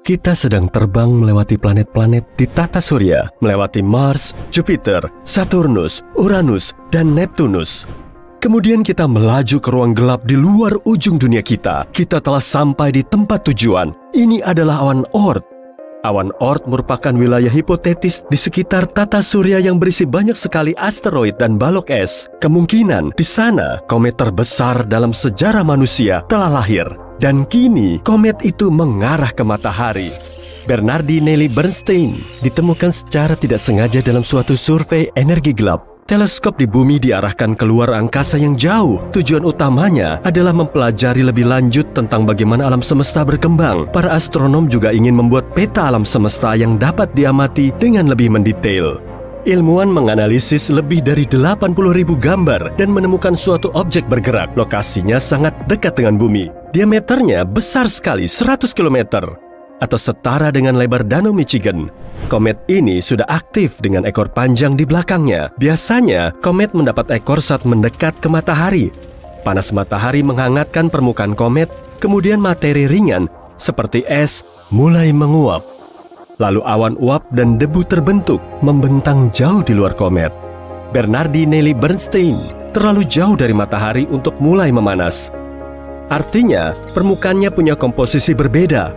Kita sedang terbang melewati planet-planet di tata surya, melewati Mars, Jupiter, Saturnus, Uranus, dan Neptunus. Kemudian kita melaju ke ruang gelap di luar ujung dunia kita. Kita telah sampai di tempat tujuan. Ini adalah awan Oort. Awan Oort merupakan wilayah hipotetis di sekitar tata surya yang berisi banyak sekali asteroid dan balok es. Kemungkinan di sana komet terbesar dalam sejarah manusia telah lahir. Dan kini komet itu mengarah ke matahari. Bernardinelli Bernstein ditemukan secara tidak sengaja dalam suatu survei energi gelap. Teleskop di bumi diarahkan keluar angkasa yang jauh. Tujuan utamanya adalah mempelajari lebih lanjut tentang bagaimana alam semesta berkembang. Para astronom juga ingin membuat peta alam semesta yang dapat diamati dengan lebih mendetail. Ilmuwan menganalisis lebih dari 80.000 gambar dan menemukan suatu objek bergerak. Lokasinya sangat dekat dengan bumi. Diameternya besar sekali, 100 km, atau setara dengan lebar Danau Michigan. Komet ini sudah aktif dengan ekor panjang di belakangnya. Biasanya, komet mendapat ekor saat mendekat ke matahari. Panas matahari menghangatkan permukaan komet, kemudian materi ringan seperti es mulai menguap. Lalu awan uap dan debu terbentuk, membentang jauh di luar komet. Bernardinelli Bernstein terlalu jauh dari matahari untuk mulai memanas. Artinya, permukaannya punya komposisi berbeda.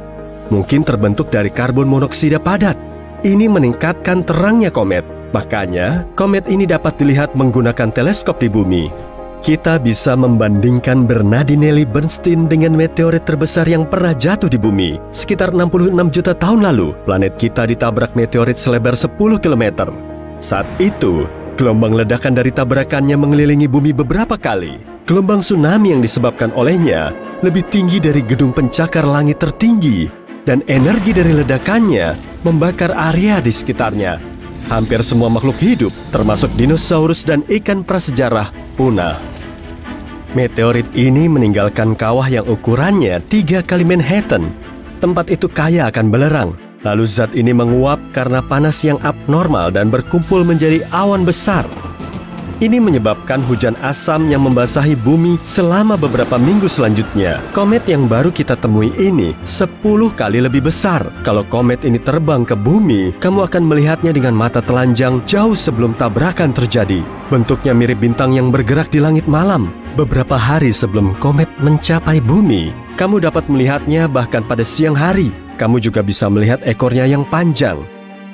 Mungkin terbentuk dari karbon monoksida padat. Ini meningkatkan terangnya komet. Makanya, komet ini dapat dilihat menggunakan teleskop di bumi. Kita bisa membandingkan Bernardinelli Bernstein dengan meteorit terbesar yang pernah jatuh di bumi. Sekitar 66 juta tahun lalu, planet kita ditabrak meteorit selebar 10 km. Saat itu, gelombang ledakan dari tabrakannya mengelilingi bumi beberapa kali. Gelombang tsunami yang disebabkan olehnya lebih tinggi dari gedung pencakar langit tertinggi, dan energi dari ledakannya membakar area di sekitarnya. Hampir semua makhluk hidup, termasuk dinosaurus dan ikan prasejarah, punah. Meteorit ini meninggalkan kawah yang ukurannya 3 kali Manhattan. Tempat itu kaya akan belerang. Lalu zat ini menguap karena panas yang abnormal dan berkumpul menjadi awan besar. Ini menyebabkan hujan asam yang membasahi bumi selama beberapa minggu selanjutnya. Komet yang baru kita temui ini 10 kali lebih besar. Kalau komet ini terbang ke bumi, kamu akan melihatnya dengan mata telanjang jauh sebelum tabrakan terjadi. Bentuknya mirip bintang yang bergerak di langit malam. Beberapa hari sebelum komet mencapai bumi, kamu dapat melihatnya bahkan pada siang hari. Kamu juga bisa melihat ekornya yang panjang.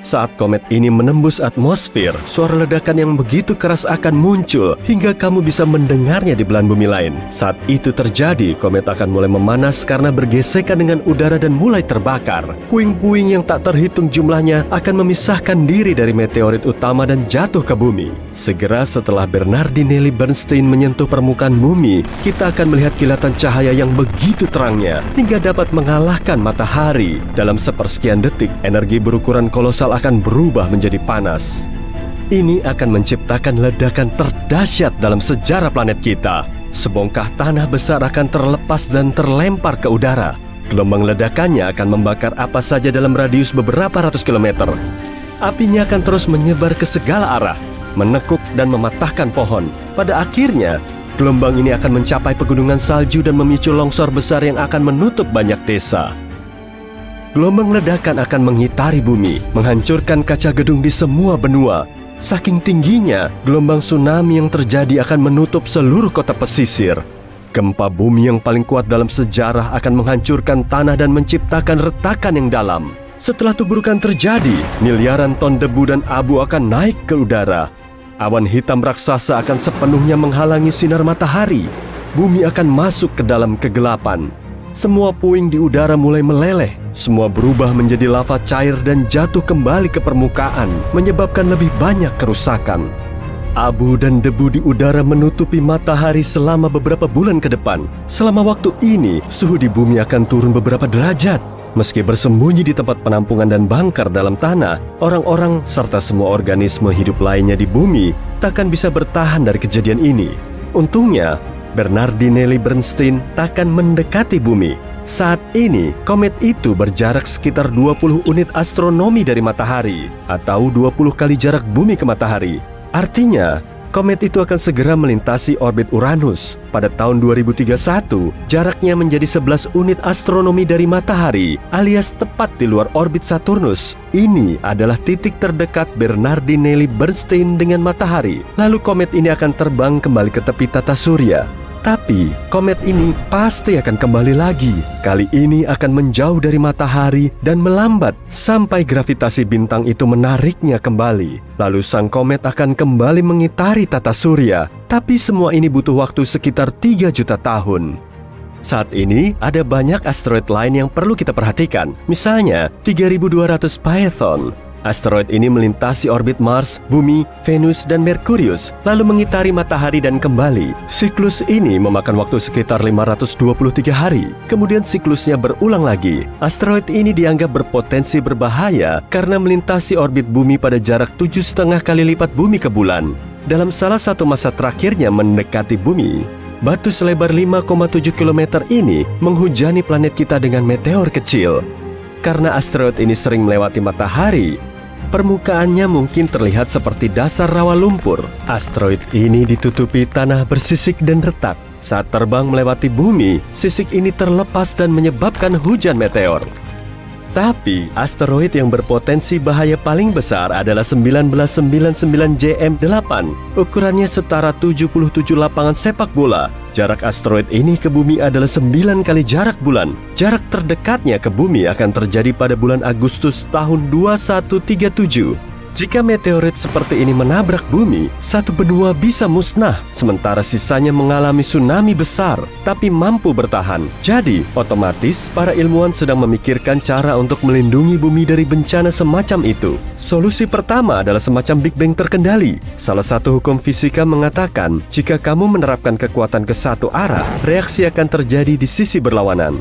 Saat komet ini menembus atmosfer, suara ledakan yang begitu keras akan muncul hingga kamu bisa mendengarnya di belahan bumi lain. Saat itu terjadi, komet akan mulai memanas karena bergesekan dengan udara dan mulai terbakar. Puing-puing yang tak terhitung jumlahnya akan memisahkan diri dari meteorit utama dan jatuh ke bumi. Segera setelah Bernardinelli Bernstein menyentuh permukaan bumi, kita akan melihat kilatan cahaya yang begitu terangnya hingga dapat mengalahkan matahari. Dalam sepersekian detik, energi berukuran kolosal akan berubah menjadi panas. Ini akan menciptakan ledakan terdahsyat dalam sejarah planet kita. Sebongkah tanah besar akan terlepas dan terlempar ke udara. Gelombang ledakannya akan membakar apa saja dalam radius beberapa ratus kilometer. Apinya akan terus menyebar ke segala arah, menekuk dan mematahkan pohon. Pada akhirnya, gelombang ini akan mencapai pegunungan salju dan memicu longsor besar yang akan menutup banyak desa. Gelombang ledakan akan mengitari bumi, menghancurkan kaca gedung di semua benua. Saking tingginya, gelombang tsunami yang terjadi akan menutup seluruh kota pesisir. Gempa bumi yang paling kuat dalam sejarah akan menghancurkan tanah dan menciptakan retakan yang dalam. Setelah tuburukan terjadi, miliaran ton debu dan abu akan naik ke udara. Awan hitam raksasa akan sepenuhnya menghalangi sinar matahari. Bumi akan masuk ke dalam kegelapan. Semua puing di udara mulai meleleh. Semua berubah menjadi lava cair dan jatuh kembali ke permukaan, menyebabkan lebih banyak kerusakan. Abu dan debu di udara menutupi matahari selama beberapa bulan ke depan. Selama waktu ini, suhu di bumi akan turun beberapa derajat. Meski bersembunyi di tempat penampungan dan bangkar dalam tanah, orang-orang serta semua organisme hidup lainnya di bumi takkan bisa bertahan dari kejadian ini. Untungnya, Bernardinelli Bernstein takkan mendekati bumi. Saat ini, komet itu berjarak sekitar 20 unit astronomi dari matahari, atau 20 kali jarak bumi ke matahari. Artinya, komet itu akan segera melintasi orbit Uranus. Pada tahun 2031, jaraknya menjadi 11 unit astronomi dari matahari, alias tepat di luar orbit Saturnus. Ini adalah titik terdekat Bernardinelli Bernstein dengan matahari. Lalu komet ini akan terbang kembali ke tepi tata surya. Tapi, komet ini pasti akan kembali lagi. Kali ini akan menjauh dari matahari dan melambat sampai gravitasi bintang itu menariknya kembali. Lalu sang komet akan kembali mengitari tata surya. Tapi semua ini butuh waktu sekitar 3 juta tahun. Saat ini, ada banyak asteroid lain yang perlu kita perhatikan. Misalnya, 3200 Phaethon. Asteroid ini melintasi orbit Mars, Bumi, Venus, dan Merkurius, lalu mengitari matahari dan kembali. Siklus ini memakan waktu sekitar 523 hari. Kemudian siklusnya berulang lagi. Asteroid ini dianggap berpotensi berbahaya karena melintasi orbit Bumi pada jarak 7,5 kali lipat Bumi ke bulan. Dalam salah satu masa terakhirnya mendekati Bumi, batu selebar 5,7 km ini menghujani planet kita dengan meteor kecil. Karena asteroid ini sering melewati matahari, permukaannya mungkin terlihat seperti dasar rawa lumpur. Asteroid ini ditutupi tanah bersisik dan retak. Saat terbang melewati bumi, sisik ini terlepas dan menyebabkan hujan meteor. Tapi, asteroid yang berpotensi bahaya paling besar adalah 1999 JM8. Ukurannya setara 77 lapangan sepak bola. Jarak asteroid ini ke bumi adalah 9 kali jarak bulan. Jarak terdekatnya ke bumi akan terjadi pada bulan Agustus tahun 2137. Jika meteorit seperti ini menabrak bumi, satu benua bisa musnah, sementara sisanya mengalami tsunami besar, tapi mampu bertahan. Jadi, otomatis para ilmuwan sedang memikirkan cara untuk melindungi bumi dari bencana semacam itu. Solusi pertama adalah semacam Big Bang terkendali. Salah satu hukum fisika mengatakan, jika kamu menerapkan kekuatan ke satu arah, reaksi akan terjadi di sisi berlawanan.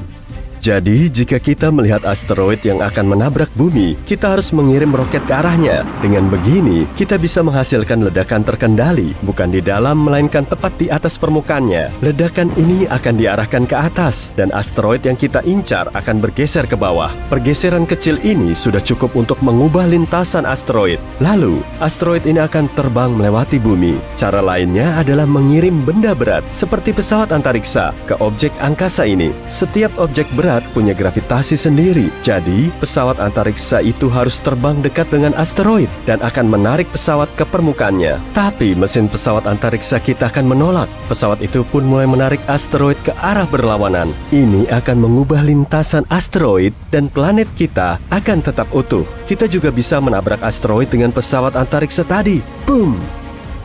Jadi, jika kita melihat asteroid yang akan menabrak bumi, kita harus mengirim roket ke arahnya. Dengan begini, kita bisa menghasilkan ledakan terkendali, bukan di dalam, melainkan tepat di atas permukaannya. Ledakan ini akan diarahkan ke atas, dan asteroid yang kita incar akan bergeser ke bawah. Pergeseran kecil ini sudah cukup untuk mengubah lintasan asteroid. Lalu, asteroid ini akan terbang melewati bumi. Cara lainnya adalah mengirim benda berat, seperti pesawat antariksa, ke objek angkasa ini. Setiap objek berat punya gravitasi sendiri. Jadi, pesawat antariksa itu harus terbang dekat dengan asteroid dan akan menarik pesawat ke permukaannya. Tapi, mesin pesawat antariksa kita akan menolak. Pesawat itu pun mulai menarik asteroid ke arah berlawanan. Ini akan mengubah lintasan asteroid dan planet kita akan tetap utuh. Kita juga bisa menabrak asteroid dengan pesawat antariksa tadi. Boom!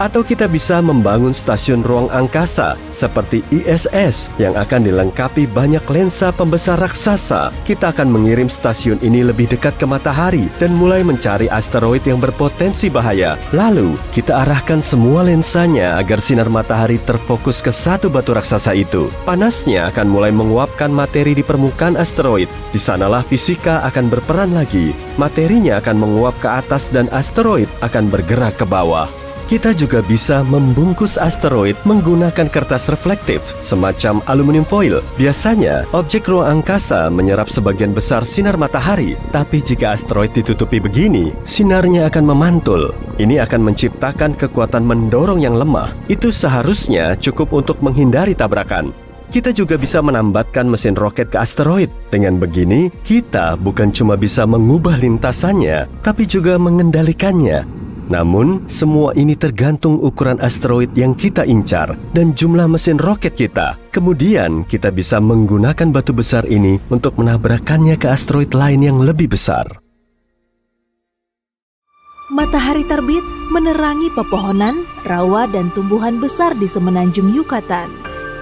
Atau kita bisa membangun stasiun ruang angkasa seperti ISS yang akan dilengkapi banyak lensa pembesar raksasa. Kita akan mengirim stasiun ini lebih dekat ke matahari dan mulai mencari asteroid yang berpotensi bahaya. Lalu, kita arahkan semua lensanya agar sinar matahari terfokus ke satu batu raksasa itu. Panasnya akan mulai menguapkan materi di permukaan asteroid. Di sanalah fisika akan berperan lagi. Materinya akan menguap ke atas dan asteroid akan bergerak ke bawah. Kita juga bisa membungkus asteroid menggunakan kertas reflektif, semacam aluminium foil. Biasanya, objek ruang angkasa menyerap sebagian besar sinar matahari. Tapi jika asteroid ditutupi begini, sinarnya akan memantul. Ini akan menciptakan kekuatan mendorong yang lemah. Itu seharusnya cukup untuk menghindari tabrakan. Kita juga bisa menambatkan mesin roket ke asteroid. Dengan begini, kita bukan cuma bisa mengubah lintasannya, tapi juga mengendalikannya. Namun, semua ini tergantung ukuran asteroid yang kita incar dan jumlah mesin roket kita. Kemudian, kita bisa menggunakan batu besar ini untuk menabrakkannya ke asteroid lain yang lebih besar. Matahari terbit menerangi pepohonan, rawa, dan tumbuhan besar di semenanjung Yucatan.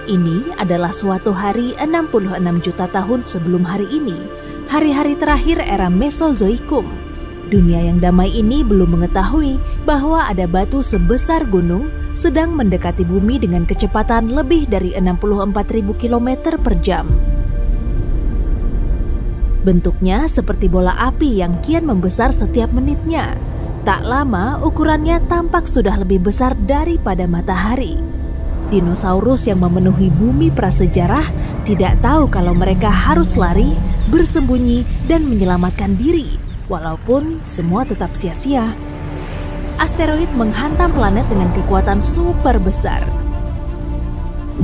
Ini adalah suatu hari 66 juta tahun sebelum hari ini, hari-hari terakhir era Mesozoikum. Dunia yang damai ini belum mengetahui bahwa ada batu sebesar gunung sedang mendekati bumi dengan kecepatan lebih dari 64.000 km per jam. Bentuknya seperti bola api yang kian membesar setiap menitnya. Tak lama ukurannya tampak sudah lebih besar daripada matahari. Dinosaurus yang memenuhi bumi prasejarah tidak tahu kalau mereka harus lari, bersembunyi, dan menyelamatkan diri. Walaupun semua tetap sia-sia. asteroid menghantam planet dengan kekuatan super besar.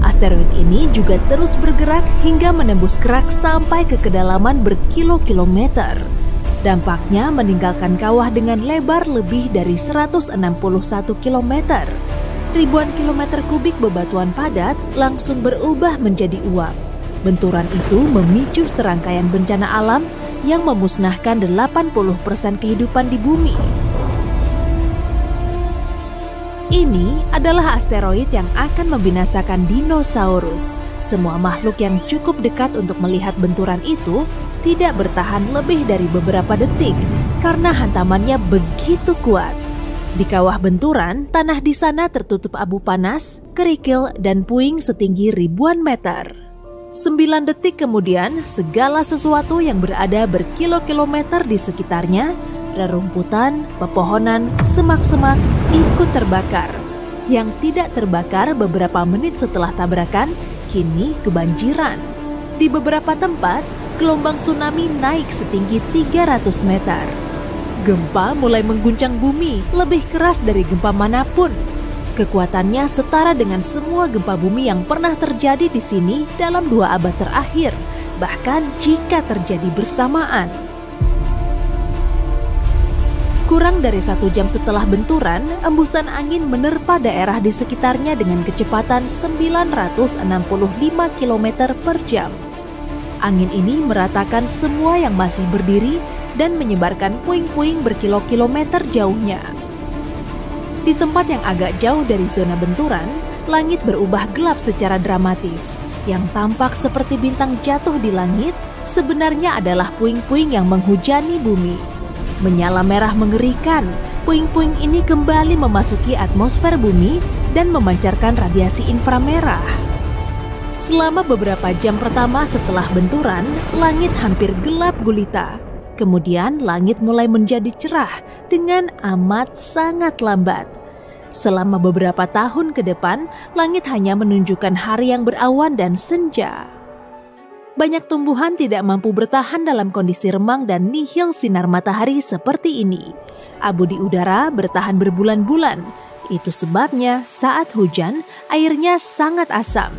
Asteroid ini juga terus bergerak hingga menembus kerak sampai ke kedalaman berkilo-kilometer. Dampaknya meninggalkan kawah dengan lebar lebih dari 161 km. Ribuan kilometer kubik bebatuan padat langsung berubah menjadi uap. Benturan itu memicu serangkaian bencana alam yang memusnahkan 80% kehidupan di bumi. Ini adalah asteroid yang akan membinasakan dinosaurus. Semua makhluk yang cukup dekat untuk melihat benturan itu tidak bertahan lebih dari beberapa detik karena hantamannya begitu kuat. Di kawah benturan, tanah di sana tertutup abu panas, kerikil, dan puing setinggi ribuan meter. 9 detik kemudian, segala sesuatu yang berada berkilo-kilometer di sekitarnya, rerumputan, pepohonan, semak-semak, ikut terbakar. Yang tidak terbakar beberapa menit setelah tabrakan, kini kebanjiran. Di beberapa tempat, gelombang tsunami naik setinggi 300 meter. Gempa mulai mengguncang bumi lebih keras dari gempa manapun. Kekuatannya setara dengan semua gempa bumi yang pernah terjadi di sini dalam 2 abad terakhir, bahkan jika terjadi bersamaan. Kurang dari 1 jam setelah benturan, embusan angin menerpa daerah di sekitarnya dengan kecepatan 965 km per jam. Angin ini meratakan semua yang masih berdiri dan menyebarkan puing-puing berkilo-kilometer jauhnya. Di tempat yang agak jauh dari zona benturan, langit berubah gelap secara dramatis. Yang tampak seperti bintang jatuh di langit sebenarnya adalah puing-puing yang menghujani bumi. Menyala merah mengerikan, puing-puing ini kembali memasuki atmosfer bumi dan memancarkan radiasi inframerah. Selama beberapa jam pertama setelah benturan, langit hampir gelap gulita. Kemudian langit mulai menjadi cerah dengan amat sangat lambat. Selama beberapa tahun ke depan, langit hanya menunjukkan hari yang berawan dan senja. Banyak tumbuhan tidak mampu bertahan dalam kondisi remang dan nihil sinar matahari seperti ini. Abu di udara bertahan berbulan-bulan. Itu sebabnya saat hujan, airnya sangat asam.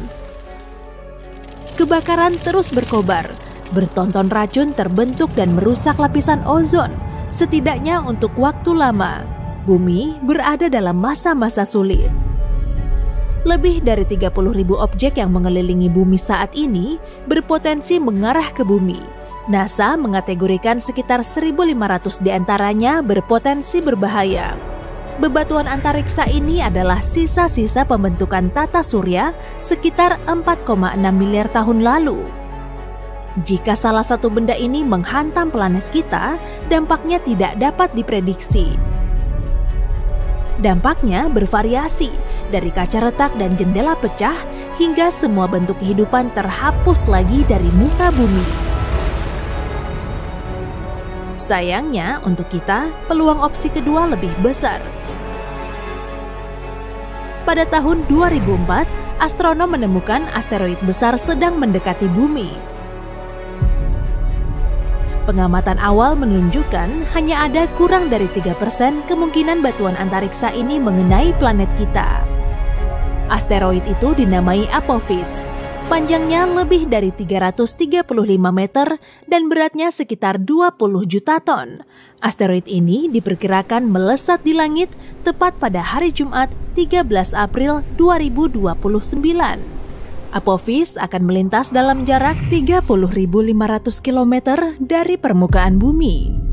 Kebakaran terus berkobar. Bertonton racun terbentuk dan merusak lapisan ozon. Setidaknya untuk waktu lama, bumi berada dalam masa-masa sulit. Lebih dari 30.000 objek yang mengelilingi bumi saat ini berpotensi mengarah ke bumi. NASA mengategorikan sekitar 1.500 diantaranya berpotensi berbahaya. Bebatuan antariksa ini adalah sisa-sisa pembentukan tata surya sekitar 4,6 miliar tahun lalu. Jika salah satu benda ini menghantam planet kita, dampaknya tidak dapat diprediksi. Dampaknya bervariasi, dari kaca retak dan jendela pecah hingga semua bentuk kehidupan terhapus lagi dari muka bumi. Sayangnya untuk kita, peluang opsi kedua lebih besar. Pada tahun 2004, astronom menemukan asteroid besar sedang mendekati bumi. Pengamatan awal menunjukkan hanya ada kurang dari 3% kemungkinan batuan antariksa ini mengenai planet kita. Asteroid itu dinamai Apophis. Panjangnya lebih dari 335 meter dan beratnya sekitar 20 juta ton. Asteroid ini diperkirakan melesat di langit tepat pada hari Jumat 13 April 2029. Apophis akan melintas dalam jarak 30.500 km dari permukaan bumi.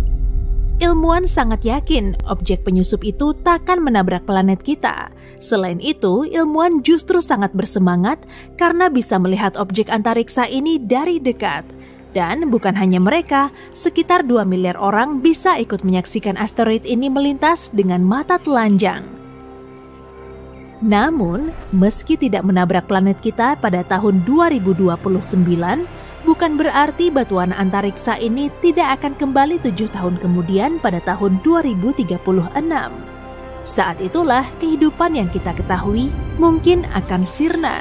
Ilmuwan sangat yakin objek penyusup itu takkan menabrak planet kita. Selain itu, ilmuwan justru sangat bersemangat karena bisa melihat objek antariksa ini dari dekat. Dan bukan hanya mereka, sekitar 2 miliar orang bisa ikut menyaksikan asteroid ini melintas dengan mata telanjang. Namun, meski tidak menabrak planet kita pada tahun 2029, bukan berarti batuan antariksa ini tidak akan kembali 7 tahun kemudian pada tahun 2036. Saat itulah kehidupan yang kita ketahui mungkin akan sirna.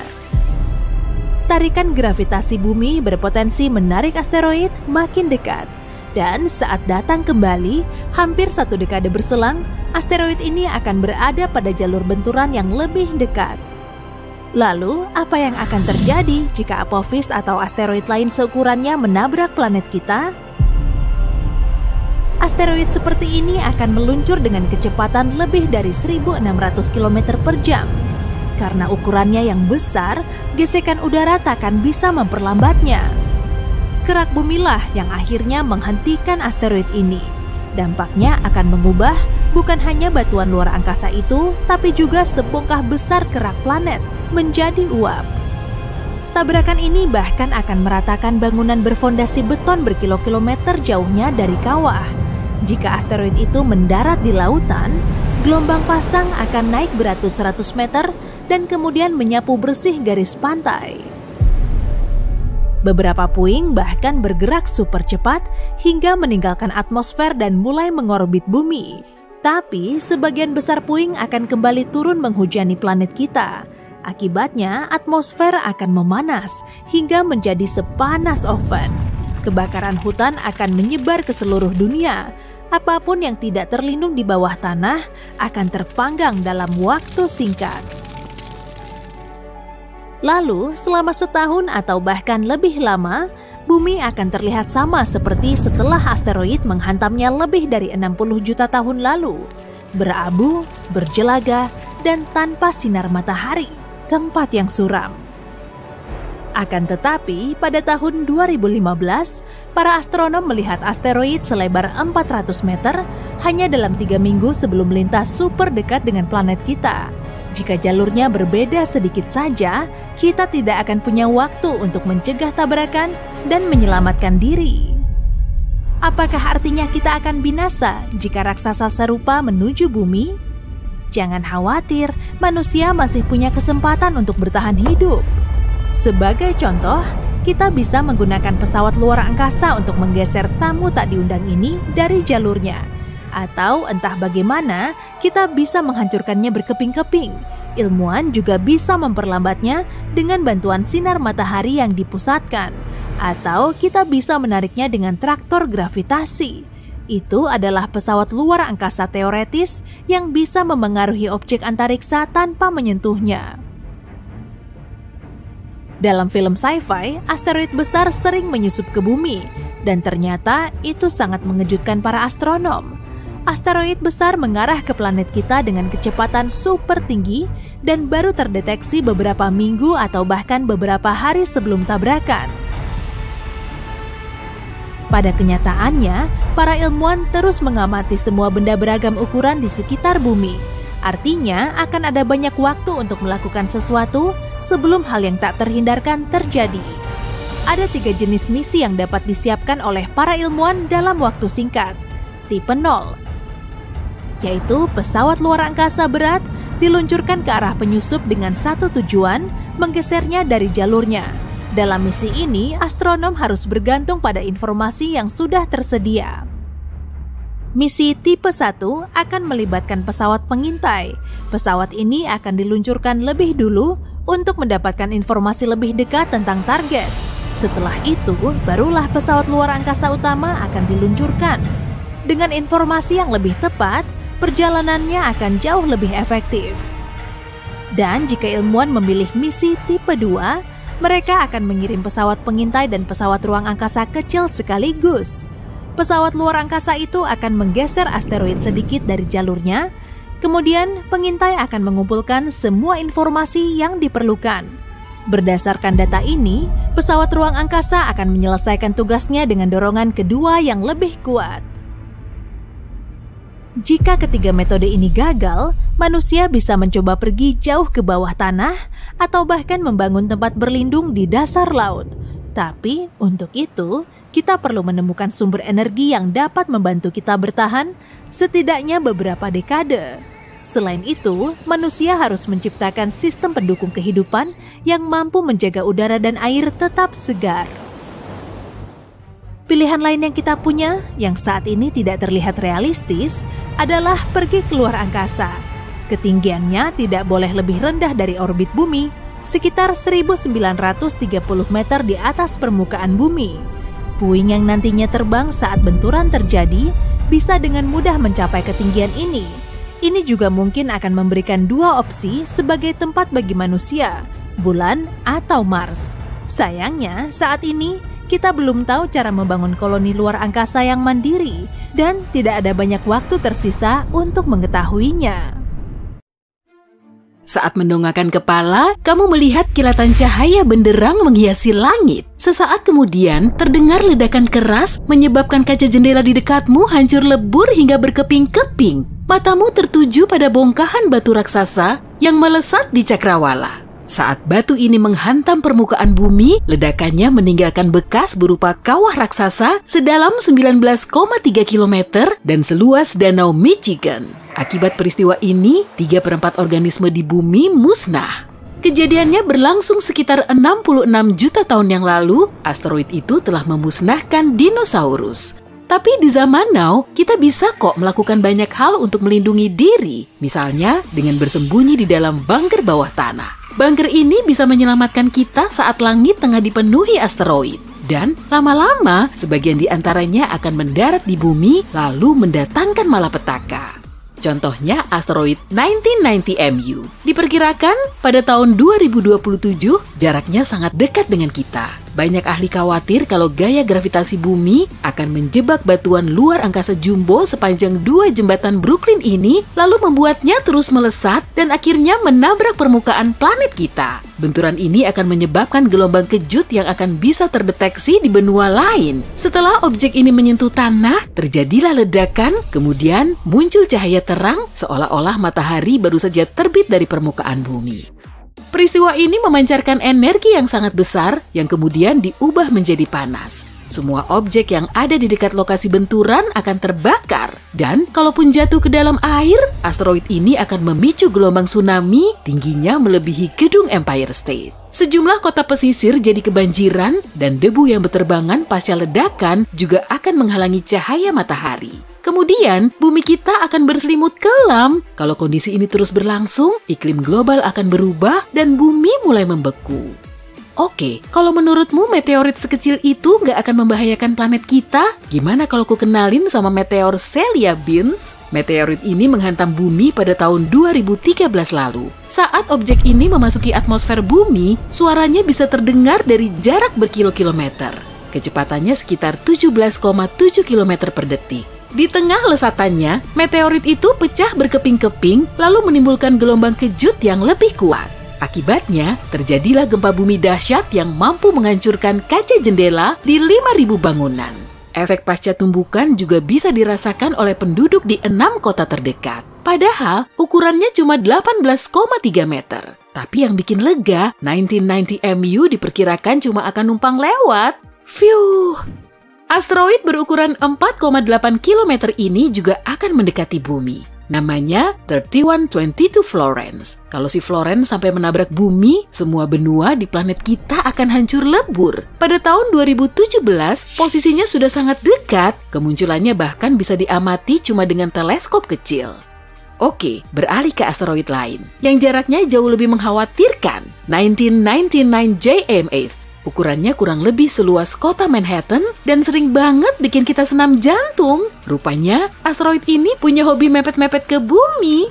Tarikan gravitasi bumi berpotensi menarik asteroid makin dekat. Dan saat datang kembali, hampir 1 dekade berselang, asteroid ini akan berada pada jalur benturan yang lebih dekat. Lalu, apa yang akan terjadi jika Apophis atau asteroid lain seukurannya menabrak planet kita? Asteroid seperti ini akan meluncur dengan kecepatan lebih dari 1.600 km per jam. Karena ukurannya yang besar, gesekan udara takkan bisa memperlambatnya. Kerak bumilah yang akhirnya menghentikan asteroid ini. Dampaknya akan mengubah bukan hanya batuan luar angkasa itu, tapi juga sebongkah besar kerak planet menjadi uap. Tabrakan ini bahkan akan meratakan bangunan berfondasi beton berkilo-kilometer jauhnya dari kawah. Jika asteroid itu mendarat di lautan, gelombang pasang akan naik beratus-ratus meter dan kemudian menyapu bersih garis pantai. Beberapa puing bahkan bergerak super cepat hingga meninggalkan atmosfer dan mulai mengorbit bumi. Tapi sebagian besar puing akan kembali turun menghujani planet kita. Akibatnya atmosfer akan memanas hingga menjadi sepanas oven. Kebakaran hutan akan menyebar ke seluruh dunia. Apapun yang tidak terlindung di bawah tanah akan terpanggang dalam waktu singkat. Lalu, selama setahun atau bahkan lebih lama, bumi akan terlihat sama seperti setelah asteroid menghantamnya lebih dari 60 juta tahun lalu. Berabu, berjelaga, dan tanpa sinar matahari, tempat yang suram. Akan tetapi, pada tahun 2015, para astronom melihat asteroid selebar 400 meter hanya dalam 3 minggu sebelum melintas super dekat dengan planet kita. Jika jalurnya berbeda sedikit saja, kita tidak akan punya waktu untuk mencegah tabrakan dan menyelamatkan diri. Apakah artinya kita akan binasa jika raksasa serupa menuju bumi? Jangan khawatir, manusia masih punya kesempatan untuk bertahan hidup. Sebagai contoh, kita bisa menggunakan pesawat luar angkasa untuk menggeser tamu tak diundang ini dari jalurnya. Atau entah bagaimana, kita bisa menghancurkannya berkeping-keping. Ilmuwan juga bisa memperlambatnya dengan bantuan sinar matahari yang dipusatkan. Atau kita bisa menariknya dengan traktor gravitasi. Itu adalah pesawat luar angkasa teoretis yang bisa memengaruhi objek antariksa tanpa menyentuhnya. Dalam film sci-fi, asteroid besar sering menyusup ke bumi, dan ternyata itu sangat mengejutkan para astronom. Asteroid besar mengarah ke planet kita dengan kecepatan super tinggi dan baru terdeteksi beberapa minggu atau bahkan beberapa hari sebelum tabrakan. Pada kenyataannya, para ilmuwan terus mengamati semua benda beragam ukuran di sekitar bumi. Artinya, akan ada banyak waktu untuk melakukan sesuatu sebelum hal yang tak terhindarkan terjadi. Ada 3 jenis misi yang dapat disiapkan oleh para ilmuwan dalam waktu singkat. Tipe 0, yaitu pesawat luar angkasa berat diluncurkan ke arah penyusup dengan satu tujuan, menggesernya dari jalurnya. Dalam misi ini, astronom harus bergantung pada informasi yang sudah tersedia. Misi tipe 1 akan melibatkan pesawat pengintai. Pesawat ini akan diluncurkan lebih dulu untuk mendapatkan informasi lebih dekat tentang target. Setelah itu, barulah pesawat luar angkasa utama akan diluncurkan. Dengan informasi yang lebih tepat, perjalanannya akan jauh lebih efektif. Dan jika ilmuwan memilih misi tipe 2, mereka akan mengirim pesawat pengintai dan pesawat ruang angkasa kecil sekaligus. Pesawat luar angkasa itu akan menggeser asteroid sedikit dari jalurnya, kemudian pengintai akan mengumpulkan semua informasi yang diperlukan. Berdasarkan data ini, pesawat ruang angkasa akan menyelesaikan tugasnya dengan dorongan kedua yang lebih kuat. Jika ketiga metode ini gagal, manusia bisa mencoba pergi jauh ke bawah tanah atau bahkan membangun tempat berlindung di dasar laut. Tapi untuk itu, kita perlu menemukan sumber energi yang dapat membantu kita bertahan setidaknya beberapa dekade. Selain itu, manusia harus menciptakan sistem pendukung kehidupan yang mampu menjaga udara dan air tetap segar. Pilihan lain yang kita punya, yang saat ini tidak terlihat realistis, adalah pergi keluar angkasa. Ketinggiannya tidak boleh lebih rendah dari orbit bumi, sekitar 1930 meter di atas permukaan bumi. Puing yang nantinya terbang saat benturan terjadi bisa dengan mudah mencapai ketinggian ini. Ini juga mungkin akan memberikan dua opsi sebagai tempat bagi manusia, bulan atau Mars. Sayangnya, saat ini kita belum tahu cara membangun koloni luar angkasa yang mandiri dan tidak ada banyak waktu tersisa untuk mengetahuinya. Saat mendongakkan kepala, kamu melihat kilatan cahaya benderang menghiasi langit. Sesaat kemudian, terdengar ledakan keras menyebabkan kaca jendela di dekatmu hancur lebur hingga berkeping-keping. Matamu tertuju pada bongkahan batu raksasa yang melesat di cakrawala. Saat batu ini menghantam permukaan bumi, ledakannya meninggalkan bekas berupa kawah raksasa sedalam 19,3 km dan seluas danau Michigan. Akibat peristiwa ini, 3/4 organisme di bumi musnah. Kejadiannya berlangsung sekitar 66 juta tahun yang lalu. Asteroid itu telah memusnahkan dinosaurus. Tapi di zaman now, kita bisa kok melakukan banyak hal untuk melindungi diri. Misalnya dengan bersembunyi di dalam bunker bawah tanah. Bunker ini bisa menyelamatkan kita saat langit tengah dipenuhi asteroid. Dan lama-lama, sebagian di antaranya akan mendarat di bumi lalu mendatangkan malapetaka. Contohnya asteroid 1990 MU. Diperkirakan pada tahun 2027 jaraknya sangat dekat dengan kita. Banyak ahli khawatir kalau gaya gravitasi bumi akan menjebak batuan luar angkasa jumbo sepanjang 2 jembatan Brooklyn ini, lalu membuatnya terus melesat dan akhirnya menabrak permukaan planet kita. Benturan ini akan menyebabkan gelombang kejut yang akan bisa terdeteksi di benua lain. Setelah objek ini menyentuh tanah, terjadilah ledakan, kemudian muncul cahaya terang seolah-olah matahari baru saja terbit dari permukaan bumi. Peristiwa ini memancarkan energi yang sangat besar yang kemudian diubah menjadi panas. Semua objek yang ada di dekat lokasi benturan akan terbakar. Dan kalaupun jatuh ke dalam air, asteroid ini akan memicu gelombang tsunami tingginya melebihi gedung Empire State. Sejumlah kota pesisir jadi kebanjiran dan debu yang berterbangan pasca ledakan juga akan menghalangi cahaya matahari. Kemudian, bumi kita akan berselimut kelam. Kalau kondisi ini terus berlangsung, iklim global akan berubah dan bumi mulai membeku. Oke, kalau menurutmu meteorit sekecil itu nggak akan membahayakan planet kita? Gimana kalau ku kenalin sama meteor Chelyabinsk? Meteorit ini menghantam bumi pada tahun 2013 lalu. Saat objek ini memasuki atmosfer bumi, suaranya bisa terdengar dari jarak berkilo-kilometer. Kecepatannya sekitar 17,7 km per detik. Di tengah lesatannya, meteorit itu pecah berkeping-keping lalu menimbulkan gelombang kejut yang lebih kuat. Akibatnya, terjadilah gempa bumi dahsyat yang mampu menghancurkan kaca jendela di 5.000 bangunan. Efek pasca tumbukan juga bisa dirasakan oleh penduduk di 6 kota terdekat. Padahal, ukurannya cuma 18,3 meter. Tapi yang bikin lega, 1990 MU diperkirakan cuma akan numpang lewat. Phew! Asteroid berukuran 4,8 km ini juga akan mendekati bumi. Namanya 3122 Florence. Kalau si Florence sampai menabrak bumi, semua benua di planet kita akan hancur lebur. Pada tahun 2017, posisinya sudah sangat dekat. Kemunculannya bahkan bisa diamati cuma dengan teleskop kecil. Oke, beralih ke asteroid lain, yang jaraknya jauh lebih mengkhawatirkan, 1999 JM8. Ukurannya kurang lebih seluas kota Manhattan dan sering banget bikin kita senam jantung. Rupanya, asteroid ini punya hobi mepet-mepet ke bumi.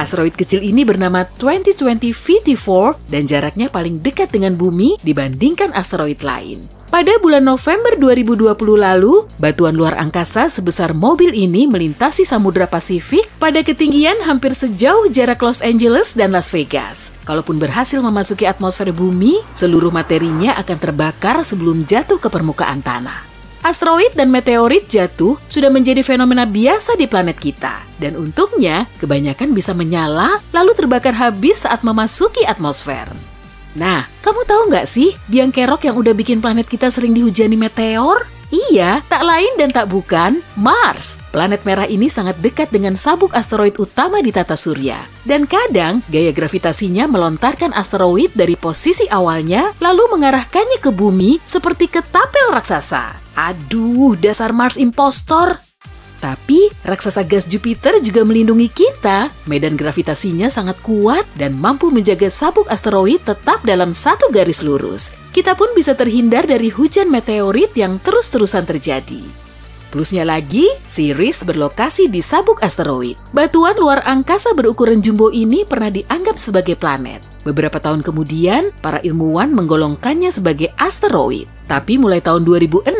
Asteroid kecil ini bernama 2020 VT4 dan jaraknya paling dekat dengan bumi dibandingkan asteroid lain. Pada bulan November 2020 lalu, batuan luar angkasa sebesar mobil ini melintasi Samudra Pasifik pada ketinggian hampir sejauh jarak Los Angeles dan Las Vegas. Kalaupun berhasil memasuki atmosfer bumi, seluruh materinya akan terbakar sebelum jatuh ke permukaan tanah. Asteroid dan meteorit jatuh sudah menjadi fenomena biasa di planet kita. Dan untungnya, kebanyakan bisa menyala lalu terbakar habis saat memasuki atmosfer. Nah, kamu tahu nggak sih biang kerok yang udah bikin planet kita sering dihujani meteor? Iya, tak lain dan tak bukan Mars. Planet merah ini sangat dekat dengan sabuk asteroid utama di tata surya. Dan kadang, gaya gravitasinya melontarkan asteroid dari posisi awalnya lalu mengarahkannya ke bumi seperti ketapel raksasa. Aduh, dasar Mars impostor! Tapi, raksasa gas Jupiter juga melindungi kita. Medan gravitasinya sangat kuat dan mampu menjaga sabuk asteroid tetap dalam satu garis lurus. Kita pun bisa terhindar dari hujan meteorit yang terus-terusan terjadi. Plusnya lagi, Ceres berlokasi di sabuk asteroid. Batuan luar angkasa berukuran jumbo ini pernah dianggap sebagai planet. Beberapa tahun kemudian, para ilmuwan menggolongkannya sebagai asteroid. Tapi mulai tahun 2006,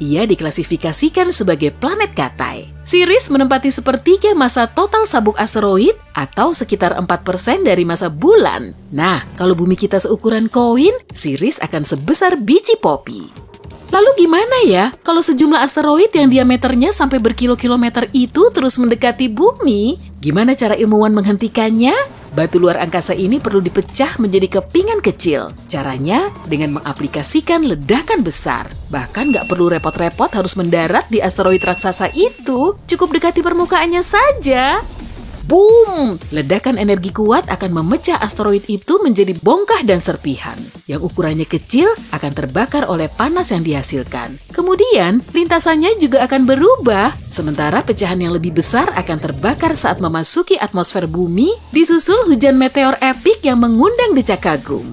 ia diklasifikasikan sebagai planet Katai. Ceres menempati sepertiga masa total sabuk asteroid atau sekitar 4% dari masa bulan. Nah, kalau bumi kita seukuran koin, Ceres akan sebesar biji popi. Lalu gimana ya kalau sejumlah asteroid yang diameternya sampai berkilo-kilometer itu terus mendekati bumi? Gimana cara ilmuwan menghentikannya? Batu luar angkasa ini perlu dipecah menjadi kepingan kecil. Caranya dengan mengaplikasikan ledakan besar. Bahkan nggak perlu repot-repot harus mendarat di asteroid raksasa itu. Cukup dekati permukaannya saja. Boom! Ledakan energi kuat akan memecah asteroid itu menjadi bongkah dan serpihan. Yang ukurannya kecil akan terbakar oleh panas yang dihasilkan. Kemudian, lintasannya juga akan berubah. Sementara pecahan yang lebih besar akan terbakar saat memasuki atmosfer bumi, disusul hujan meteor epik yang mengundang decak kagum.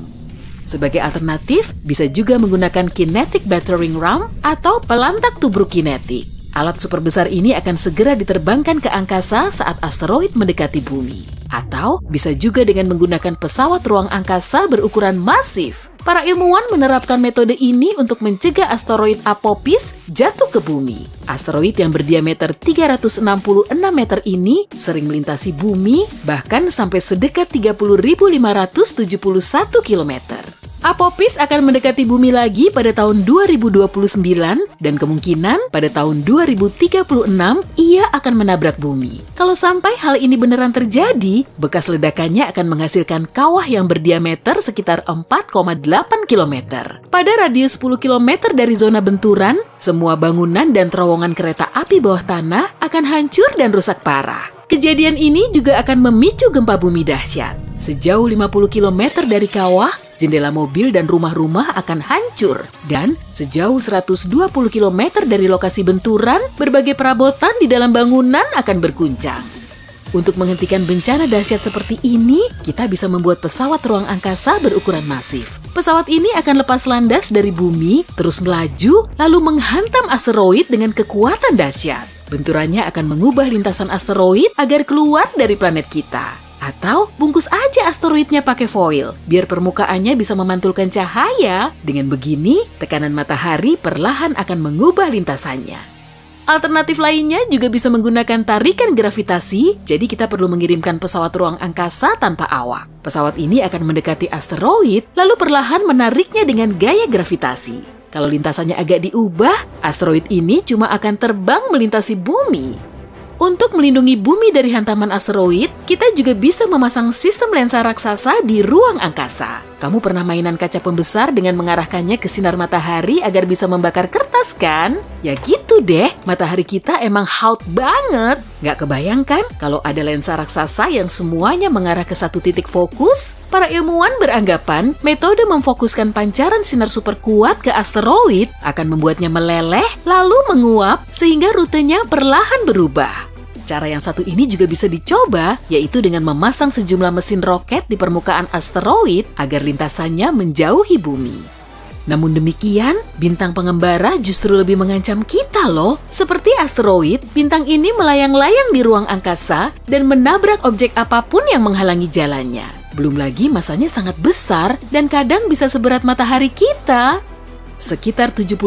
Sebagai alternatif, bisa juga menggunakan kinetic battering ram atau pelantak tubruk kinetik. Alat super besar ini akan segera diterbangkan ke angkasa saat asteroid mendekati bumi. Atau bisa juga dengan menggunakan pesawat ruang angkasa berukuran masif. Para ilmuwan menerapkan metode ini untuk mencegah asteroid Apophis jatuh ke bumi. Asteroid yang berdiameter 366 meter ini sering melintasi bumi, bahkan sampai sedekat 30.571 km. Apophis akan mendekati bumi lagi pada tahun 2029 dan kemungkinan pada tahun 2036 ia akan menabrak bumi. Kalau sampai hal ini beneran terjadi, bekas ledakannya akan menghasilkan kawah yang berdiameter sekitar 4,8 km. Pada radius 10 km dari zona benturan, semua bangunan dan terowongan kereta api bawah tanah akan hancur dan rusak parah. Kejadian ini juga akan memicu gempa bumi dahsyat. Sejauh 50 km dari kawah, jendela mobil dan rumah-rumah akan hancur. Dan sejauh 120 km dari lokasi benturan, berbagai perabotan di dalam bangunan akan berguncang. Untuk menghentikan bencana dahsyat seperti ini, kita bisa membuat pesawat ruang angkasa berukuran masif. Pesawat ini akan lepas landas dari bumi, terus melaju, lalu menghantam asteroid dengan kekuatan dahsyat. Benturannya akan mengubah lintasan asteroid agar keluar dari planet kita. Atau bungkus aja asteroidnya pakai foil, biar permukaannya bisa memantulkan cahaya. Dengan begini, tekanan matahari perlahan akan mengubah lintasannya. Alternatif lainnya juga bisa menggunakan tarikan gravitasi, jadi kita perlu mengirimkan pesawat ruang angkasa tanpa awak. Pesawat ini akan mendekati asteroid, lalu perlahan menariknya dengan gaya gravitasi. Kalau lintasannya agak diubah, asteroid ini cuma akan terbang melintasi bumi. Untuk melindungi bumi dari hantaman asteroid, kita juga bisa memasang sistem lensa raksasa di ruang angkasa. Kamu pernah mainan kaca pembesar dengan mengarahkannya ke sinar matahari agar bisa membakar kertas kan? Ya gitu deh, matahari kita emang hot banget. Nggak kebayangkan kalau ada lensa raksasa yang semuanya mengarah ke satu titik fokus? Para ilmuwan beranggapan metode memfokuskan pancaran sinar super kuat ke asteroid akan membuatnya meleleh lalu menguap sehingga rutenya perlahan berubah. Cara yang satu ini juga bisa dicoba, yaitu dengan memasang sejumlah mesin roket di permukaan asteroid agar lintasannya menjauhi bumi. Namun demikian, bintang pengembara justru lebih mengancam kita loh. Seperti asteroid, bintang ini melayang-layang di ruang angkasa dan menabrak objek apapun yang menghalangi jalannya. Belum lagi masanya sangat besar dan kadang bisa seberat matahari kita. Sekitar 70.000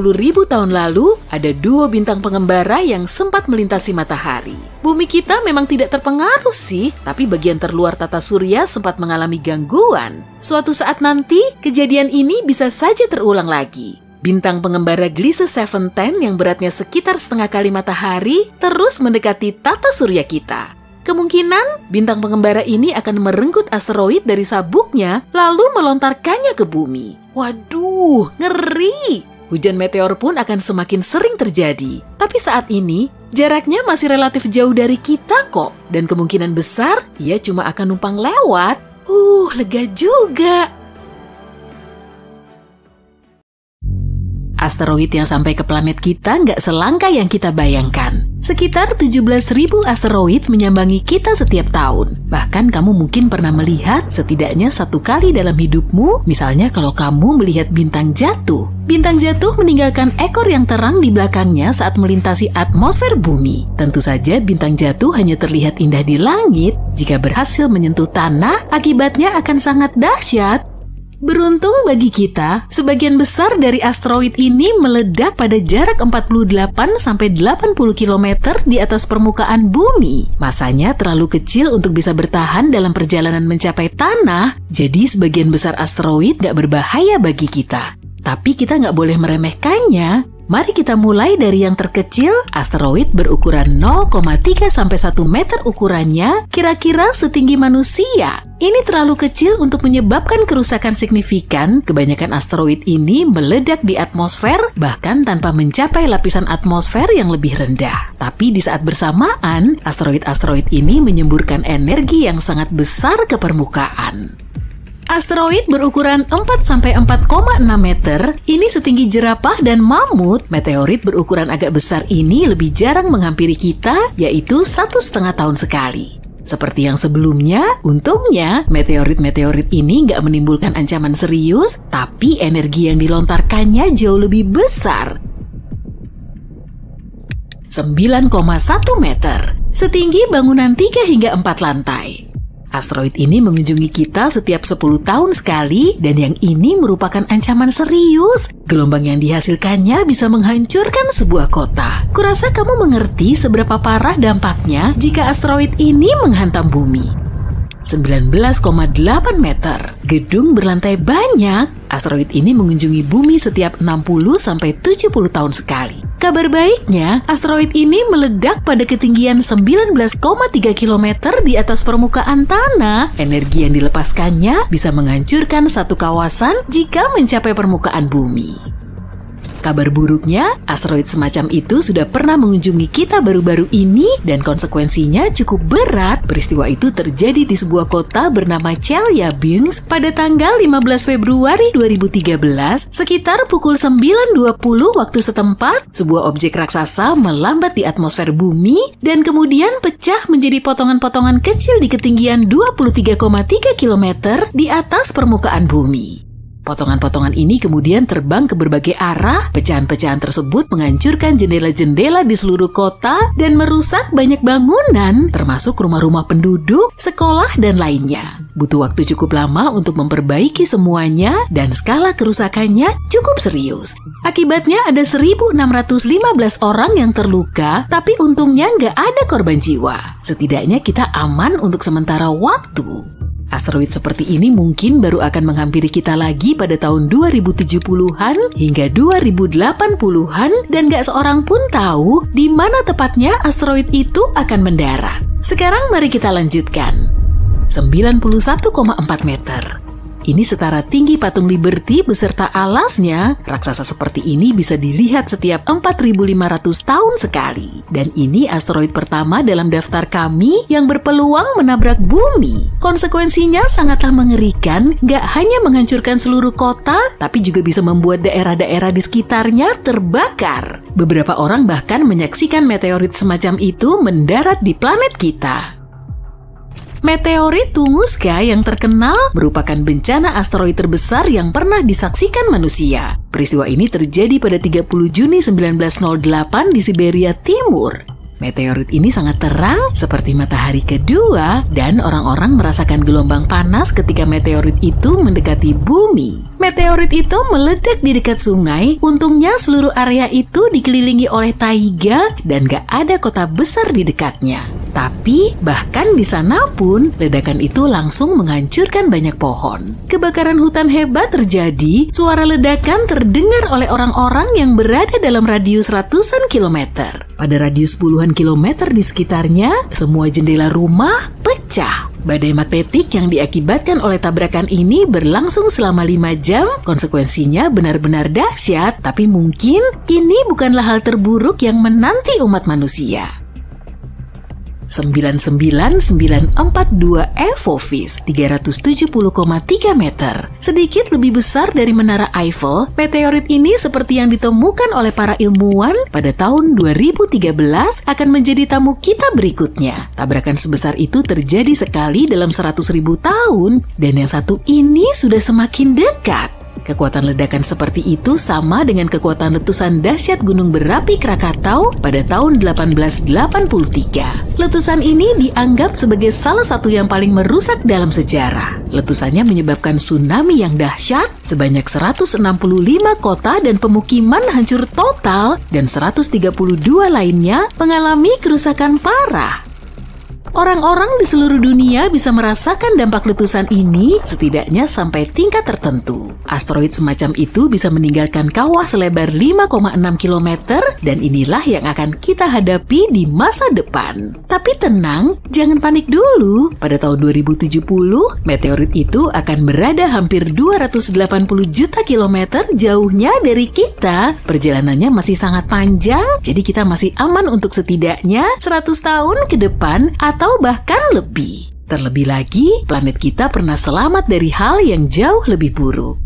tahun lalu, ada 2 bintang pengembara yang sempat melintasi matahari. Bumi kita memang tidak terpengaruh sih, tapi bagian terluar tata surya sempat mengalami gangguan. Suatu saat nanti, kejadian ini bisa saja terulang lagi. Bintang pengembara Gliese 710 yang beratnya sekitar setengah kali matahari terus mendekati tata surya kita. Kemungkinan bintang pengembara ini akan merenggut asteroid dari sabuknya lalu melontarkannya ke bumi. Waduh, ngeri! Hujan meteor pun akan semakin sering terjadi. Tapi saat ini, jaraknya masih relatif jauh dari kita kok. Dan kemungkinan besar, ia cuma akan numpang lewat. Lega juga. Asteroid yang sampai ke planet kita nggak selangka yang kita bayangkan. Sekitar 17.000 asteroid menyambangi kita setiap tahun. Bahkan kamu mungkin pernah melihat setidaknya 1 kali dalam hidupmu, misalnya kalau kamu melihat bintang jatuh. Bintang jatuh meninggalkan ekor yang terang di belakangnya saat melintasi atmosfer bumi. Tentu saja bintang jatuh hanya terlihat indah di langit. Jika berhasil menyentuh tanah, akibatnya akan sangat dahsyat. Beruntung bagi kita, sebagian besar dari asteroid ini meledak pada jarak 48-80 km di atas permukaan bumi. Masanya terlalu kecil untuk bisa bertahan dalam perjalanan mencapai tanah, jadi sebagian besar asteroid gak berbahaya bagi kita. Tapi kita gak boleh meremehkannya. Mari kita mulai dari yang terkecil, asteroid berukuran 0,3-1 meter ukurannya, kira-kira setinggi manusia. Ini terlalu kecil untuk menyebabkan kerusakan signifikan. Kebanyakan asteroid ini meledak di atmosfer, bahkan tanpa mencapai lapisan atmosfer yang lebih rendah. Tapi di saat bersamaan, asteroid-asteroid ini menyemburkan energi yang sangat besar ke permukaan. Asteroid berukuran 4-4,6 meter, ini setinggi jerapah dan mamut. Meteorit berukuran agak besar ini lebih jarang menghampiri kita, yaitu 1,5 tahun sekali. Seperti yang sebelumnya, untungnya meteorit-meteorit ini nggak menimbulkan ancaman serius, tapi energi yang dilontarkannya jauh lebih besar. 9,1 meter, setinggi bangunan 3 hingga 4 lantai. Asteroid ini mengunjungi kita setiap 10 tahun sekali, dan yang ini merupakan ancaman serius. Gelombang yang dihasilkannya bisa menghancurkan sebuah kota. Kurasa kamu mengerti seberapa parah dampaknya jika asteroid ini menghantam bumi. 19,8 meter, gedung berlantai banyak. Asteroid ini mengunjungi bumi setiap 60-70 tahun sekali. Kabar baiknya, asteroid ini meledak pada ketinggian 19,3 km di atas permukaan tanah. Energi yang dilepaskannya bisa menghancurkan satu kawasan jika mencapai permukaan bumi. Kabar buruknya, asteroid semacam itu sudah pernah mengunjungi kita baru-baru ini dan konsekuensinya cukup berat. Peristiwa itu terjadi di sebuah kota bernama Chelyabinsk pada tanggal 15 Februari 2013, sekitar pukul 9.20 waktu setempat. Sebuah objek raksasa melambat di atmosfer bumi dan kemudian pecah menjadi potongan-potongan kecil di ketinggian 23,3 km di atas permukaan bumi. Potongan-potongan ini kemudian terbang ke berbagai arah. Pecahan-pecahan tersebut menghancurkan jendela-jendela di seluruh kota dan merusak banyak bangunan, termasuk rumah-rumah penduduk, sekolah, dan lainnya. Butuh waktu cukup lama untuk memperbaiki semuanya dan skala kerusakannya cukup serius. Akibatnya ada 1.615 orang yang terluka, tapi untungnya nggak ada korban jiwa. Setidaknya kita aman untuk sementara waktu. Asteroid seperti ini mungkin baru akan menghampiri kita lagi pada tahun 2070-an hingga 2080-an dan gak seorang pun tahu di mana tepatnya asteroid itu akan mendarat. Sekarang mari kita lanjutkan. 91,4 meter. Ini setara tinggi patung Liberty beserta alasnya. Raksasa seperti ini bisa dilihat setiap 4.500 tahun sekali. Dan ini asteroid pertama dalam daftar kami yang berpeluang menabrak bumi. Konsekuensinya sangatlah mengerikan, gak hanya menghancurkan seluruh kota, tapi juga bisa membuat daerah-daerah di sekitarnya terbakar. Beberapa orang bahkan menyaksikan meteorit semacam itu mendarat di planet kita. Meteorit Tunguska yang terkenal merupakan bencana asteroid terbesar yang pernah disaksikan manusia. Peristiwa ini terjadi pada 30 Juni 1908 di Siberia Timur. Meteorit ini sangat terang seperti matahari kedua dan orang-orang merasakan gelombang panas ketika meteorit itu mendekati bumi. Meteorit itu meledak di dekat sungai, untungnya seluruh area itu dikelilingi oleh taiga dan gak ada kota besar di dekatnya. Tapi bahkan di sana pun ledakan itu langsung menghancurkan banyak pohon. Kebakaran hutan hebat terjadi, suara ledakan terdengar oleh orang-orang yang berada dalam radius ratusan kilometer. Pada radius puluhan kilometer di sekitarnya, semua jendela rumah pecah. Badai magnetik yang diakibatkan oleh tabrakan ini berlangsung selama 5 jam. Konsekuensinya benar-benar dahsyat, tapi mungkin ini bukanlah hal terburuk yang menanti umat manusia. 99942 Evovis 370,3 meter. Sedikit lebih besar dari Menara Eiffel, meteorit ini seperti yang ditemukan oleh para ilmuwan pada tahun 2013 akan menjadi tamu kita berikutnya. Tabrakan sebesar itu terjadi sekali dalam 100.000 tahun, dan yang satu ini sudah semakin dekat. Kekuatan ledakan seperti itu sama dengan kekuatan letusan dahsyat gunung berapi Krakatau pada tahun 1883. Letusan ini dianggap sebagai salah satu yang paling merusak dalam sejarah. Letusannya menyebabkan tsunami yang dahsyat, sebanyak 165 kota dan pemukiman hancur total, dan 132 lainnya mengalami kerusakan parah. Orang-orang di seluruh dunia bisa merasakan dampak letusan ini setidaknya sampai tingkat tertentu. Asteroid semacam itu bisa meninggalkan kawah selebar 5,6 km dan inilah yang akan kita hadapi di masa depan. Tapi tenang, jangan panik dulu. Pada tahun 2070, meteorit itu akan berada hampir 280 juta kilometer jauhnya dari kita. Perjalanannya masih sangat panjang, jadi kita masih aman untuk setidaknya 100 tahun ke depan atau bahkan lebih. Terlebih lagi, planet kita pernah selamat dari hal yang jauh lebih buruk.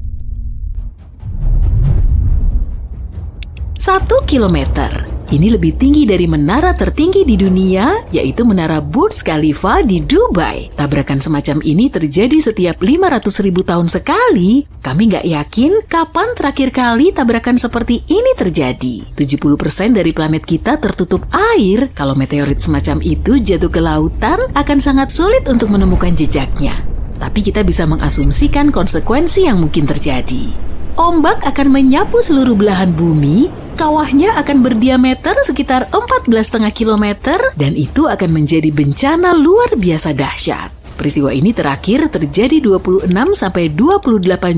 1 kilometer. Ini lebih tinggi dari menara tertinggi di dunia, yaitu Menara Burj Khalifa di Dubai. Tabrakan semacam ini terjadi setiap 500.000 tahun sekali. Kami nggak yakin kapan terakhir kali tabrakan seperti ini terjadi. 70% dari planet kita tertutup air. Kalau meteorit semacam itu jatuh ke lautan, akan sangat sulit untuk menemukan jejaknya. Tapi kita bisa mengasumsikan konsekuensi yang mungkin terjadi. Ombak akan menyapu seluruh belahan bumi, kawahnya akan berdiameter sekitar 14,5 km, dan itu akan menjadi bencana luar biasa dahsyat. Peristiwa ini terakhir terjadi 26-28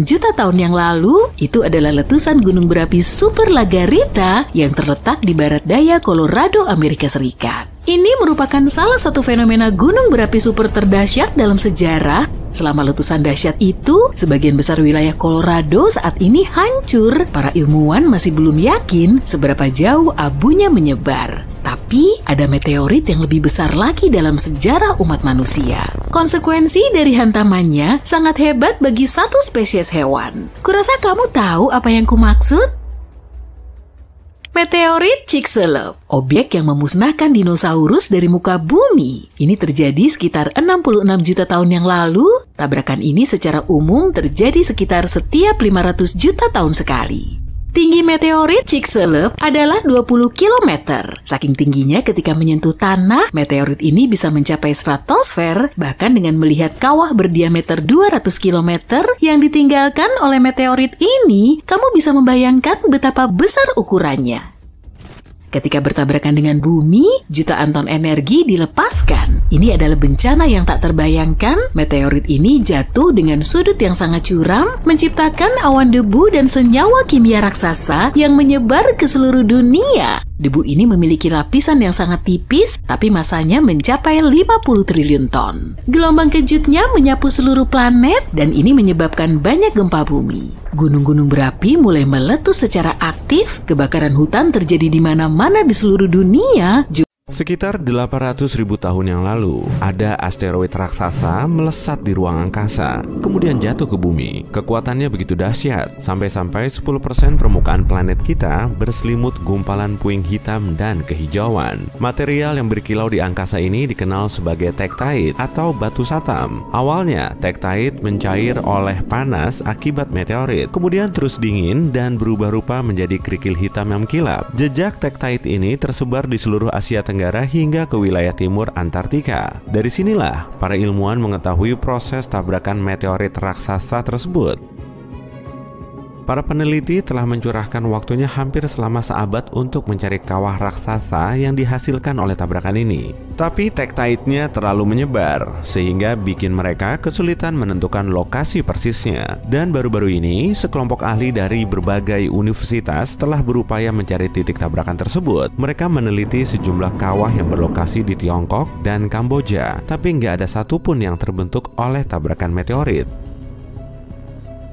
juta tahun yang lalu. Itu adalah letusan gunung berapi Super Lagarita yang terletak di barat daya Colorado, Amerika Serikat. Ini merupakan salah satu fenomena gunung berapi super terdahsyat dalam sejarah. Selama letusan dahsyat itu, sebagian besar wilayah Colorado saat ini hancur. Para ilmuwan masih belum yakin seberapa jauh abunya menyebar. Tapi, ada meteorit yang lebih besar lagi dalam sejarah umat manusia. Konsekuensi dari hantamannya sangat hebat bagi satu spesies hewan. Kurasa kamu tahu apa yang kumaksud? Meteorit Chicxulub, objek yang memusnahkan dinosaurus dari muka bumi. Ini terjadi sekitar 66 juta tahun yang lalu. Tabrakan ini secara umum terjadi sekitar setiap 500 juta tahun sekali. Tinggi meteorit Chicxulub adalah 20 km. Saking tingginya ketika menyentuh tanah, meteorit ini bisa mencapai stratosfer, bahkan dengan melihat kawah berdiameter 200 km yang ditinggalkan oleh meteorit ini, kamu bisa membayangkan betapa besar ukurannya. Ketika bertabrakan dengan bumi, jutaan ton energi dilepaskan. Ini adalah bencana yang tak terbayangkan. Meteorit ini jatuh dengan sudut yang sangat curam, menciptakan awan debu dan senyawa kimia raksasa yang menyebar ke seluruh dunia. Debu ini memiliki lapisan yang sangat tipis, tapi masanya mencapai 50 triliun ton. Gelombang kejutnya menyapu seluruh planet, dan ini menyebabkan banyak gempa bumi. Gunung-gunung berapi mulai meletus secara aktif, kebakaran hutan terjadi di mana-mana di seluruh dunia. Sekitar 800.000 tahun yang lalu, ada asteroid raksasa melesat di ruang angkasa, kemudian jatuh ke bumi. Kekuatannya begitu dahsyat, sampai-sampai 10% permukaan planet kita berselimut gumpalan puing hitam dan kehijauan. Material yang berkilau di angkasa ini dikenal sebagai tektite atau batu satam. Awalnya, tektite mencair oleh panas akibat meteorit, kemudian terus dingin dan berubah rupa menjadi kerikil hitam yang mengkilap. Jejak tektite ini tersebar di seluruh Asia Tenggara hingga ke wilayah timur Antartika. Dari sinilah para ilmuwan mengetahui proses tabrakan meteorit raksasa tersebut. Para peneliti telah mencurahkan waktunya hampir selama seabad untuk mencari kawah raksasa yang dihasilkan oleh tabrakan ini. Tapi tektite-nya terlalu menyebar, sehingga bikin mereka kesulitan menentukan lokasi persisnya. Dan baru-baru ini, sekelompok ahli dari berbagai universitas telah berupaya mencari titik tabrakan tersebut. Mereka meneliti sejumlah kawah yang berlokasi di Tiongkok dan Kamboja, tapi nggak ada satupun yang terbentuk oleh tabrakan meteorit.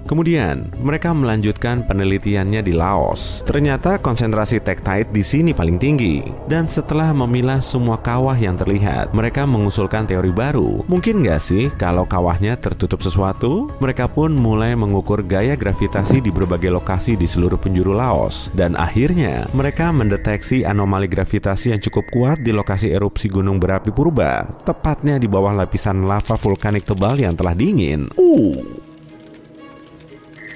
Kemudian, mereka melanjutkan penelitiannya di Laos. Ternyata konsentrasi tektite di sini paling tinggi. Dan setelah memilah semua kawah yang terlihat, mereka mengusulkan teori baru. Mungkin nggak sih kalau kawahnya tertutup sesuatu? Mereka pun mulai mengukur gaya gravitasi di berbagai lokasi di seluruh penjuru Laos. Dan akhirnya, mereka mendeteksi anomali gravitasi yang cukup kuat di lokasi erupsi gunung berapi purba, tepatnya di bawah lapisan lava vulkanik tebal yang telah dingin.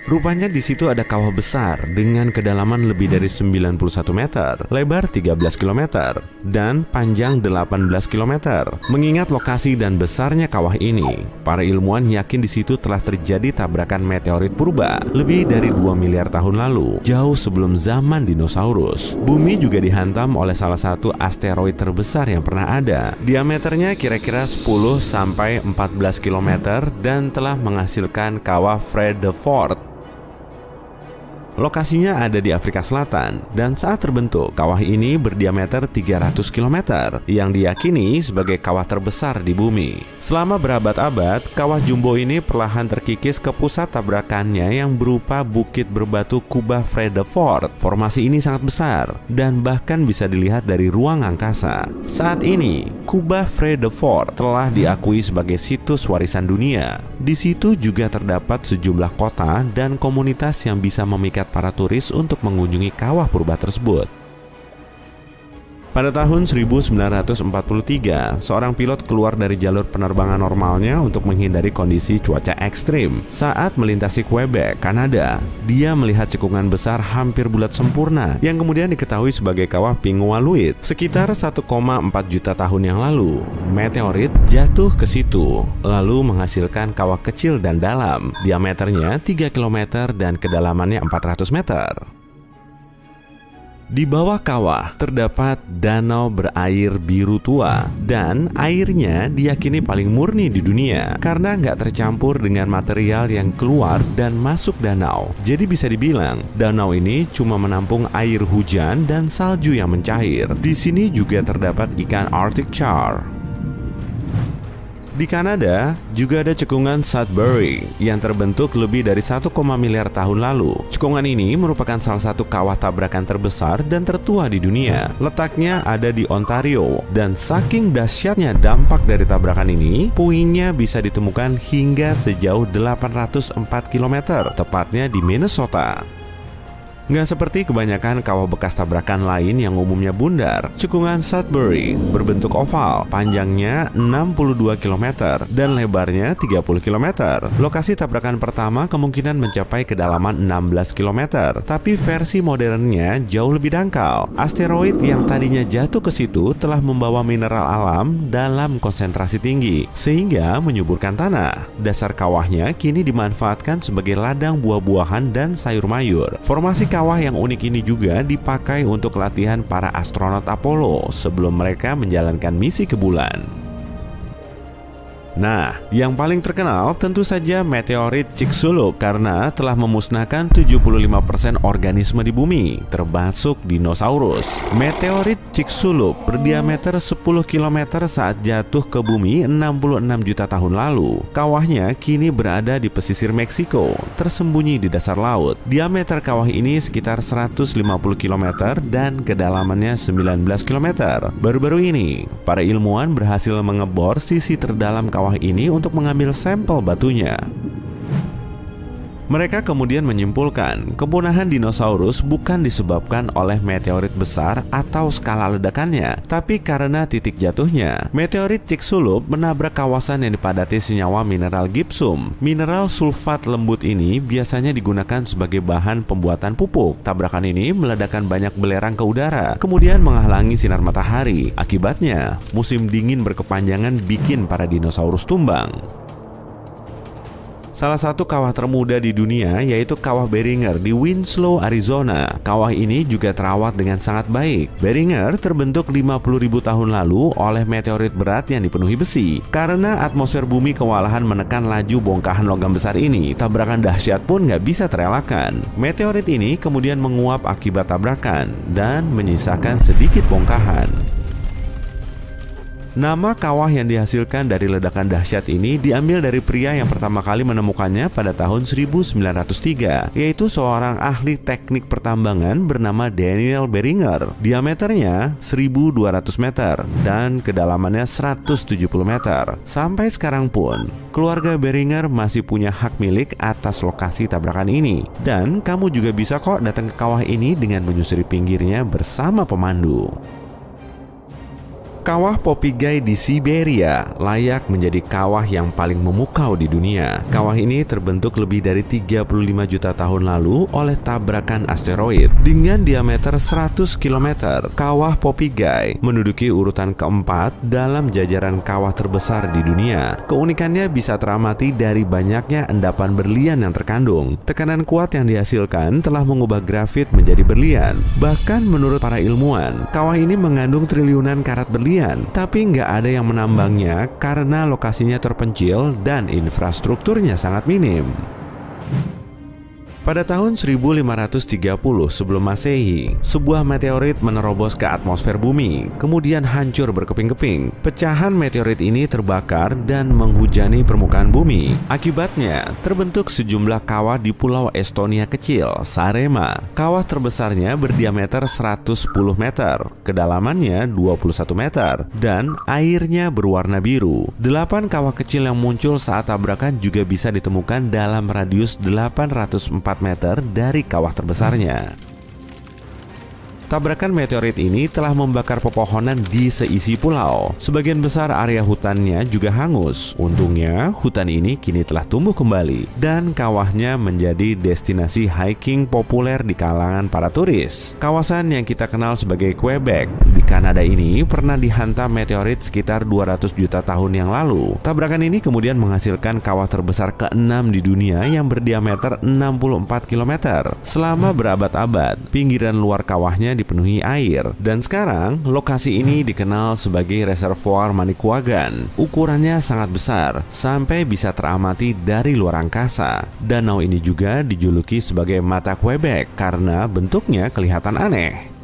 Rupanya di situ ada kawah besar dengan kedalaman lebih dari 91 meter, lebar 13 km, dan panjang 18 km. Mengingat lokasi dan besarnya kawah ini, para ilmuwan yakin di situ telah terjadi tabrakan meteorit purba lebih dari 2 miliar tahun lalu, jauh sebelum zaman dinosaurus. Bumi juga dihantam oleh salah satu asteroid terbesar yang pernah ada. Diameternya kira-kira 10-14 km dan telah menghasilkan kawah Vredefort. Lokasinya ada di Afrika Selatan, dan saat terbentuk, kawah ini berdiameter 300 km, yang diyakini sebagai kawah terbesar di bumi. Selama berabad-abad, kawah jumbo ini perlahan terkikis ke pusat tabrakannya yang berupa bukit berbatu kubah Vredefort. Formasi ini sangat besar, dan bahkan bisa dilihat dari ruang angkasa. Saat ini, kubah Vredefort telah diakui sebagai situs warisan dunia. Di situ juga terdapat sejumlah kota dan komunitas yang bisa memikat para turis untuk mengunjungi kawah purba tersebut. Pada tahun 1943, seorang pilot keluar dari jalur penerbangan normalnya untuk menghindari kondisi cuaca ekstrim. Saat melintasi Quebec, Kanada, dia melihat cekungan besar hampir bulat sempurna yang kemudian diketahui sebagai kawah Pingualuit. Sekitar 1,4 juta tahun yang lalu, meteorit jatuh ke situ, lalu menghasilkan kawah kecil dan dalam, diameternya 3 km dan kedalamannya 400 meter. Di bawah kawah terdapat danau berair biru tua, dan airnya diyakini paling murni di dunia karena nggak tercampur dengan material yang keluar dan masuk danau. Jadi bisa dibilang danau ini cuma menampung air hujan dan salju yang mencair. Di sini juga terdapat ikan Arctic char. Di Kanada juga ada cekungan Sudbury yang terbentuk lebih dari 1, miliar tahun lalu. Cekungan ini merupakan salah satu kawah tabrakan terbesar dan tertua di dunia. Letaknya ada di Ontario, dan saking dahsyatnya dampak dari tabrakan ini, puingnya bisa ditemukan hingga sejauh 804 km, tepatnya di Minnesota. Nggak seperti kebanyakan kawah bekas tabrakan lain yang umumnya bundar, cekungan Sudbury berbentuk oval, panjangnya 62 km dan lebarnya 30 km. Lokasi tabrakan pertama kemungkinan mencapai kedalaman 16 km, tapi versi modernnya jauh lebih dangkal. Asteroid yang tadinya jatuh ke situ telah membawa mineral alam dalam konsentrasi tinggi, sehingga menyuburkan tanah. Dasar kawahnya kini dimanfaatkan sebagai ladang buah-buahan dan sayur mayur. Formasi kawah yang unik ini juga dipakai untuk latihan para astronot Apollo sebelum mereka menjalankan misi ke bulan. Nah, yang paling terkenal tentu saja meteorit Chicxulub karena telah memusnahkan 75% organisme di bumi, termasuk dinosaurus. Meteorit Chicxulub berdiameter 10 km saat jatuh ke bumi 66 juta tahun lalu. Kawahnya kini berada di pesisir Meksiko, tersembunyi di dasar laut. Diameter kawah ini sekitar 150 km dan kedalamannya 19 km. Baru-baru ini, para ilmuwan berhasil mengebor sisi terdalam kawah ini untuk mengambil sampel batunya. Mereka kemudian menyimpulkan kepunahan dinosaurus bukan disebabkan oleh meteorit besar atau skala ledakannya, tapi karena titik jatuhnya. Meteorit Chicxulub menabrak kawasan yang dipadati senyawa mineral gipsum. Mineral sulfat lembut ini biasanya digunakan sebagai bahan pembuatan pupuk. Tabrakan ini meledakkan banyak belerang ke udara, kemudian menghalangi sinar matahari. Akibatnya, musim dingin berkepanjangan bikin para dinosaurus tumbang. Salah satu kawah termuda di dunia yaitu Kawah Beringer di Winslow, Arizona. Kawah ini juga terawat dengan sangat baik. Beringer terbentuk 50.000 tahun lalu oleh meteorit berat yang dipenuhi besi. Karena atmosfer bumi kewalahan menekan laju bongkahan logam besar ini, tabrakan dahsyat pun nggak bisa terelakkan. Meteorit ini kemudian menguap akibat tabrakan dan menyisakan sedikit bongkahan. Nama kawah yang dihasilkan dari ledakan dahsyat ini diambil dari pria yang pertama kali menemukannya pada tahun 1903, yaitu seorang ahli teknik pertambangan bernama Daniel Beringer. Diameternya 1.200 meter dan kedalamannya 170 meter. Sampai sekarang pun, keluarga Beringer masih punya hak milik atas lokasi tabrakan ini. Dan kamu juga bisa kok datang ke kawah ini dengan menyusuri pinggirnya bersama pemandu. Kawah Popigai di Siberia layak menjadi kawah yang paling memukau di dunia. Kawah ini terbentuk lebih dari 35 juta tahun lalu oleh tabrakan asteroid. Dengan diameter 100 km, Kawah Popigai menduduki urutan keempat dalam jajaran kawah terbesar di dunia. Keunikannya bisa teramati dari banyaknya endapan berlian yang terkandung. Tekanan kuat yang dihasilkan telah mengubah grafit menjadi berlian. Bahkan menurut para ilmuwan, kawah ini mengandung triliunan karat berlian. Tapi nggak ada yang menambangnya karena lokasinya terpencil dan infrastrukturnya sangat minim. Pada tahun 1530 sebelum Masehi, sebuah meteorit menerobos ke atmosfer bumi, kemudian hancur berkeping-keping. Pecahan meteorit ini terbakar dan menghujani permukaan bumi. Akibatnya, terbentuk sejumlah kawah di pulau Estonia kecil, Saaremaa. Kawah terbesarnya berdiameter 110 meter, kedalamannya 21 meter, dan airnya berwarna biru. 8 kawah kecil yang muncul saat tabrakan juga bisa ditemukan dalam radius 804 meter dari kawah terbesarnya. Tabrakan meteorit ini telah membakar pepohonan di seisi pulau. Sebagian besar area hutannya juga hangus. Untungnya, hutan ini kini telah tumbuh kembali dan kawahnya menjadi destinasi hiking populer di kalangan para turis. Kawasan yang kita kenal sebagai Quebec di Kanada ini pernah dihantam meteorit sekitar 200 juta tahun yang lalu. Tabrakan ini kemudian menghasilkan kawah terbesar ke-6 di dunia yang berdiameter 64 km. Selama berabad-abad, pinggiran luar kawahnya dipenuhi air, dan sekarang lokasi ini dikenal sebagai reservoir Manicouagan. Ukurannya sangat besar, sampai bisa teramati dari luar angkasa. Danau ini juga dijuluki sebagai Mata Quebec karena bentuknya kelihatan aneh.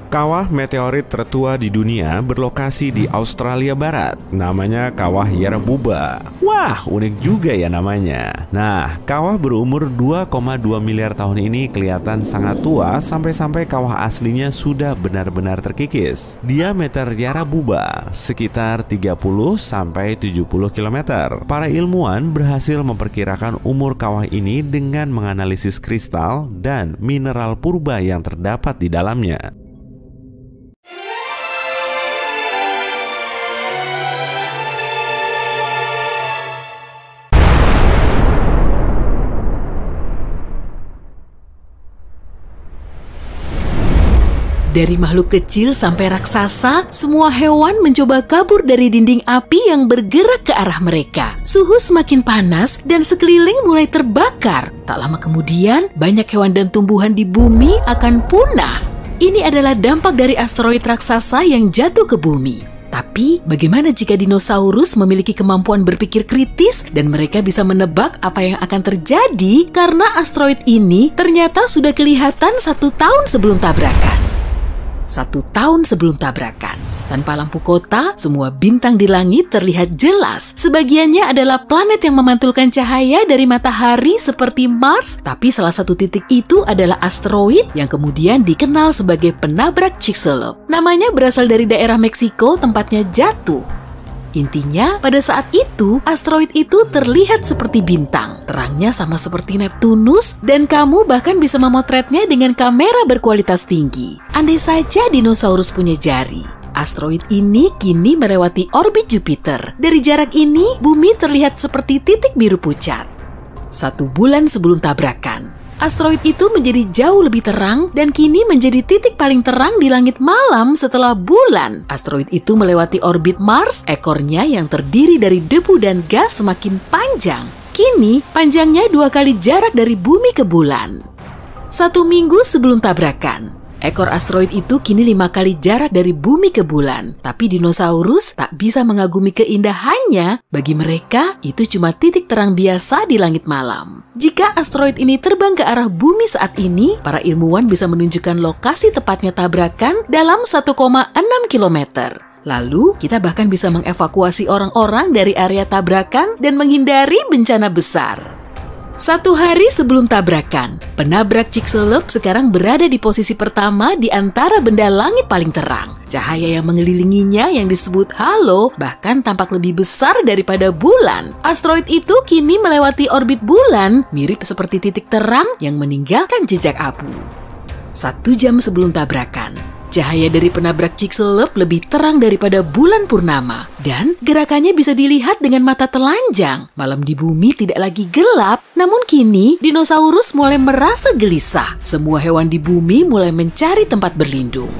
Kawah meteorit tertua di dunia berlokasi di Australia Barat. Namanya Kawah Yarabuba. Wah, unik juga ya namanya. Nah, kawah berumur 2,2 miliar tahun ini kelihatan sangat tua sampai-sampai kawah aslinya sudah benar-benar terkikis. Diameter Yarabuba sekitar 30-70 km. Para ilmuwan berhasil memperkirakan umur kawah ini dengan menganalisis kristal dan mineral purba yang terdapat di dalamnya. Dari makhluk kecil sampai raksasa, semua hewan mencoba kabur dari dinding api yang bergerak ke arah mereka. Suhu semakin panas dan sekeliling mulai terbakar. Tak lama kemudian, banyak hewan dan tumbuhan di bumi akan punah. Ini adalah dampak dari asteroid raksasa yang jatuh ke bumi. Tapi, bagaimana jika dinosaurus memiliki kemampuan berpikir kritis dan mereka bisa menebak apa yang akan terjadi karena asteroid ini ternyata sudah kelihatan 1 tahun sebelum tabrakan. 1 tahun sebelum tabrakan, tanpa lampu kota, semua bintang di langit terlihat jelas. Sebagiannya adalah planet yang memantulkan cahaya dari matahari seperti Mars, tapi salah satu titik itu adalah asteroid yang kemudian dikenal sebagai penabrak Chicxulub. Namanya berasal dari daerah Meksiko tempatnya jatuh. Intinya, pada saat itu, asteroid itu terlihat seperti bintang. Terangnya sama seperti Neptunus, dan kamu bahkan bisa memotretnya dengan kamera berkualitas tinggi. Andai saja dinosaurus punya jari. Asteroid ini kini melewati orbit Jupiter. Dari jarak ini, bumi terlihat seperti titik biru pucat. 1 bulan sebelum tabrakan, asteroid itu menjadi jauh lebih terang dan kini menjadi titik paling terang di langit malam setelah bulan. Asteroid itu melewati orbit Mars, ekornya yang terdiri dari debu dan gas semakin panjang. Kini, panjangnya 2 kali jarak dari bumi ke bulan. 1 minggu sebelum tabrakan, ekor asteroid itu kini 5 kali jarak dari bumi ke bulan. Tapi dinosaurus tak bisa mengagumi keindahannya. Bagi mereka, itu cuma titik terang biasa di langit malam. Jika asteroid ini terbang ke arah bumi saat ini, para ilmuwan bisa menunjukkan lokasi tepatnya tabrakan dalam 1,6 km. Lalu, kita bahkan bisa mengevakuasi orang-orang dari area tabrakan dan menghindari bencana besar. 1 hari sebelum tabrakan, penabrak Chicxulub sekarang berada di posisi pertama di antara benda langit paling terang. Cahaya yang mengelilinginya yang disebut halo bahkan tampak lebih besar daripada bulan. Asteroid itu kini melewati orbit bulan, mirip seperti titik terang yang meninggalkan jejak abu. 1 jam sebelum tabrakan, cahaya dari penabrak Chicxulub lebih terang daripada bulan purnama dan gerakannya bisa dilihat dengan mata telanjang. Malam di bumi tidak lagi gelap, namun kini dinosaurus mulai merasa gelisah. Semua hewan di bumi mulai mencari tempat berlindung.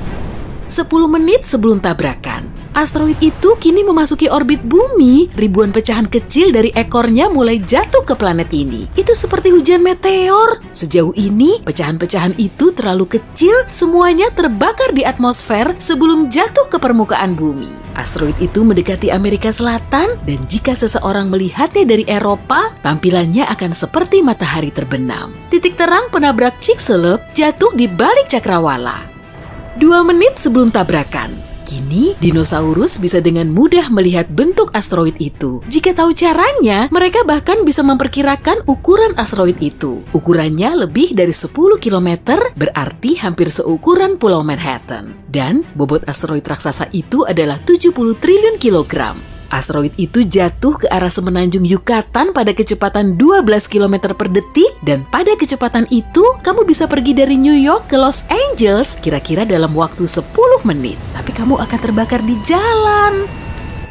10 menit sebelum tabrakan, asteroid itu kini memasuki orbit bumi. Ribuan pecahan kecil dari ekornya mulai jatuh ke planet ini. Itu seperti hujan meteor. Sejauh ini, pecahan-pecahan itu terlalu kecil, semuanya terbakar di atmosfer sebelum jatuh ke permukaan bumi. Asteroid itu mendekati Amerika Selatan, dan jika seseorang melihatnya dari Eropa, tampilannya akan seperti matahari terbenam. Titik terang penabrak Chicxulub jatuh di balik cakrawala. 2 menit sebelum tabrakan, kini dinosaurus bisa dengan mudah melihat bentuk asteroid itu. Jika tahu caranya, mereka bahkan bisa memperkirakan ukuran asteroid itu. Ukurannya lebih dari 10 km, berarti hampir seukuran Pulau Manhattan. Dan bobot asteroid raksasa itu adalah 70 triliun kilogram. Asteroid itu jatuh ke arah semenanjung Yucatan pada kecepatan 12 km per detik, dan pada kecepatan itu kamu bisa pergi dari New York ke Los Angeles kira-kira dalam waktu 10 menit. Tapi kamu akan terbakar di jalan.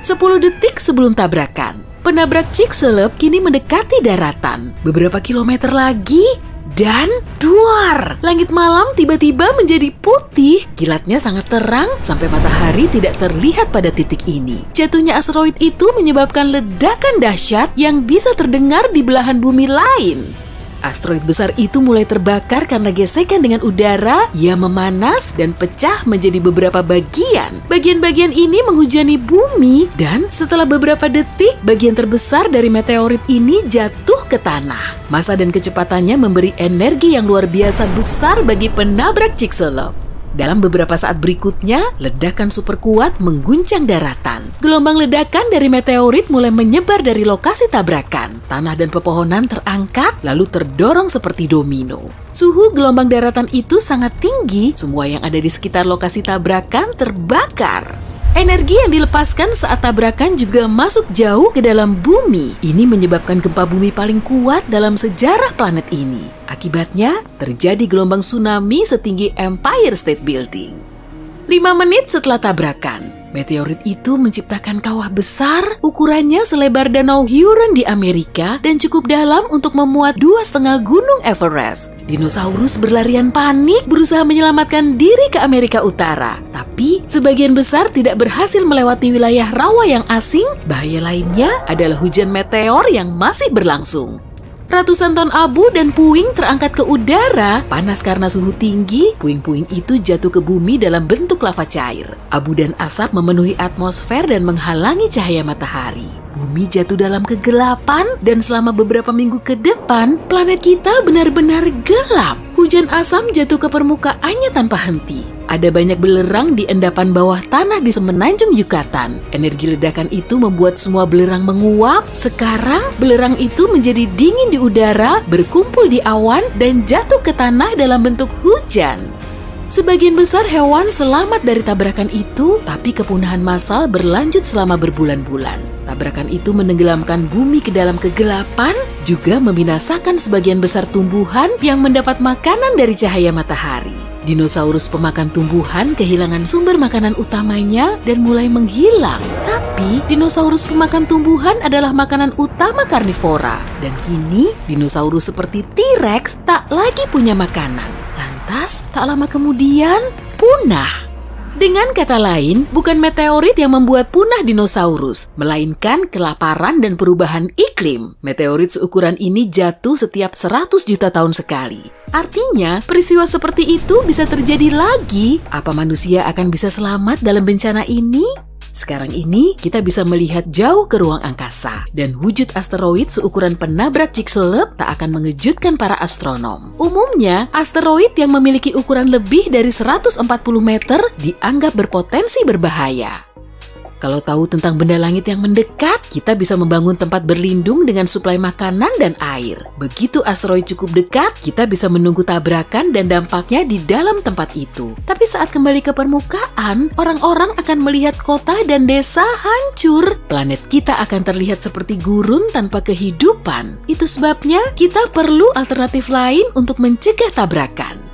10 detik sebelum tabrakan, penabrak Chicxulub kini mendekati daratan. Beberapa kilometer lagi, dan duar! Langit malam tiba-tiba menjadi putih. Kilatnya sangat terang sampai matahari tidak terlihat pada titik ini. Jatuhnya asteroid itu menyebabkan ledakan dahsyat yang bisa terdengar di belahan bumi lain. Asteroid besar itu mulai terbakar karena gesekan dengan udara. Ia memanas dan pecah menjadi beberapa bagian. Bagian-bagian ini menghujani bumi, dan setelah beberapa detik, bagian terbesar dari meteorit ini jatuh ke tanah. Massa dan kecepatannya memberi energi yang luar biasa besar bagi penabrak Chicxulub. Dalam beberapa saat berikutnya, ledakan super kuat mengguncang daratan. Gelombang ledakan dari meteorit mulai menyebar dari lokasi tabrakan. Tanah dan pepohonan terangkat, lalu terdorong seperti domino. Suhu gelombang daratan itu sangat tinggi, semua yang ada di sekitar lokasi tabrakan terbakar. Energi yang dilepaskan saat tabrakan juga masuk jauh ke dalam bumi. Ini menyebabkan gempa bumi paling kuat dalam sejarah planet ini. Akibatnya, terjadi gelombang tsunami setinggi Empire State Building. 5 menit setelah tabrakan, meteorit itu menciptakan kawah besar, ukurannya selebar Danau Huron di Amerika dan cukup dalam untuk memuat 2,5 gunung Everest. Dinosaurus berlarian panik berusaha menyelamatkan diri ke Amerika Utara. Tapi, sebagian besar tidak berhasil melewati wilayah rawa yang asing. Bahaya lainnya adalah hujan meteor yang masih berlangsung. Ratusan ton abu dan puing terangkat ke udara. Panas karena suhu tinggi, puing-puing itu jatuh ke bumi dalam bentuk lava cair. Abu dan asap memenuhi atmosfer dan menghalangi cahaya matahari. Bumi jatuh dalam kegelapan, dan selama beberapa minggu ke depan, planet kita benar-benar gelap. Hujan asam jatuh ke permukaannya tanpa henti. Ada banyak belerang di endapan bawah tanah di semenanjung Yucatan. Energi ledakan itu membuat semua belerang menguap. Sekarang, belerang itu menjadi dingin di udara, berkumpul di awan, dan jatuh ke tanah dalam bentuk hujan. Sebagian besar hewan selamat dari tabrakan itu, tapi kepunahan massal berlanjut selama berbulan-bulan. Tabrakan itu menenggelamkan bumi ke dalam kegelapan, juga membinasakan sebagian besar tumbuhan yang mendapat makanan dari cahaya matahari. Dinosaurus pemakan tumbuhan kehilangan sumber makanan utamanya dan mulai menghilang. Tapi, dinosaurus pemakan tumbuhan adalah makanan utama karnivora. Dan kini, dinosaurus seperti T-Rex tak lagi punya makanan. Lantas, tak lama kemudian, punah. Dengan kata lain, bukan meteorit yang membuat punah dinosaurus, melainkan kelaparan dan perubahan iklim. Meteorit seukuran ini jatuh setiap 100 juta tahun sekali. Artinya, peristiwa seperti itu bisa terjadi lagi. Apa manusia akan bisa selamat dalam bencana ini? Sekarang ini, kita bisa melihat jauh ke ruang angkasa, dan wujud asteroid seukuran penabrak Chicxulub tak akan mengejutkan para astronom. Umumnya, asteroid yang memiliki ukuran lebih dari 140 meter dianggap berpotensi berbahaya. Kalau tahu tentang benda langit yang mendekat, kita bisa membangun tempat berlindung dengan suplai makanan dan air. Begitu asteroid cukup dekat, kita bisa menunggu tabrakan dan dampaknya di dalam tempat itu. Tapi saat kembali ke permukaan, orang-orang akan melihat kota dan desa hancur. Planet kita akan terlihat seperti gurun tanpa kehidupan. Itu sebabnya kita perlu alternatif lain untuk mencegah tabrakan.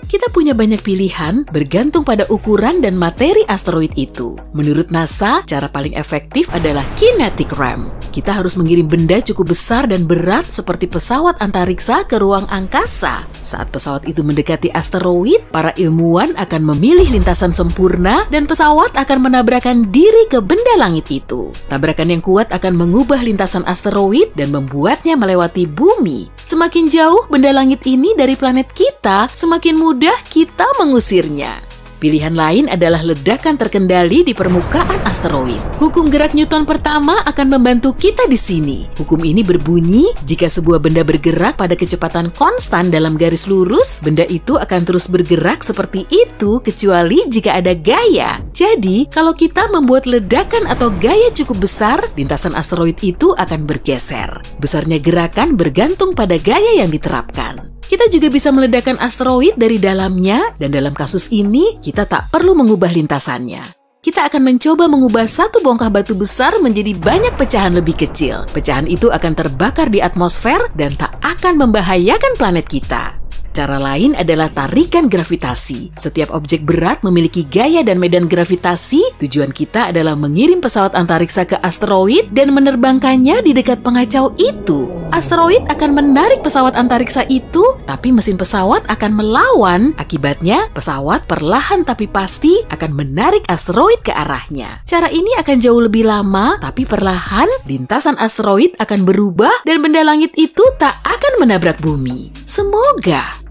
Kita punya banyak pilihan bergantung pada ukuran dan materi asteroid itu. Menurut NASA, cara paling efektif adalah kinetic ramp. Kita harus mengirim benda cukup besar dan berat seperti pesawat antariksa ke ruang angkasa. Saat pesawat itu mendekati asteroid, para ilmuwan akan memilih lintasan sempurna dan pesawat akan menabrakkan diri ke benda langit itu. Tabrakan yang kuat akan mengubah lintasan asteroid dan membuatnya melewati bumi. Semakin jauh benda langit ini dari planet kita, semakin mudah kita mengusirnya. Pilihan lain adalah ledakan terkendali di permukaan asteroid. Hukum gerak Newton pertama akan membantu kita di sini. Hukum ini berbunyi, jika sebuah benda bergerak pada kecepatan konstan dalam garis lurus, benda itu akan terus bergerak seperti itu kecuali jika ada gaya. Jadi, kalau kita membuat ledakan atau gaya cukup besar, lintasan asteroid itu akan bergeser. Besarnya gerakan bergantung pada gaya yang diterapkan. Kita juga bisa meledakkan asteroid dari dalamnya, dan dalam kasus ini, kita tak perlu mengubah lintasannya. Kita akan mencoba mengubah satu bongkah batu besar menjadi banyak pecahan lebih kecil. Pecahan itu akan terbakar di atmosfer dan tak akan membahayakan planet kita. Cara lain adalah tarikan gravitasi. Setiap objek berat memiliki gaya dan medan gravitasi. Tujuan kita adalah mengirim pesawat antariksa ke asteroid dan menerbangkannya di dekat pengacau itu. Asteroid akan menarik pesawat antariksa itu, tapi mesin pesawat akan melawan. Akibatnya, pesawat perlahan tapi pasti akan menarik asteroid ke arahnya. Cara ini akan jauh lebih lama, tapi perlahan lintasan asteroid akan berubah dan benda langit itu tak akan menabrak bumi. Semoga.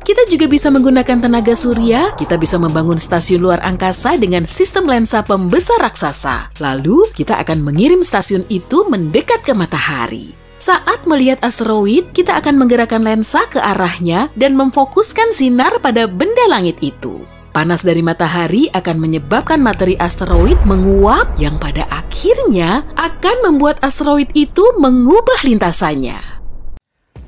Kita juga bisa menggunakan tenaga surya, kita bisa membangun stasiun luar angkasa dengan sistem lensa pembesar raksasa. Lalu, kita akan mengirim stasiun itu mendekat ke matahari. Saat melihat asteroid, kita akan menggerakkan lensa ke arahnya dan memfokuskan sinar pada benda langit itu. Panas dari matahari akan menyebabkan materi asteroid menguap yang pada akhirnya akan membuat asteroid itu mengubah lintasannya.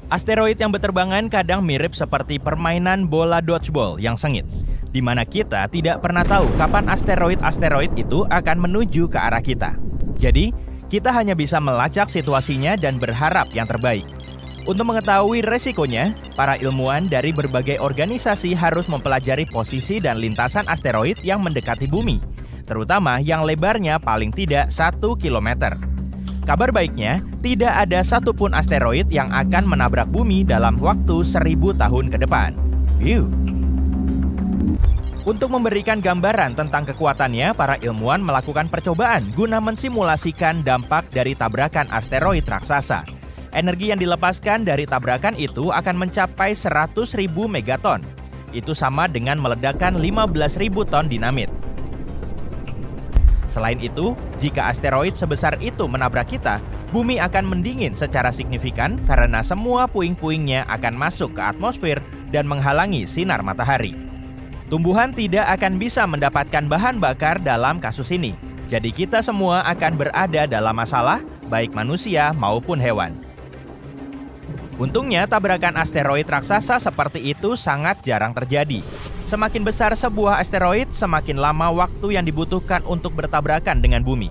Asteroid yang berterbangan kadang mirip seperti permainan bola dodgeball yang sengit, di mana kita tidak pernah tahu kapan asteroid-asteroid itu akan menuju ke arah kita. Jadi, kita hanya bisa melacak situasinya dan berharap yang terbaik. Untuk mengetahui resikonya, para ilmuwan dari berbagai organisasi harus mempelajari posisi dan lintasan asteroid yang mendekati bumi, terutama yang lebarnya paling tidak 1 km. Kabar baiknya, tidak ada satupun asteroid yang akan menabrak bumi dalam waktu 1000 tahun ke depan. Untuk memberikan gambaran tentang kekuatannya, para ilmuwan melakukan percobaan guna mensimulasikan dampak dari tabrakan asteroid raksasa. Energi yang dilepaskan dari tabrakan itu akan mencapai 100.000 megaton. Itu sama dengan meledakkan 15.000 ton dinamit. Selain itu, jika asteroid sebesar itu menabrak kita, bumi akan mendingin secara signifikan karena semua puing-puingnya akan masuk ke atmosfer dan menghalangi sinar matahari. Tumbuhan tidak akan bisa mendapatkan bahan bakar dalam kasus ini, jadi kita semua akan berada dalam masalah, baik manusia maupun hewan. Untungnya, tabrakan asteroid raksasa seperti itu sangat jarang terjadi. Semakin besar sebuah asteroid, semakin lama waktu yang dibutuhkan untuk bertabrakan dengan bumi.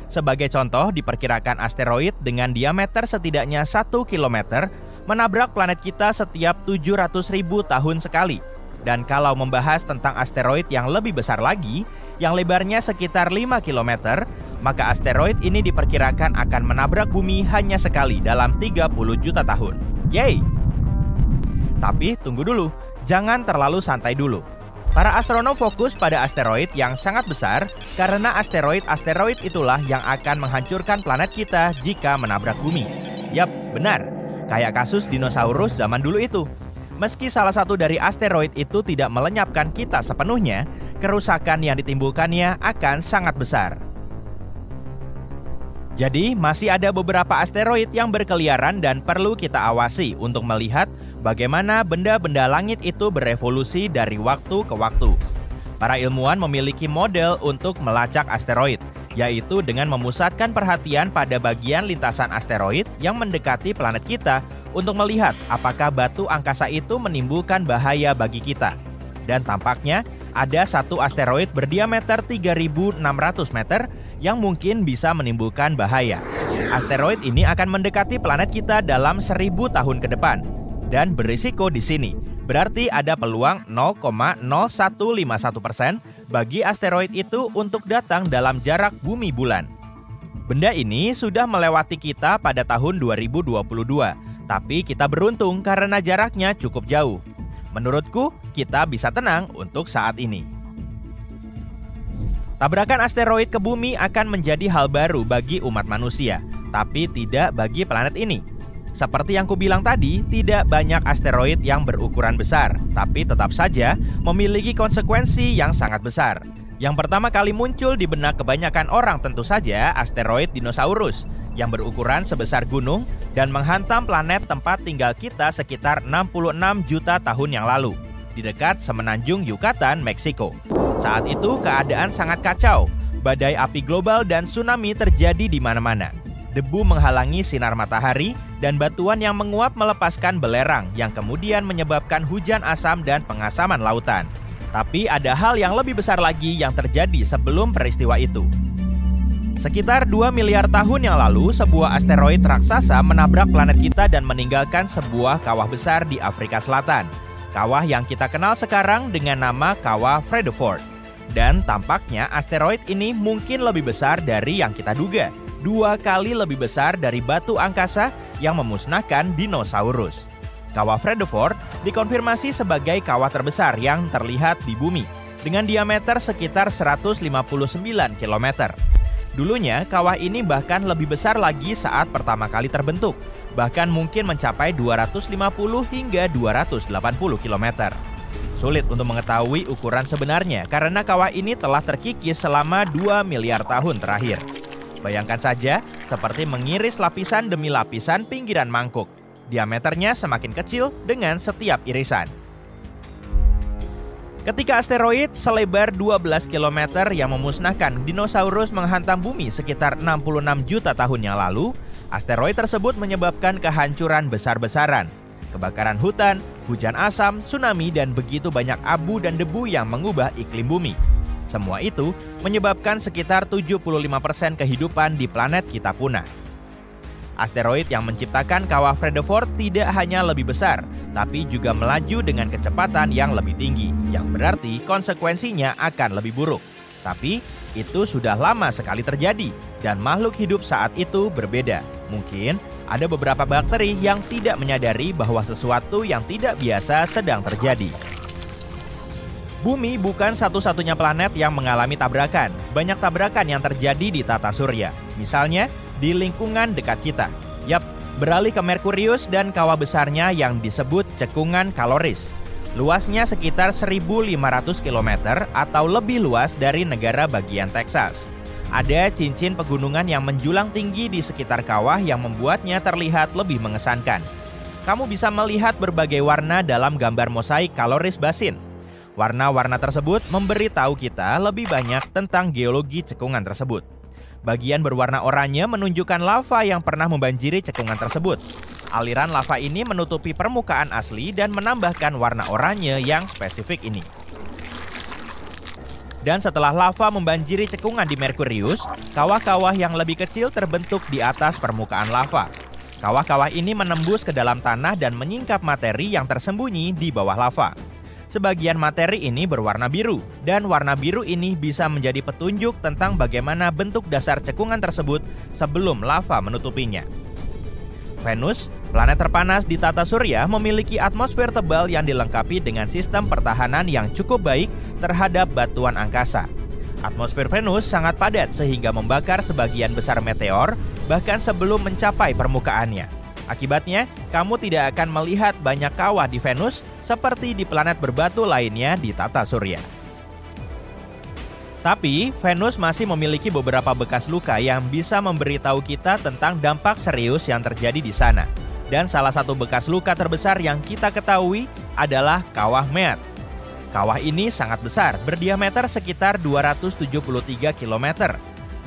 Sebagai contoh, diperkirakan asteroid dengan diameter setidaknya 1 km menabrak planet kita setiap 700.000 tahun sekali. Dan kalau membahas tentang asteroid yang lebih besar lagi, yang lebarnya sekitar 5 km, maka asteroid ini diperkirakan akan menabrak bumi hanya sekali dalam 30 juta tahun. Yeay! Tapi tunggu dulu, jangan terlalu santai dulu. Para astronom fokus pada asteroid yang sangat besar karena asteroid-asteroid itulah yang akan menghancurkan planet kita jika menabrak bumi. Yap, benar. Kayak kasus dinosaurus zaman dulu itu. Meski salah satu dari asteroid itu tidak melenyapkan kita sepenuhnya, kerusakan yang ditimbulkannya akan sangat besar. Jadi, masih ada beberapa asteroid yang berkeliaran dan perlu kita awasi untuk melihat bagaimana benda-benda langit itu berevolusi dari waktu ke waktu. Para ilmuwan memiliki model untuk melacak asteroid, yaitu dengan memusatkan perhatian pada bagian lintasan asteroid yang mendekati planet kita untuk melihat apakah batu angkasa itu menimbulkan bahaya bagi kita. Dan tampaknya ada satu asteroid berdiameter 3.600 meter yang mungkin bisa menimbulkan bahaya. Asteroid ini akan mendekati planet kita dalam 1.000 tahun ke depan dan berisiko di sini. Berarti ada peluang 0,0151% bagi asteroid itu untuk datang dalam jarak bumi bulan. Benda ini sudah melewati kita pada tahun 2022, tapi kita beruntung karena jaraknya cukup jauh. Menurutku, kita bisa tenang untuk saat ini. Tabrakan asteroid ke bumi akan menjadi hal baru bagi umat manusia, tapi tidak bagi planet ini. Seperti yang kubilang tadi, tidak banyak asteroid yang berukuran besar, tapi tetap saja memiliki konsekuensi yang sangat besar. Yang pertama kali muncul di benak kebanyakan orang tentu saja asteroid dinosaurus, yang berukuran sebesar gunung dan menghantam planet tempat tinggal kita sekitar 66 juta tahun yang lalu, di dekat semenanjung Yucatan, Meksiko. Saat itu keadaan sangat kacau, badai api global dan tsunami terjadi di mana-mana. Debu menghalangi sinar matahari dan batuan yang menguap melepaskan belerang yang kemudian menyebabkan hujan asam dan pengasaman lautan. Tapi ada hal yang lebih besar lagi yang terjadi sebelum peristiwa itu. Sekitar 2 miliar tahun yang lalu, sebuah asteroid raksasa menabrak planet kita dan meninggalkan sebuah kawah besar di Afrika Selatan. Kawah yang kita kenal sekarang dengan nama Kawah Fredeford. Dan tampaknya asteroid ini mungkin lebih besar dari yang kita duga. 2 kali lebih besar dari batu angkasa yang memusnahkan dinosaurus. Kawah Fredeford dikonfirmasi sebagai kawah terbesar yang terlihat di bumi, dengan diameter sekitar 159 km. Dulunya, kawah ini bahkan lebih besar lagi saat pertama kali terbentuk, bahkan mungkin mencapai 250 hingga 280 km. Sulit untuk mengetahui ukuran sebenarnya karena kawah ini telah terkikis selama 2 miliar tahun terakhir. Bayangkan saja, seperti mengiris lapisan demi lapisan pinggiran mangkuk. Diameternya semakin kecil dengan setiap irisan. Ketika asteroid selebar 12 km yang memusnahkan dinosaurus menghantam bumi sekitar 66 juta tahun yang lalu, asteroid tersebut menyebabkan kehancuran besar-besaran, kebakaran hutan, hujan asam, tsunami, dan begitu banyak abu dan debu yang mengubah iklim bumi. Semua itu menyebabkan sekitar 75% kehidupan di planet kita punah. Asteroid yang menciptakan kawah Fredeford tidak hanya lebih besar, tapi juga melaju dengan kecepatan yang lebih tinggi, yang berarti konsekuensinya akan lebih buruk. Tapi itu sudah lama sekali terjadi, dan makhluk hidup saat itu berbeda. Mungkin ada beberapa bakteri yang tidak menyadari bahwa sesuatu yang tidak biasa sedang terjadi. Bumi bukan satu-satunya planet yang mengalami tabrakan. Banyak tabrakan yang terjadi di tata surya. Misalnya, di lingkungan dekat kita. Yap, beralih ke Merkurius dan kawah besarnya yang disebut cekungan Kaloris. Luasnya sekitar 1.500 km atau lebih luas dari negara bagian Texas. Ada cincin pegunungan yang menjulang tinggi di sekitar kawah yang membuatnya terlihat lebih mengesankan. Kamu bisa melihat berbagai warna dalam gambar mosaik Kaloris Basin. Warna-warna tersebut memberitahu kita lebih banyak tentang geologi cekungan tersebut. Bagian berwarna oranye menunjukkan lava yang pernah membanjiri cekungan tersebut. Aliran lava ini menutupi permukaan asli dan menambahkan warna oranye yang spesifik ini. Dan setelah lava membanjiri cekungan di Merkurius, kawah-kawah yang lebih kecil terbentuk di atas permukaan lava. Kawah-kawah ini menembus ke dalam tanah dan menyingkap materi yang tersembunyi di bawah lava. Sebagian materi ini berwarna biru, dan warna biru ini bisa menjadi petunjuk tentang bagaimana bentuk dasar cekungan tersebut sebelum lava menutupinya. Venus, planet terpanas di tata surya, memiliki atmosfer tebal yang dilengkapi dengan sistem pertahanan yang cukup baik terhadap batuan angkasa. Atmosfer Venus sangat padat sehingga membakar sebagian besar meteor bahkan sebelum mencapai permukaannya. Akibatnya, kamu tidak akan melihat banyak kawah di Venus seperti di planet berbatu lainnya di tata surya. Tapi, Venus masih memiliki beberapa bekas luka yang bisa memberitahu kita tentang dampak serius yang terjadi di sana. Dan salah satu bekas luka terbesar yang kita ketahui adalah Kawah Mead. Kawah ini sangat besar, berdiameter sekitar 273 km.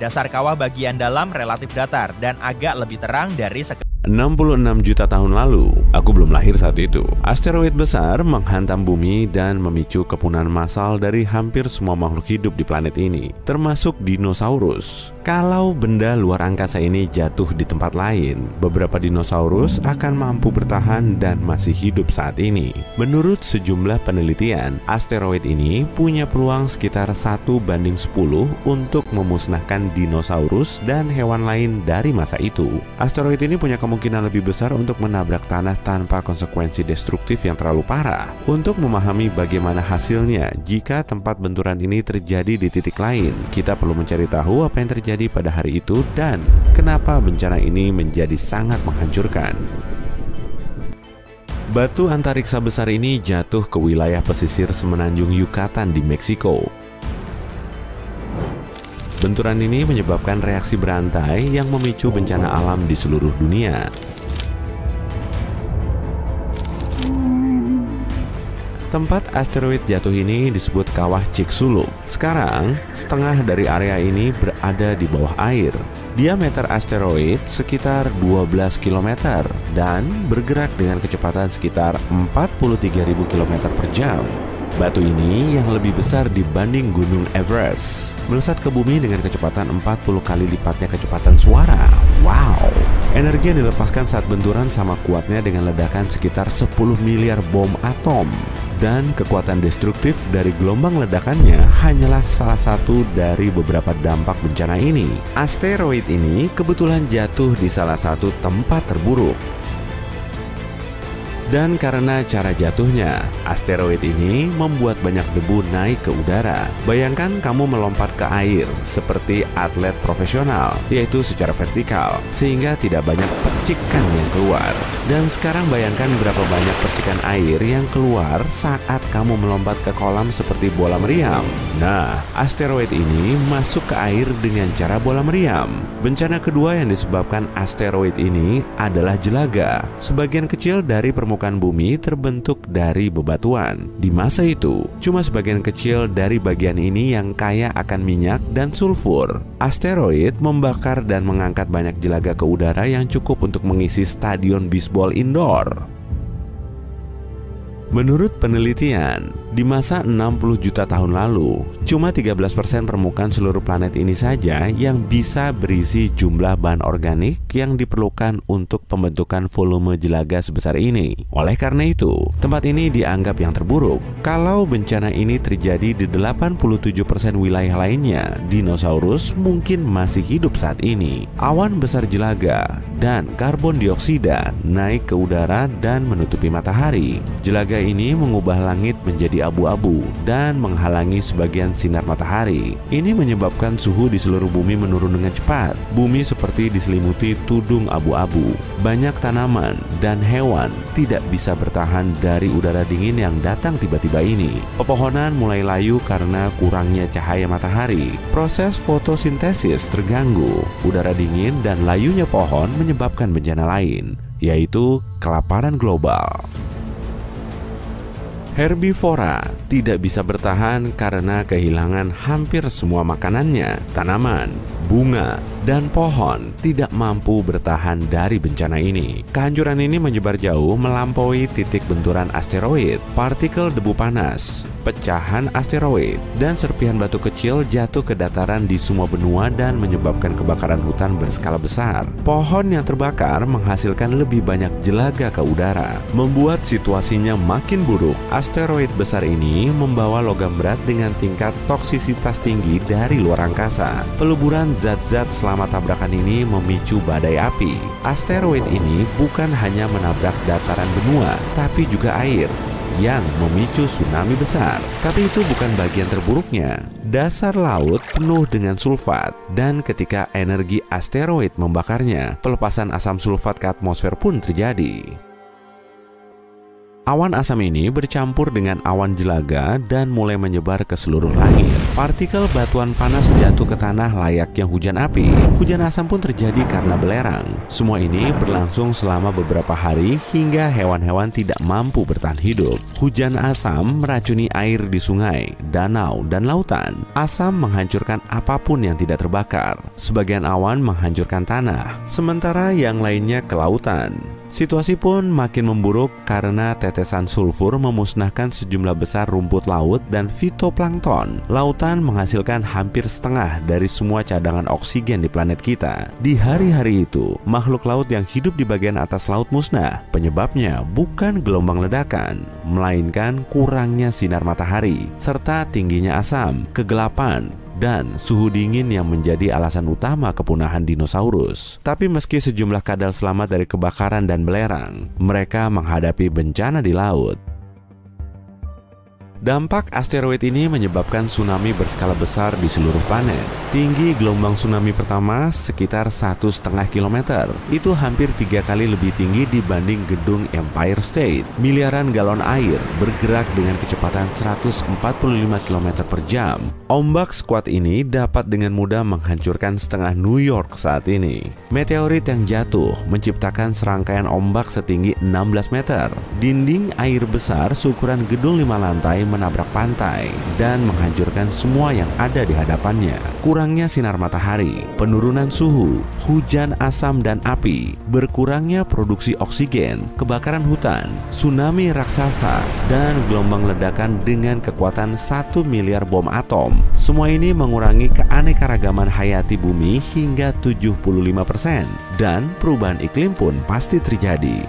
Dasar kawah bagian dalam relatif datar dan agak lebih terang dari 66 juta tahun lalu, aku belum lahir saat itu, asteroid besar menghantam bumi dan memicu kepunahan massal dari hampir semua makhluk hidup di planet ini, termasuk dinosaurus. Kalau benda luar angkasa ini jatuh di tempat lain, beberapa dinosaurus akan mampu bertahan dan masih hidup saat ini. Menurut sejumlah penelitian, asteroid ini punya peluang sekitar 1:10 untuk memusnahkan dinosaurus dan hewan lain dari masa itu. Asteroid ini punya kemungkinan lebih besar untuk menabrak tanah tanpa konsekuensi destruktif yang terlalu parah. Untuk memahami bagaimana hasilnya jika tempat benturan ini terjadi di titik lain, kita perlu mencari tahu apa yang terjadi pada hari itu dan kenapa bencana ini menjadi sangat menghancurkan. Batu antariksa besar ini jatuh ke wilayah pesisir semenanjung Yucatan di Meksiko. Benturan ini menyebabkan reaksi berantai yang memicu bencana alam di seluruh dunia. Tempat asteroid jatuh ini disebut Kawah Chicxulub. Sekarang, setengah dari area ini berada di bawah air. Diameter asteroid sekitar 12 km dan bergerak dengan kecepatan sekitar 43.000 km per jam. Batu ini yang lebih besar dibanding Gunung Everest melesat ke bumi dengan kecepatan 40 kali lipatnya kecepatan suara. Wow! Energi yang dilepaskan saat benturan sama kuatnya dengan ledakan sekitar 10 miliar bom atom. Dan kekuatan destruktif dari gelombang ledakannya hanyalah salah satu dari beberapa dampak bencana ini. Asteroid ini kebetulan jatuh di salah satu tempat terburuk. Dan karena cara jatuhnya, asteroid ini membuat banyak debu naik ke udara. Bayangkan kamu melompat ke air seperti atlet profesional, yaitu secara vertikal, sehingga tidak banyak percikan yang keluar. Dan sekarang bayangkan berapa banyak percikan air yang keluar saat kamu melompat ke kolam seperti bola meriam. Nah, asteroid ini masuk ke air dengan cara bola meriam. Bencana kedua yang disebabkan asteroid ini adalah jelaga. Sebagian kecil dari permukaan bumi terbentuk dari bebatuan. Di masa itu, cuma sebagian kecil dari bagian ini yang kaya akan minyak dan sulfur. Asteroid membakar dan mengangkat banyak jelaga ke udara yang cukup untuk mengisi stadion bisbol indoor. Menurut penelitian, di masa 60 juta tahun lalu, cuma 13% permukaan seluruh planet ini saja yang bisa berisi jumlah bahan organik yang diperlukan untuk pembentukan volume jelaga sebesar ini. Oleh karena itu, tempat ini dianggap yang terburuk. Kalau bencana ini terjadi di 87% wilayah lainnya, dinosaurus mungkin masih hidup saat ini. Awan besar jelaga dan karbon dioksida naik ke udara dan menutupi matahari. Jelaga ini mengubah langit menjadi abu-abu dan menghalangi sebagian sinar matahari. Ini menyebabkan suhu di seluruh bumi menurun dengan cepat. Bumi seperti diselimuti tudung abu-abu. Banyak tanaman dan hewan tidak bisa bertahan dari udara dingin yang datang tiba-tiba ini. Pepohonan mulai layu karena kurangnya cahaya matahari. Proses fotosintesis terganggu. Udara dingin dan layunya pohon menyebabkan bencana lain, yaitu kelaparan global. Herbivora tidak bisa bertahan karena kehilangan hampir semua makanannya. Tanaman, bunga, dan pohon tidak mampu bertahan dari bencana ini. Kehancuran ini menyebar jauh melampaui titik benturan asteroid. Partikel debu panas, pecahan asteroid, dan serpihan batu kecil jatuh ke dataran di semua benua dan menyebabkan kebakaran hutan berskala besar. Pohon yang terbakar menghasilkan lebih banyak jelaga ke udara, membuat situasinya makin buruk. Asteroid besar ini membawa logam berat dengan tingkat toksisitas tinggi dari luar angkasa. Peluburan zat-zat selama tabrakan ini memicu badai api. Asteroid ini bukan hanya menabrak dataran benua, tapi juga air yang memicu tsunami besar. Tapi itu bukan bagian terburuknya. Dasar laut penuh dengan sulfat, dan ketika energi asteroid membakarnya, pelepasan asam sulfat ke atmosfer pun terjadi. Awan asam ini bercampur dengan awan jelaga dan mulai menyebar ke seluruh langit. Partikel batuan panas jatuh ke tanah layaknya hujan api. Hujan asam pun terjadi karena belerang. Semua ini berlangsung selama beberapa hari hingga hewan-hewan tidak mampu bertahan hidup. Hujan asam meracuni air di sungai, danau, dan lautan. Asam menghancurkan apapun yang tidak terbakar. Sebagian awan menghancurkan tanah, sementara yang lainnya ke lautan. Situasi pun makin memburuk karena tetesan sulfur memusnahkan sejumlah besar rumput laut dan fitoplankton. Lautan menghasilkan hampir setengah dari semua cadangan oksigen di planet kita. Di hari-hari itu, makhluk laut yang hidup di bagian atas laut musnah. Penyebabnya bukan gelombang ledakan, melainkan kurangnya sinar matahari, serta tingginya asam, kegelapan, dan suhu dingin yang menjadi alasan utama kepunahan dinosaurus. Tapi meski sejumlah kadal selamat dari kebakaran dan belerang, mereka menghadapi bencana di laut. Dampak asteroid ini menyebabkan tsunami berskala besar di seluruh planet. Tinggi gelombang tsunami pertama sekitar 1,5 km. Itu hampir 3 kali lebih tinggi dibanding gedung Empire State. Miliaran galon air bergerak dengan kecepatan 145 km per jam. Ombak sekuat ini dapat dengan mudah menghancurkan setengah New York saat ini. Meteorit yang jatuh menciptakan serangkaian ombak setinggi 16 meter. Dinding air besar seukuran gedung 5 lantai menabrak pantai dan menghancurkan semua yang ada di hadapannya. Kurangnya sinar matahari, penurunan suhu, hujan asam dan api, berkurangnya produksi oksigen, kebakaran hutan, tsunami raksasa, dan gelombang ledakan dengan kekuatan 1 miliar bom atom. Semua ini mengurangi keanekaragaman hayati bumi hingga 75%, dan perubahan iklim pun pasti terjadi.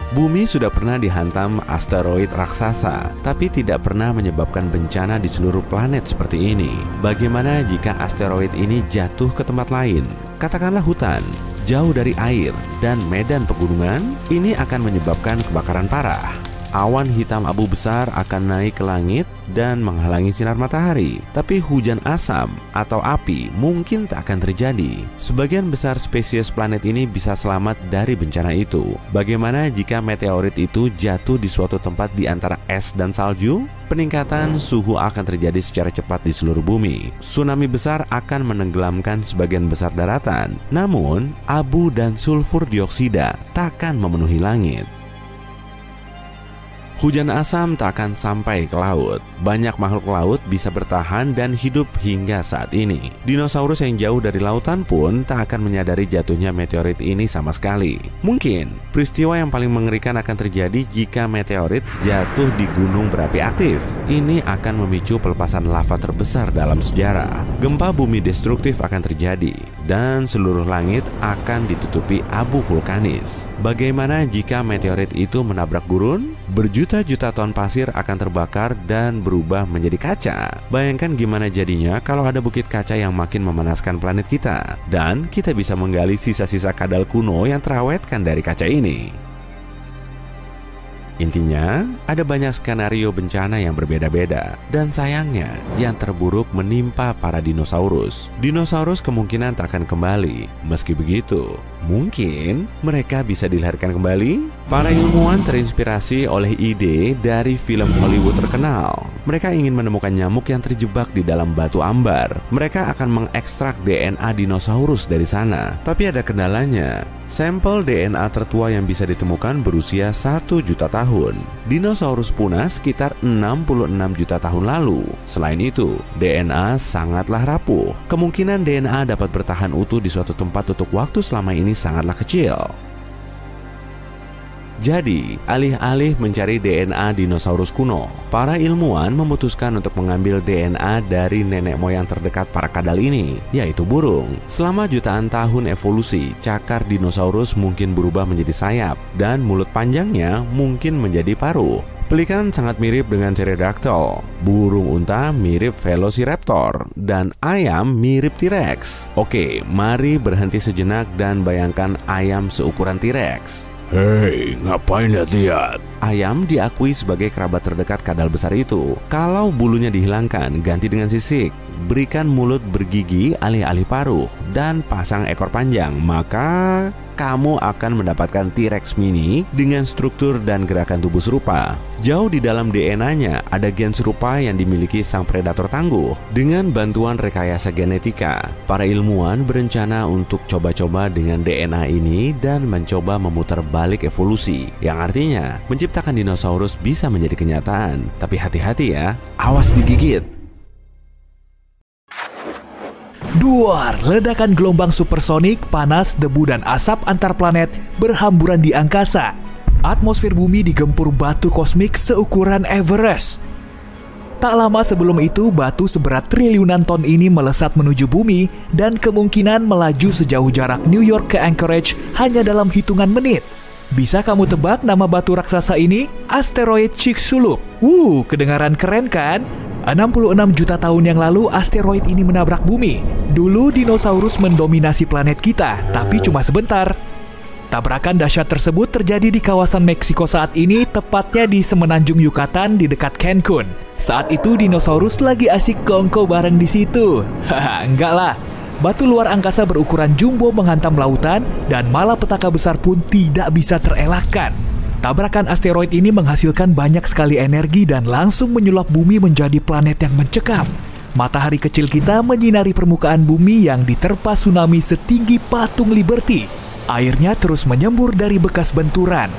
Bumi sudah pernah dihantam asteroid raksasa, tapi tidak pernah menyebabkan bencana di seluruh planet seperti ini. Bagaimana jika asteroid ini jatuh ke tempat lain? Katakanlah hutan, jauh dari air, dan medan pegunungan, ini akan menyebabkan kebakaran parah. Awan hitam abu besar akan naik ke langit dan menghalangi sinar matahari. Tapi hujan asam atau api mungkin tak akan terjadi. Sebagian besar spesies planet ini bisa selamat dari bencana itu. Bagaimana jika meteorit itu jatuh di suatu tempat di antara es dan salju? Peningkatan suhu akan terjadi secara cepat di seluruh bumi. Tsunami besar akan menenggelamkan sebagian besar daratan. Namun, abu dan sulfur dioksida takkan memenuhi langit. Hujan asam tak akan sampai ke laut. Banyak makhluk laut bisa bertahan dan hidup hingga saat ini. Dinosaurus yang jauh dari lautan pun tak akan menyadari jatuhnya meteorit ini sama sekali. Mungkin peristiwa yang paling mengerikan akan terjadi jika meteorit jatuh di gunung berapi aktif. Ini akan memicu pelepasan lava terbesar dalam sejarah. Gempa bumi destruktif akan terjadi dan seluruh langit akan ditutupi abu vulkanis. Bagaimana jika meteorit itu menabrak gurun? Berjuta-juta ton pasir akan terbakar dan berubah menjadi kaca. Bayangkan gimana jadinya kalau ada bukit kaca yang makin memanaskan planet kita. Dan kita bisa menggali sisa-sisa kadal kuno yang terawetkan dari kaca ini. Intinya, ada banyak skenario bencana yang berbeda-beda. Dan sayangnya, yang terburuk menimpa para dinosaurus. Dinosaurus kemungkinan tak akan kembali. Meski begitu, mungkin mereka bisa dilahirkan kembali. Para ilmuwan terinspirasi oleh ide dari film Hollywood terkenal. Mereka ingin menemukan nyamuk yang terjebak di dalam batu ambar. Mereka akan mengekstrak DNA dinosaurus dari sana. Tapi ada kendalanya. Sampel DNA tertua yang bisa ditemukan berusia 1 juta tahun. Dinosaurus punah sekitar 66 juta tahun lalu. Selain itu, DNA sangatlah rapuh. Kemungkinan DNA dapat bertahan utuh di suatu tempat untuk waktu selama ini sangatlah kecil. Jadi, alih-alih mencari DNA dinosaurus kuno, para ilmuwan memutuskan untuk mengambil DNA dari nenek moyang terdekat para kadal ini, yaitu burung. Selama jutaan tahun evolusi, cakar dinosaurus mungkin berubah menjadi sayap, dan mulut panjangnya mungkin menjadi paruh. Pelikan sangat mirip dengan pterodactyl, burung unta mirip velociraptor, dan ayam mirip T-Rex. Oke, mari berhenti sejenak dan bayangkan ayam seukuran T-Rex. Hei, ngapain lihat-lihat? Ayam diakui sebagai kerabat terdekat kadal besar itu. Kalau bulunya dihilangkan, ganti dengan sisik, berikan mulut bergigi alih-alih paruh, dan pasang ekor panjang, maka kamu akan mendapatkan T-Rex mini dengan struktur dan gerakan tubuh serupa. Jauh di dalam DNA-nya ada gen serupa yang dimiliki sang predator tangguh. Dengan bantuan rekayasa genetika, para ilmuwan berencana untuk coba-coba dengan DNA ini dan mencoba memutar balik evolusi, yang artinya menciptakan dinosaurus bisa menjadi kenyataan. Tapi hati-hati ya, awas digigit. Duar, ledakan gelombang supersonik, panas, debu, dan asap antar planet berhamburan di angkasa. Atmosfer bumi digempur batu kosmik seukuran Everest. Tak lama sebelum itu, batu seberat triliunan ton ini melesat menuju bumi dan kemungkinan melaju sejauh jarak New York ke Anchorage hanya dalam hitungan menit. Bisa kamu tebak nama batu raksasa ini? Asteroid Chicxulub. Kedengaran keren kan? 66 juta tahun yang lalu asteroid ini menabrak bumi. Dulu dinosaurus mendominasi planet kita, tapi cuma sebentar. Tabrakan dahsyat tersebut terjadi di kawasan Meksiko saat ini, tepatnya di semenanjung Yucatan di dekat Cancun. Saat itu dinosaurus lagi asyik kongko bareng di situ. Enggak lah. Batu luar angkasa berukuran jumbo menghantam lautan dan malapetaka besar pun tidak bisa terelakkan. Tabrakan asteroid ini menghasilkan banyak sekali energi dan langsung menyulap bumi menjadi planet yang mencekam. Matahari kecil kita menyinari permukaan bumi yang diterpa tsunami setinggi patung Liberty. Airnya terus menyembur dari bekas benturan.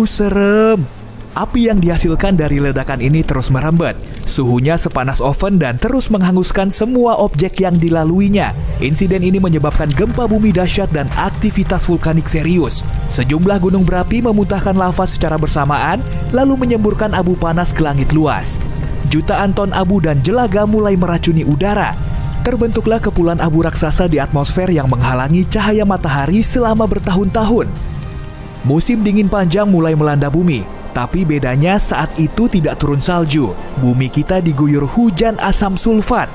Serem. Api yang dihasilkan dari ledakan ini terus merembet. Suhunya sepanas oven dan terus menghanguskan semua objek yang dilaluinya. Insiden ini menyebabkan gempa bumi dahsyat dan aktivitas vulkanik serius. Sejumlah gunung berapi memuntahkan lava secara bersamaan, lalu menyemburkan abu panas ke langit luas. Jutaan ton abu dan jelaga mulai meracuni udara. Terbentuklah kepulan abu raksasa di atmosfer yang menghalangi cahaya matahari selama bertahun-tahun. Musim dingin panjang mulai melanda bumi. Tapi bedanya saat itu tidak turun salju. Bumi kita diguyur hujan asam sulfat.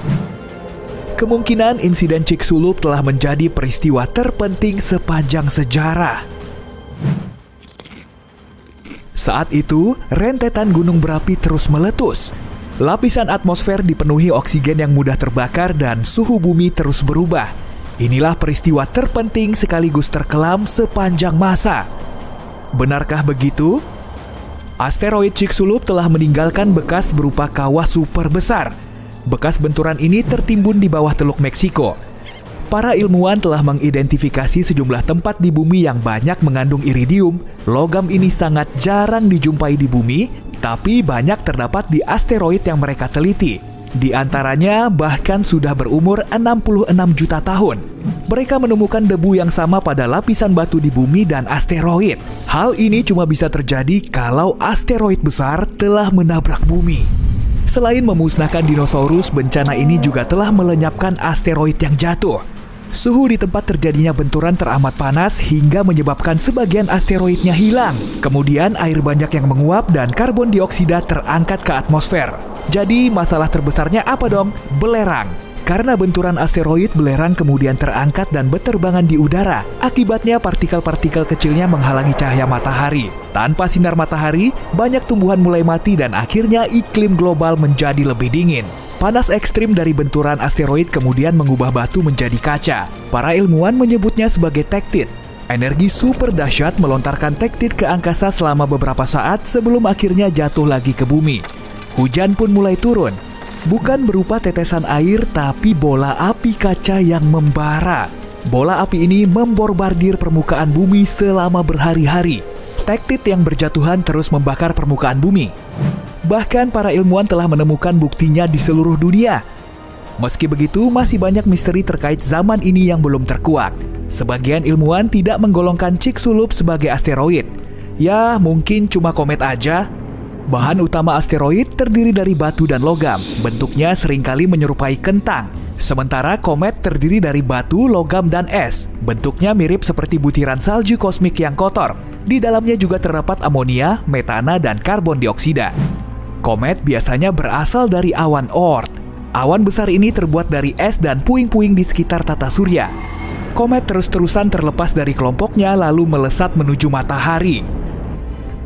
Kemungkinan insiden Chicxulub telah menjadi peristiwa terpenting sepanjang sejarah. Saat itu, rentetan gunung berapi terus meletus. Lapisan atmosfer dipenuhi oksigen yang mudah terbakar dan suhu bumi terus berubah. Inilah peristiwa terpenting sekaligus terkelam sepanjang masa. Benarkah begitu? Asteroid Chicxulub telah meninggalkan bekas berupa kawah super besar. Bekas benturan ini tertimbun di bawah Teluk Meksiko. Para ilmuwan telah mengidentifikasi sejumlah tempat di bumi yang banyak mengandung iridium. Logam ini sangat jarang dijumpai di bumi, tapi banyak terdapat di asteroid yang mereka teliti. Di antaranya bahkan sudah berumur 66 juta tahun. Mereka menemukan debu yang sama pada lapisan batu di bumi dan asteroid. Hal ini cuma bisa terjadi kalau asteroid besar telah menabrak bumi. Selain memusnahkan dinosaurus, bencana ini juga telah melenyapkan asteroid yang jatuh. Suhu di tempat terjadinya benturan teramat panas hingga menyebabkan sebagian asteroidnya hilang. Kemudian air banyak yang menguap dan karbon dioksida terangkat ke atmosfer. Jadi masalah terbesarnya apa dong? Belerang. Karena benturan asteroid, belerang kemudian terangkat dan berterbangan di udara. Akibatnya partikel-partikel kecilnya menghalangi cahaya matahari. Tanpa sinar matahari, banyak tumbuhan mulai mati dan akhirnya iklim global menjadi lebih dingin. Panas ekstrim dari benturan asteroid kemudian mengubah batu menjadi kaca. Para ilmuwan menyebutnya sebagai tektit. Energi super dahsyat melontarkan tektit ke angkasa selama beberapa saat sebelum akhirnya jatuh lagi ke bumi. Hujan pun mulai turun. Bukan berupa tetesan air, tapi bola api kaca yang membara. Bola api ini memborbardir permukaan bumi selama berhari-hari. Tektit yang berjatuhan terus membakar permukaan bumi. Bahkan para ilmuwan telah menemukan buktinya di seluruh dunia. Meski begitu, masih banyak misteri terkait zaman ini yang belum terkuak. Sebagian ilmuwan tidak menggolongkan Chicxulub sebagai asteroid. Ya, mungkin cuma komet aja. Bahan utama asteroid terdiri dari batu dan logam. Bentuknya seringkali menyerupai kentang. Sementara komet terdiri dari batu, logam, dan es. Bentuknya mirip seperti butiran salju kosmik yang kotor. Di dalamnya juga terdapat amonia, metana, dan karbon dioksida. Komet biasanya berasal dari awan Oort. Awan besar ini terbuat dari es dan puing-puing di sekitar tata surya. Komet terus-terusan terlepas dari kelompoknya lalu melesat menuju matahari.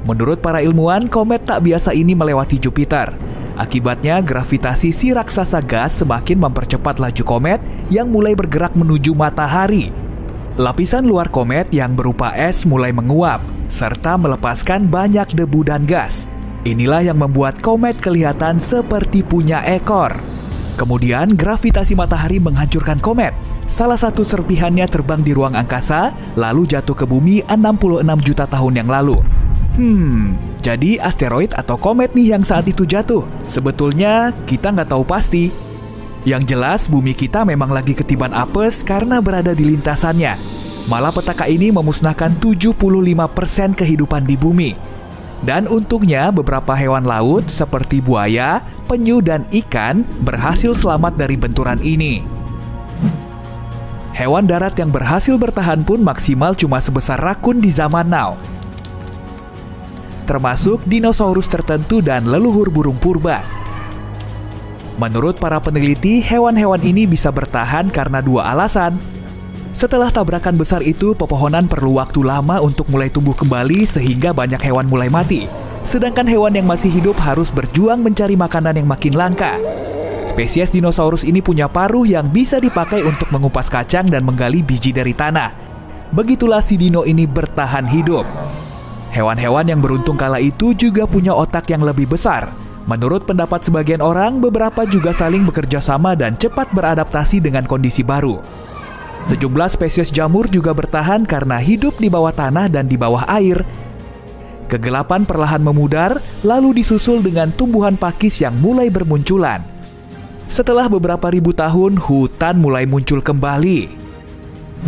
Menurut para ilmuwan, komet tak biasa ini melewati Jupiter. Akibatnya, gravitasi si raksasa gas semakin mempercepat laju komet yang mulai bergerak menuju matahari. Lapisan luar komet yang berupa es mulai menguap, serta melepaskan banyak debu dan gas. Inilah yang membuat komet kelihatan seperti punya ekor. Kemudian, gravitasi matahari menghancurkan komet. Salah satu serpihannya terbang di ruang angkasa, lalu jatuh ke bumi 66 juta tahun yang lalu. Jadi asteroid atau komet nih yang saat itu jatuh? Sebetulnya kita nggak tahu pasti. Yang jelas bumi kita memang lagi ketiban apes karena berada di lintasannya. Malapetaka ini memusnahkan 75% kehidupan di bumi. Dan untungnya beberapa hewan laut seperti buaya, penyu, dan ikan berhasil selamat dari benturan ini. Hewan darat yang berhasil bertahan pun maksimal cuma sebesar rakun di zaman now, termasuk dinosaurus tertentu dan leluhur burung purba. Menurut para peneliti, hewan-hewan ini bisa bertahan karena dua alasan. Setelah tabrakan besar itu, pepohonan perlu waktu lama untuk mulai tumbuh kembali sehingga banyak hewan mulai mati. Sedangkan hewan yang masih hidup harus berjuang mencari makanan yang makin langka. Spesies dinosaurus ini punya paruh yang bisa dipakai untuk mengupas kacang dan menggali biji dari tanah. Begitulah si dino ini bertahan hidup. Hewan-hewan yang beruntung kala itu juga punya otak yang lebih besar. Menurut pendapat sebagian orang, beberapa juga saling bekerja sama dan cepat beradaptasi dengan kondisi baru. Sejumlah spesies jamur juga bertahan karena hidup di bawah tanah dan di bawah air. Kegelapan perlahan memudar, lalu disusul dengan tumbuhan pakis yang mulai bermunculan. Setelah beberapa ribu tahun, hutan mulai muncul kembali.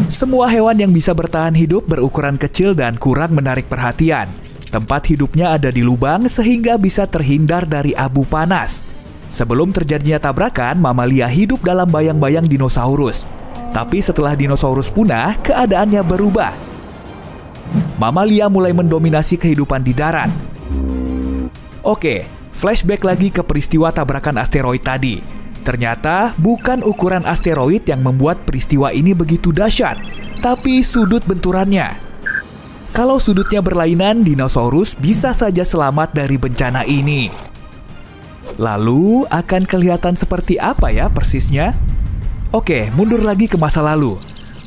Semua hewan yang bisa bertahan hidup berukuran kecil dan kurang menarik perhatian. Tempat hidupnya ada di lubang sehingga bisa terhindar dari abu panas. Sebelum terjadinya tabrakan, mamalia hidup dalam bayang-bayang dinosaurus. Tapi setelah dinosaurus punah, keadaannya berubah. Mamalia mulai mendominasi kehidupan di darat. Oke, flashback lagi ke peristiwa tabrakan asteroid tadi. Ternyata bukan ukuran asteroid yang membuat peristiwa ini begitu dahsyat, tapi sudut benturannya. Kalau sudutnya berlainan, dinosaurus bisa saja selamat dari bencana ini. Lalu akan kelihatan seperti apa ya persisnya? Oke, mundur lagi ke masa lalu.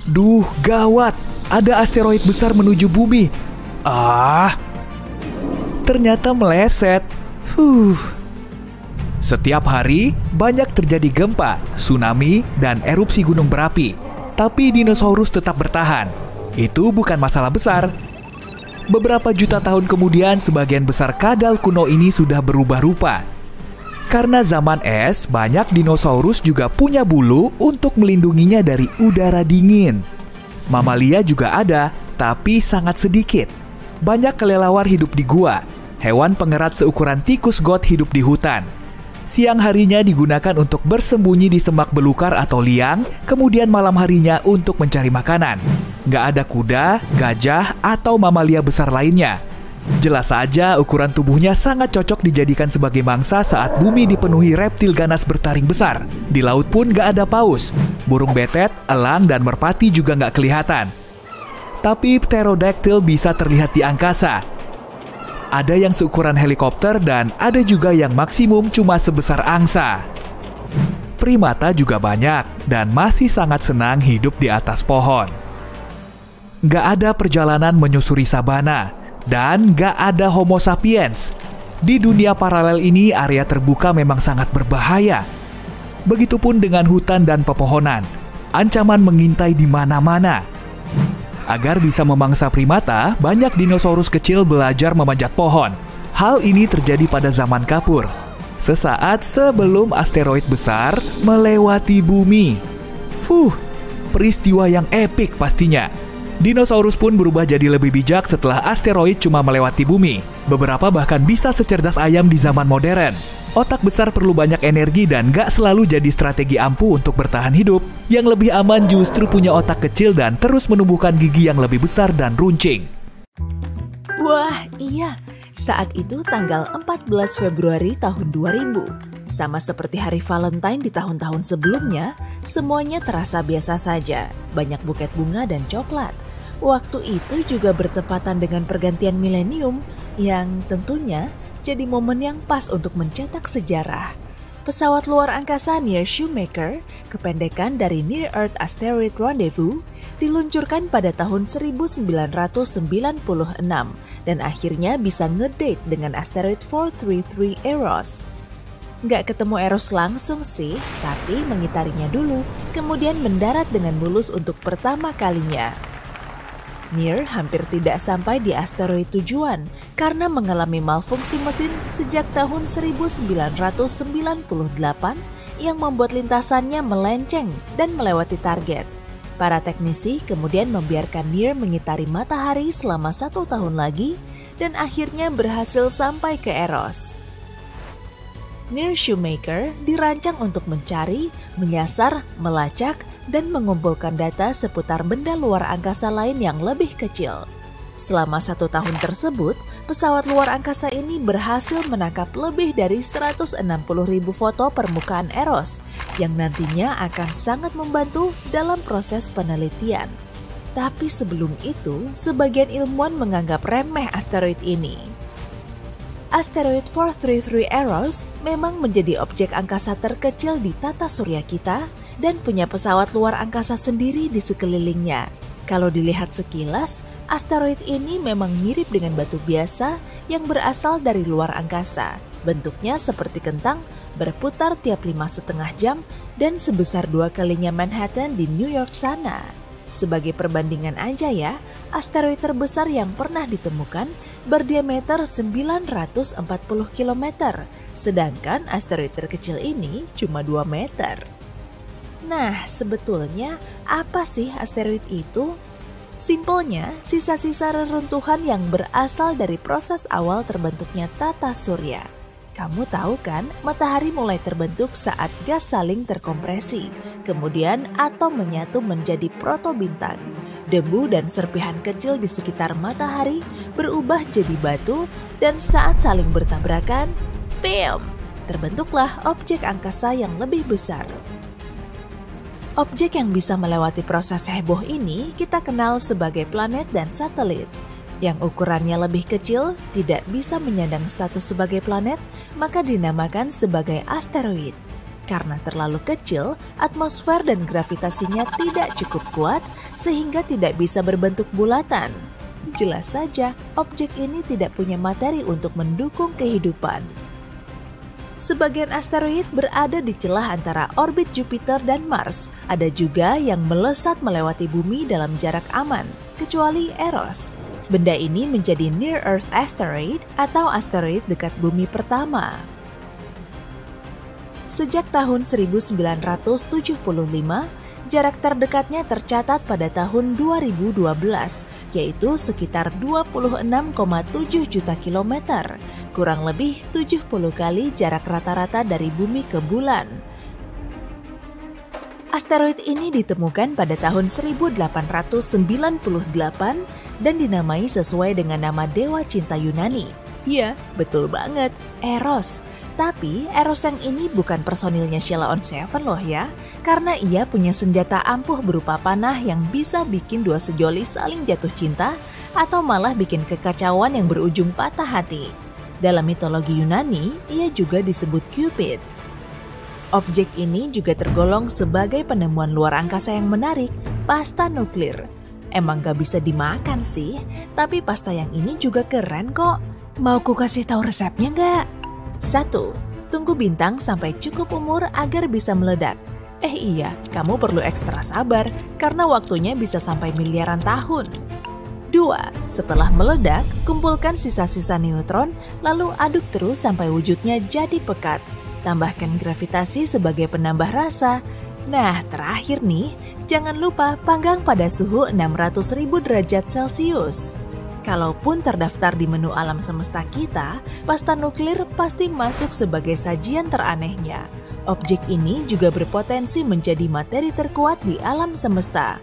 Duh, gawat, ada asteroid besar menuju bumi. Ternyata meleset. Setiap hari, banyak terjadi gempa, tsunami, dan erupsi gunung berapi. Tapi dinosaurus tetap bertahan. Itu bukan masalah besar. Beberapa juta tahun kemudian, sebagian besar kadal kuno ini sudah berubah rupa. Karena zaman es, banyak dinosaurus juga punya bulu untuk melindunginya dari udara dingin. Mamalia juga ada, tapi sangat sedikit. Banyak kelelawar hidup di gua. Hewan pengerat seukuran tikus got hidup di hutan. Siang harinya digunakan untuk bersembunyi di semak belukar atau liang, kemudian malam harinya untuk mencari makanan. Nggak ada kuda, gajah, atau mamalia besar lainnya. Jelas saja ukuran tubuhnya sangat cocok dijadikan sebagai mangsa saat bumi dipenuhi reptil ganas bertaring besar. Di laut pun nggak ada paus. Burung betet, elang, dan merpati juga nggak kelihatan. Tapi pterodactyl bisa terlihat di angkasa. Ada yang seukuran helikopter dan ada juga yang maksimum cuma sebesar angsa. Primata juga banyak dan masih sangat senang hidup di atas pohon. Nggak ada perjalanan menyusuri sabana. Dan gak ada Homo sapiens. Di dunia paralel ini, area terbuka memang sangat berbahaya. Begitupun dengan hutan dan pepohonan. Ancaman mengintai di mana-mana. Agar bisa memangsa primata, banyak dinosaurus kecil belajar memanjat pohon. Hal ini terjadi pada zaman kapur, sesaat sebelum asteroid besar melewati bumi. Peristiwa yang epik pastinya. Dinosaurus pun berubah jadi lebih bijak setelah asteroid cuma melewati bumi. Beberapa bahkan bisa secerdas ayam di zaman modern. Otak besar perlu banyak energi dan gak selalu jadi strategi ampuh untuk bertahan hidup. Yang lebih aman justru punya otak kecil dan terus menumbuhkan gigi yang lebih besar dan runcing. Wah, iya. Saat itu tanggal 14 Februari tahun 2000. Sama seperti hari Valentine di tahun-tahun sebelumnya, semuanya terasa biasa saja. Banyak buket bunga dan coklat. Waktu itu juga bertepatan dengan pergantian milenium yang tentunya jadi momen yang pas untuk mencetak sejarah. Pesawat luar angkasa Near Shoemaker, kependekan dari Near Earth Asteroid Rendezvous, diluncurkan pada tahun 1996 dan akhirnya bisa ngedate dengan asteroid 433 Eros. Nggak ketemu Eros langsung sih, tapi mengitarinya dulu, kemudian mendarat dengan mulus untuk pertama kalinya. Near hampir tidak sampai di asteroid tujuan karena mengalami malfungsi mesin sejak tahun 1998 yang membuat lintasannya melenceng dan melewati target. Para teknisi kemudian membiarkan Near mengitari matahari selama 1 tahun lagi dan akhirnya berhasil sampai ke Eros. Near Shoemaker dirancang untuk mencari, menyasar, melacak, dan mengumpulkan data seputar benda luar angkasa lain yang lebih kecil. Selama 1 tahun tersebut, pesawat luar angkasa ini berhasil menangkap lebih dari 160.000 foto permukaan Eros yang nantinya akan sangat membantu dalam proses penelitian. Tapi sebelum itu, sebagian ilmuwan menganggap remeh asteroid ini. Asteroid 433 Eros memang menjadi objek angkasa terkecil di tata surya kita dan punya pesawat luar angkasa sendiri di sekelilingnya. Kalau dilihat sekilas, asteroid ini memang mirip dengan batu biasa yang berasal dari luar angkasa. Bentuknya seperti kentang, berputar tiap 5,5 jam, dan sebesar 2 kalinya Manhattan di New York sana. Sebagai perbandingan aja ya, asteroid terbesar yang pernah ditemukan berdiameter 940 km, sedangkan asteroid terkecil ini cuma 2 meter. Nah, sebetulnya apa sih asteroid itu? Simpelnya, sisa-sisa reruntuhan yang berasal dari proses awal terbentuknya tata surya. Kamu tahu kan, matahari mulai terbentuk saat gas saling terkompresi. Kemudian atom menyatu menjadi protobintang. Debu dan serpihan kecil di sekitar matahari berubah jadi batu dan saat saling bertabrakan, bam! Terbentuklah objek angkasa yang lebih besar. Objek yang bisa melewati proses heboh ini kita kenal sebagai planet dan satelit. Yang ukurannya lebih kecil, tidak bisa menyandang status sebagai planet, maka dinamakan sebagai asteroid. Karena terlalu kecil, atmosfer dan gravitasinya tidak cukup kuat sehingga tidak bisa berbentuk bulatan. Jelas saja, objek ini tidak punya materi untuk mendukung kehidupan. Sebagian asteroid berada di celah antara orbit Jupiter dan Mars. Ada juga yang melesat melewati bumi dalam jarak aman, kecuali Eros. Benda ini menjadi Near Earth Asteroid atau asteroid dekat bumi pertama. Sejak tahun 1975, jarak terdekatnya tercatat pada tahun 2012, yaitu sekitar 26,7 juta kilometer, kurang lebih 70 kali jarak rata-rata dari bumi ke bulan. Asteroid ini ditemukan pada tahun 1898 dan dinamai sesuai dengan nama dewa cinta Yunani. Ya, betul banget, Eros. Tapi Eros yang ini bukan personilnya Sheila on 7 loh ya, karena ia punya senjata ampuh berupa panah yang bisa bikin dua sejoli saling jatuh cinta atau malah bikin kekacauan yang berujung patah hati. Dalam mitologi Yunani, ia juga disebut Cupid. Objek ini juga tergolong sebagai penemuan luar angkasa yang menarik, pasta nuklir. Emang gak bisa dimakan sih, tapi pasta yang ini juga keren kok. Mau ku kasih tahu resepnya gak? 1. Tunggu bintang sampai cukup umur agar bisa meledak. Iya, kamu perlu ekstra sabar karena waktunya bisa sampai miliaran tahun. 2. Setelah meledak, kumpulkan sisa-sisa neutron lalu aduk terus sampai wujudnya jadi pekat. Tambahkan gravitasi sebagai penambah rasa. Nah, terakhir nih, jangan lupa panggang pada suhu 600.000 derajat Celcius. Kalaupun terdaftar di menu alam semesta kita, pasta nuklir pasti masuk sebagai sajian teranehnya. Objek ini juga berpotensi menjadi materi terkuat di alam semesta.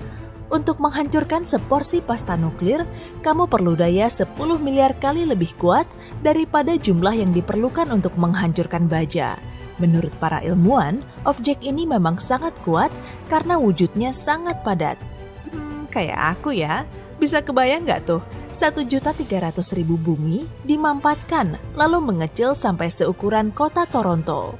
Untuk menghancurkan seporsi pasta nuklir, kamu perlu daya 10 miliar kali lebih kuat daripada jumlah yang diperlukan untuk menghancurkan baja. Menurut para ilmuwan, objek ini memang sangat kuat karena wujudnya sangat padat. Kayak aku ya, bisa kebayang nggak tuh? 1.300.000 bumi dimampatkan lalu mengecil sampai seukuran kota Toronto.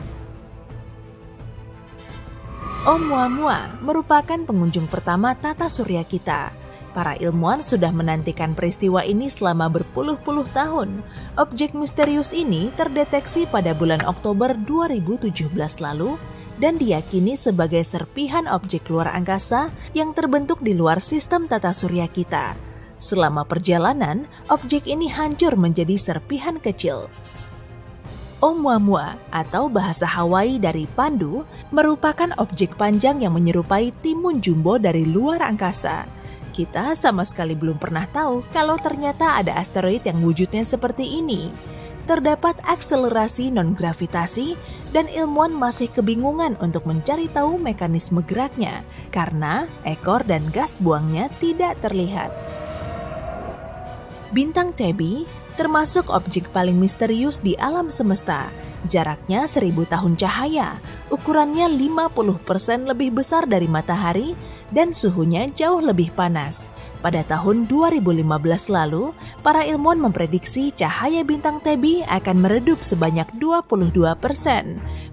Oumuamua merupakan pengunjung pertama tata surya kita. Para ilmuwan sudah menantikan peristiwa ini selama berpuluh-puluh tahun. Objek misterius ini terdeteksi pada bulan Oktober 2017 lalu dan diyakini sebagai serpihan objek luar angkasa yang terbentuk di luar sistem tata surya kita. Selama perjalanan, objek ini hancur menjadi serpihan kecil. Oumuamua atau bahasa Hawaii dari Pandu merupakan objek panjang yang menyerupai timun jumbo dari luar angkasa. Kita sama sekali belum pernah tahu kalau ternyata ada asteroid yang wujudnya seperti ini. Terdapat akselerasi non-gravitasi dan ilmuwan masih kebingungan untuk mencari tahu mekanisme geraknya karena ekor dan gas buangnya tidak terlihat. Bintang Tebi termasuk objek paling misterius di alam semesta. Jaraknya 1000 tahun cahaya, ukurannya 50% lebih besar dari matahari, dan suhunya jauh lebih panas. Pada tahun 2015 lalu, para ilmuwan memprediksi cahaya bintang Tebi akan meredup sebanyak 22%.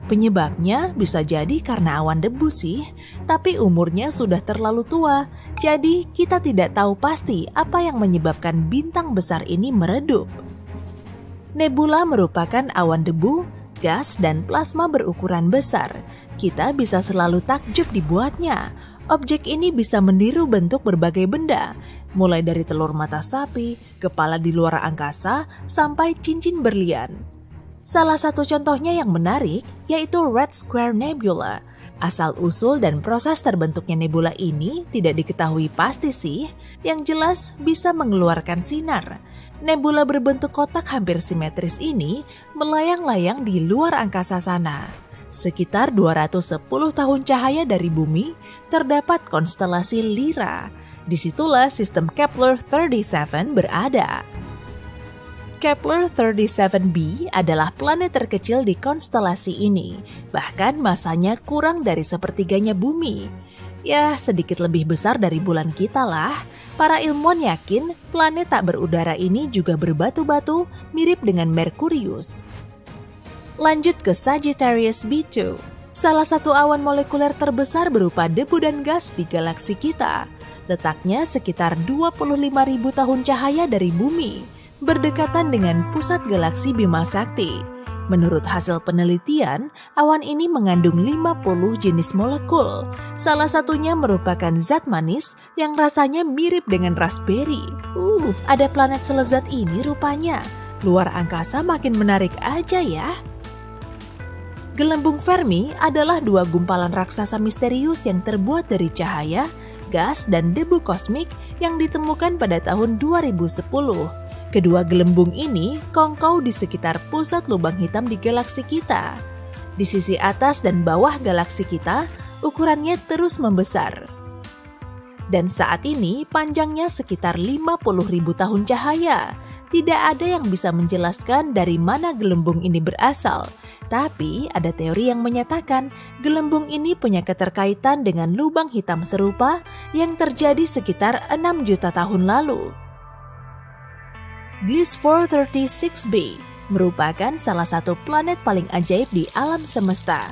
Penyebabnya bisa jadi karena awan debu sih, tapi umurnya sudah terlalu tua, jadi kita tidak tahu pasti apa yang menyebabkan bintang besar ini meredup. Nebula merupakan awan debu, gas, dan plasma berukuran besar. Kita bisa selalu takjub dibuatnya. Objek ini bisa meniru bentuk berbagai benda, mulai dari telur mata sapi, kepala di luar angkasa, sampai cincin berlian. Salah satu contohnya yang menarik yaitu Red Square Nebula. Asal-usul dan proses terbentuknya nebula ini tidak diketahui pasti sih, yang jelas bisa mengeluarkan sinar. Nebula berbentuk kotak hampir simetris ini melayang-layang di luar angkasa sana. Sekitar 210 tahun cahaya dari bumi terdapat konstelasi Lyra. Disitulah sistem Kepler-37 berada. Kepler-37b adalah planet terkecil di konstelasi ini, bahkan masanya kurang dari sepertiganya bumi. Ya, sedikit lebih besar dari bulan kita lah. Para ilmuwan yakin planet tak berudara ini juga berbatu-batu mirip dengan Merkurius. Lanjut ke Sagittarius B2, salah satu awan molekuler terbesar berupa debu dan gas di galaksi kita. Letaknya sekitar 25.000 tahun cahaya dari bumi, berdekatan dengan pusat galaksi Bima Sakti. Menurut hasil penelitian, awan ini mengandung 50 jenis molekul. Salah satunya merupakan zat manis yang rasanya mirip dengan raspberry. Ada planet selezat ini rupanya. Luar angkasa makin menarik aja ya. Gelembung Fermi adalah dua gumpalan raksasa misterius yang terbuat dari cahaya, gas, dan debu kosmik yang ditemukan pada tahun 2010. Kedua gelembung ini kongkow di sekitar pusat lubang hitam di galaksi kita. Di sisi atas dan bawah galaksi kita, ukurannya terus membesar. Dan saat ini panjangnya sekitar 50.000 tahun cahaya. Tidak ada yang bisa menjelaskan dari mana gelembung ini berasal. Tapi ada teori yang menyatakan gelembung ini punya keterkaitan dengan lubang hitam serupa yang terjadi sekitar 6 juta tahun lalu. Gliese 436b merupakan salah satu planet paling ajaib di alam semesta.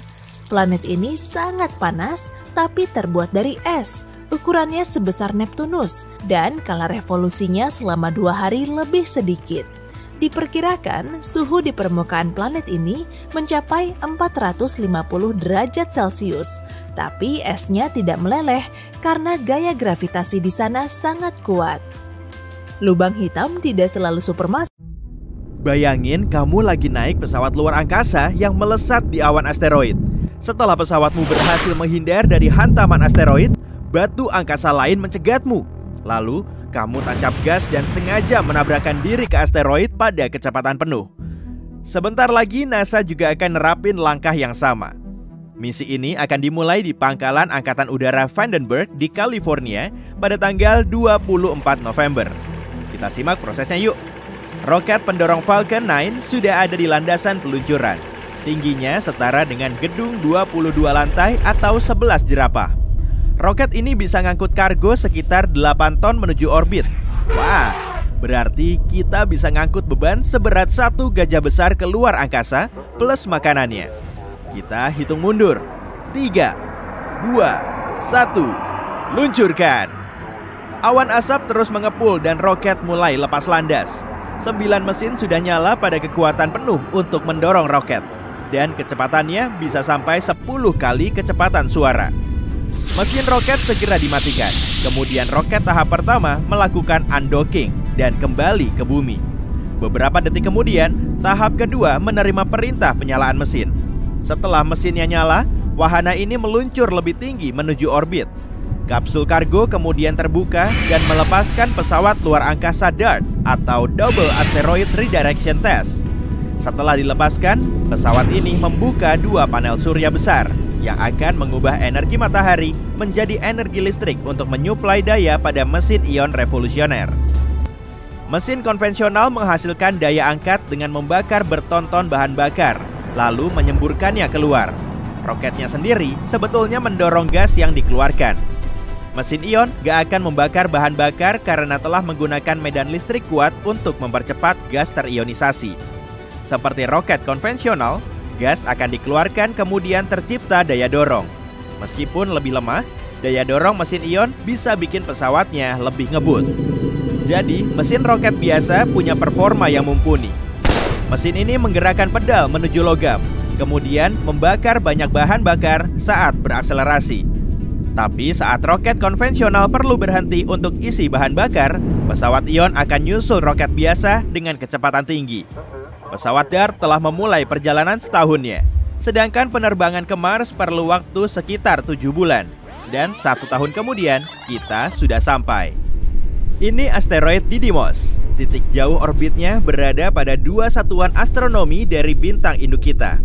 Planet ini sangat panas tapi terbuat dari es. Ukurannya sebesar Neptunus dan kala revolusinya selama 2 hari lebih sedikit. Diperkirakan suhu di permukaan planet ini mencapai 450 derajat Celcius. Tapi esnya tidak meleleh karena gaya gravitasi di sana sangat kuat. Lubang hitam tidak selalu supermassive. Bayangin kamu lagi naik pesawat luar angkasa yang melesat di awan asteroid. Setelah pesawatmu berhasil menghindar dari hantaman asteroid, batu angkasa lain mencegatmu. Lalu, kamu tancap gas dan sengaja menabrakkan diri ke asteroid pada kecepatan penuh. Sebentar lagi NASA juga akan nerapin langkah yang sama. Misi ini akan dimulai di Pangkalan Angkatan Udara Vandenberg di California pada tanggal 24 November. Kita simak prosesnya yuk. Roket pendorong Falcon 9 sudah ada di landasan peluncuran. Tingginya setara dengan gedung 22 lantai atau 11 jerapah. Roket ini bisa ngangkut kargo sekitar 8 ton menuju orbit. Wah, Berarti kita bisa ngangkut beban seberat 1 gajah besar keluar angkasa plus makanannya. Kita hitung mundur. 3, 2, 1, luncurkan. Awan asap terus mengepul dan roket mulai lepas landas. 9 mesin sudah nyala pada kekuatan penuh untuk mendorong roket. Dan kecepatannya bisa sampai 10 kali kecepatan suara. Mesin roket segera dimatikan. Kemudian roket tahap pertama melakukan undocking dan kembali ke bumi. Beberapa detik kemudian, tahap kedua menerima perintah penyalaan mesin. Setelah mesinnya nyala, wahana ini meluncur lebih tinggi menuju orbit. Kapsul kargo kemudian terbuka dan melepaskan pesawat luar angkasa DART atau Double Asteroid Redirection Test. Setelah dilepaskan, pesawat ini membuka 2 panel surya besar yang akan mengubah energi matahari menjadi energi listrik untuk menyuplai daya pada mesin ion revolusioner. Mesin konvensional menghasilkan daya angkat dengan membakar bertonton bahan bakar, lalu menyemburkannya keluar. Roketnya sendiri sebetulnya mendorong gas yang dikeluarkan. Mesin ion gak akan membakar bahan bakar karena telah menggunakan medan listrik kuat untuk mempercepat gas terionisasi. Seperti roket konvensional, gas akan dikeluarkan kemudian tercipta daya dorong. Meskipun lebih lemah, daya dorong mesin ion bisa bikin pesawatnya lebih ngebut. Jadi, mesin roket biasa punya performa yang mumpuni. Mesin ini menggerakkan pedal menuju logam, kemudian membakar banyak bahan bakar saat berakselerasi. Tapi saat roket konvensional perlu berhenti untuk isi bahan bakar, pesawat ion akan nyusul roket biasa dengan kecepatan tinggi. Pesawat DART telah memulai perjalanan setahunnya, sedangkan penerbangan ke Mars perlu waktu sekitar 7 bulan. Dan 1 tahun kemudian, kita sudah sampai. Ini asteroid Didymos. Titik jauh orbitnya berada pada 2 satuan astronomi dari bintang induk kita.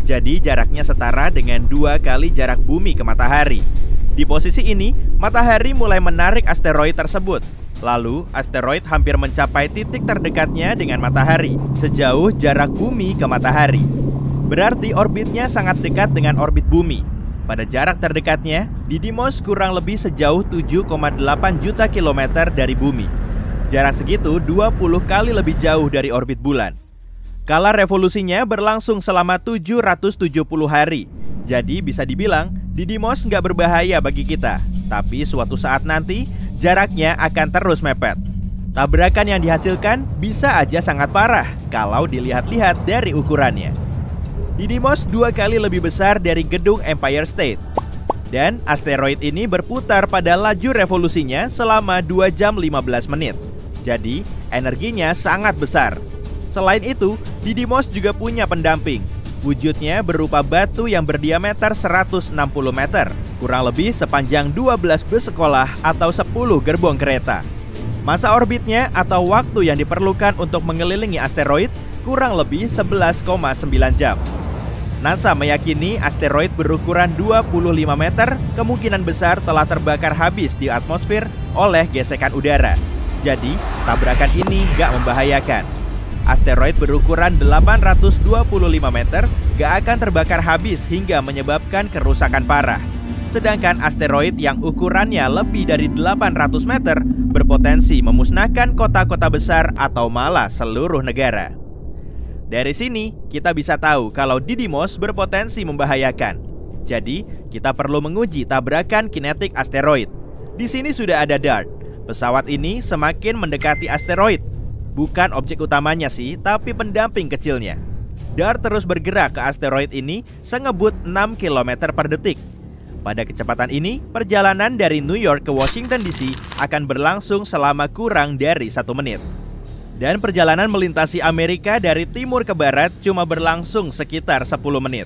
Jadi jaraknya setara dengan 2 kali jarak bumi ke matahari. Di posisi ini, matahari mulai menarik asteroid tersebut. Lalu, asteroid hampir mencapai titik terdekatnya dengan matahari, sejauh jarak bumi ke matahari. Berarti orbitnya sangat dekat dengan orbit bumi. Pada jarak terdekatnya, Didymos kurang lebih sejauh 7,8 juta kilometer dari bumi. Jarak segitu 20 kali lebih jauh dari orbit bulan. Skala revolusinya berlangsung selama 770 hari. Jadi bisa dibilang, Didymos nggak berbahaya bagi kita. Tapi suatu saat nanti, jaraknya akan terus mepet. Tabrakan yang dihasilkan bisa aja sangat parah kalau dilihat-lihat dari ukurannya. Didymos 2 kali lebih besar dari gedung Empire State. Dan asteroid ini berputar pada laju revolusinya selama 2 jam 15 menit. Jadi, energinya sangat besar. Selain itu, Didymos juga punya pendamping. Wujudnya berupa batu yang berdiameter 160 meter, kurang lebih sepanjang 12 bus sekolah atau 10 gerbong kereta. Masa orbitnya atau waktu yang diperlukan untuk mengelilingi asteroid kurang lebih 11,9 jam. NASA meyakini asteroid berukuran 25 meter kemungkinan besar telah terbakar habis di atmosfer oleh gesekan udara. Jadi, tabrakan ini gak membahayakan. Asteroid berukuran 825 meter gak akan terbakar habis hingga menyebabkan kerusakan parah. Sedangkan asteroid yang ukurannya lebih dari 800 meter berpotensi memusnahkan kota-kota besar atau malah seluruh negara. Dari sini, kita bisa tahu kalau Didymos berpotensi membahayakan. Jadi, kita perlu menguji tabrakan kinetik asteroid. Di sini sudah ada DART. Pesawat ini semakin mendekati asteroid. Bukan objek utamanya sih, tapi pendamping kecilnya. DART terus bergerak ke asteroid ini sengebut 6 km per detik. Pada kecepatan ini, perjalanan dari New York ke Washington DC akan berlangsung selama kurang dari 1 menit. Dan perjalanan melintasi Amerika dari timur ke barat cuma berlangsung sekitar 10 menit.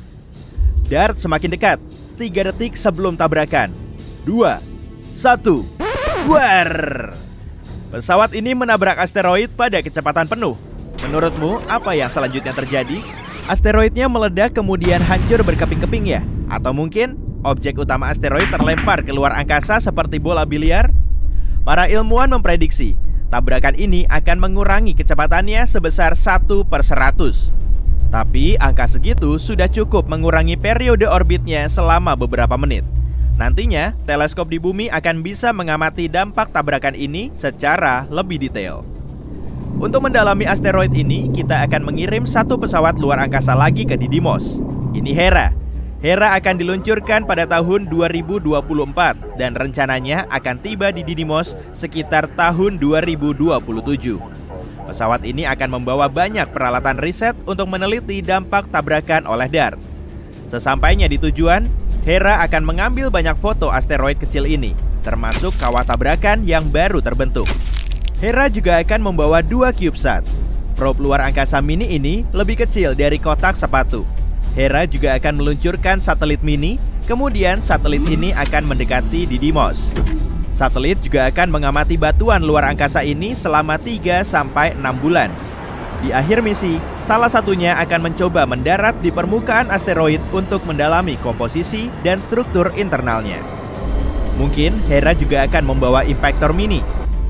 DART semakin dekat, 3 detik sebelum tabrakan. 2, 1, buar! Pesawat ini menabrak asteroid pada kecepatan penuh. Menurutmu, apa yang selanjutnya terjadi? Asteroidnya meledak kemudian hancur berkeping-keping ya? Atau mungkin objek utama asteroid terlempar keluar angkasa seperti bola biliar? Para ilmuwan memprediksi tabrakan ini akan mengurangi kecepatannya sebesar 1/100. Tapi angka segitu sudah cukup mengurangi periode orbitnya selama beberapa menit. Nantinya, teleskop di bumi akan bisa mengamati dampak tabrakan ini secara lebih detail. Untuk mendalami asteroid ini, kita akan mengirim satu pesawat luar angkasa lagi ke Didymos. Ini Hera. Hera akan diluncurkan pada tahun 2024 dan rencananya akan tiba di Didymos sekitar tahun 2027. Pesawat ini akan membawa banyak peralatan riset untuk meneliti dampak tabrakan oleh DART. Sesampainya di tujuan, Hera akan mengambil banyak foto asteroid kecil ini, termasuk kawah tabrakan yang baru terbentuk. Hera juga akan membawa 2 CubeSat. Probe luar angkasa mini ini lebih kecil dari kotak sepatu. Hera juga akan meluncurkan satelit mini, kemudian satelit ini akan mendekati Didymos. Satelit juga akan mengamati batuan luar angkasa ini selama 3-6 bulan. Di akhir misi, salah satunya akan mencoba mendarat di permukaan asteroid untuk mendalami komposisi dan struktur internalnya. Mungkin Hera juga akan membawa impactor mini.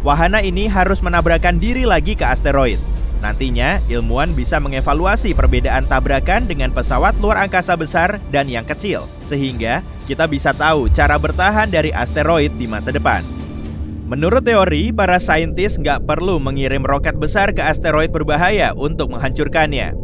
Wahana ini harus menabrakan diri lagi ke asteroid. Nantinya, ilmuwan bisa mengevaluasi perbedaan tabrakan dengan pesawat luar angkasa besar dan yang kecil, sehingga kita bisa tahu cara bertahan dari asteroid di masa depan. Menurut teori, para saintis nggak perlu mengirim roket besar ke asteroid berbahaya untuk menghancurkannya.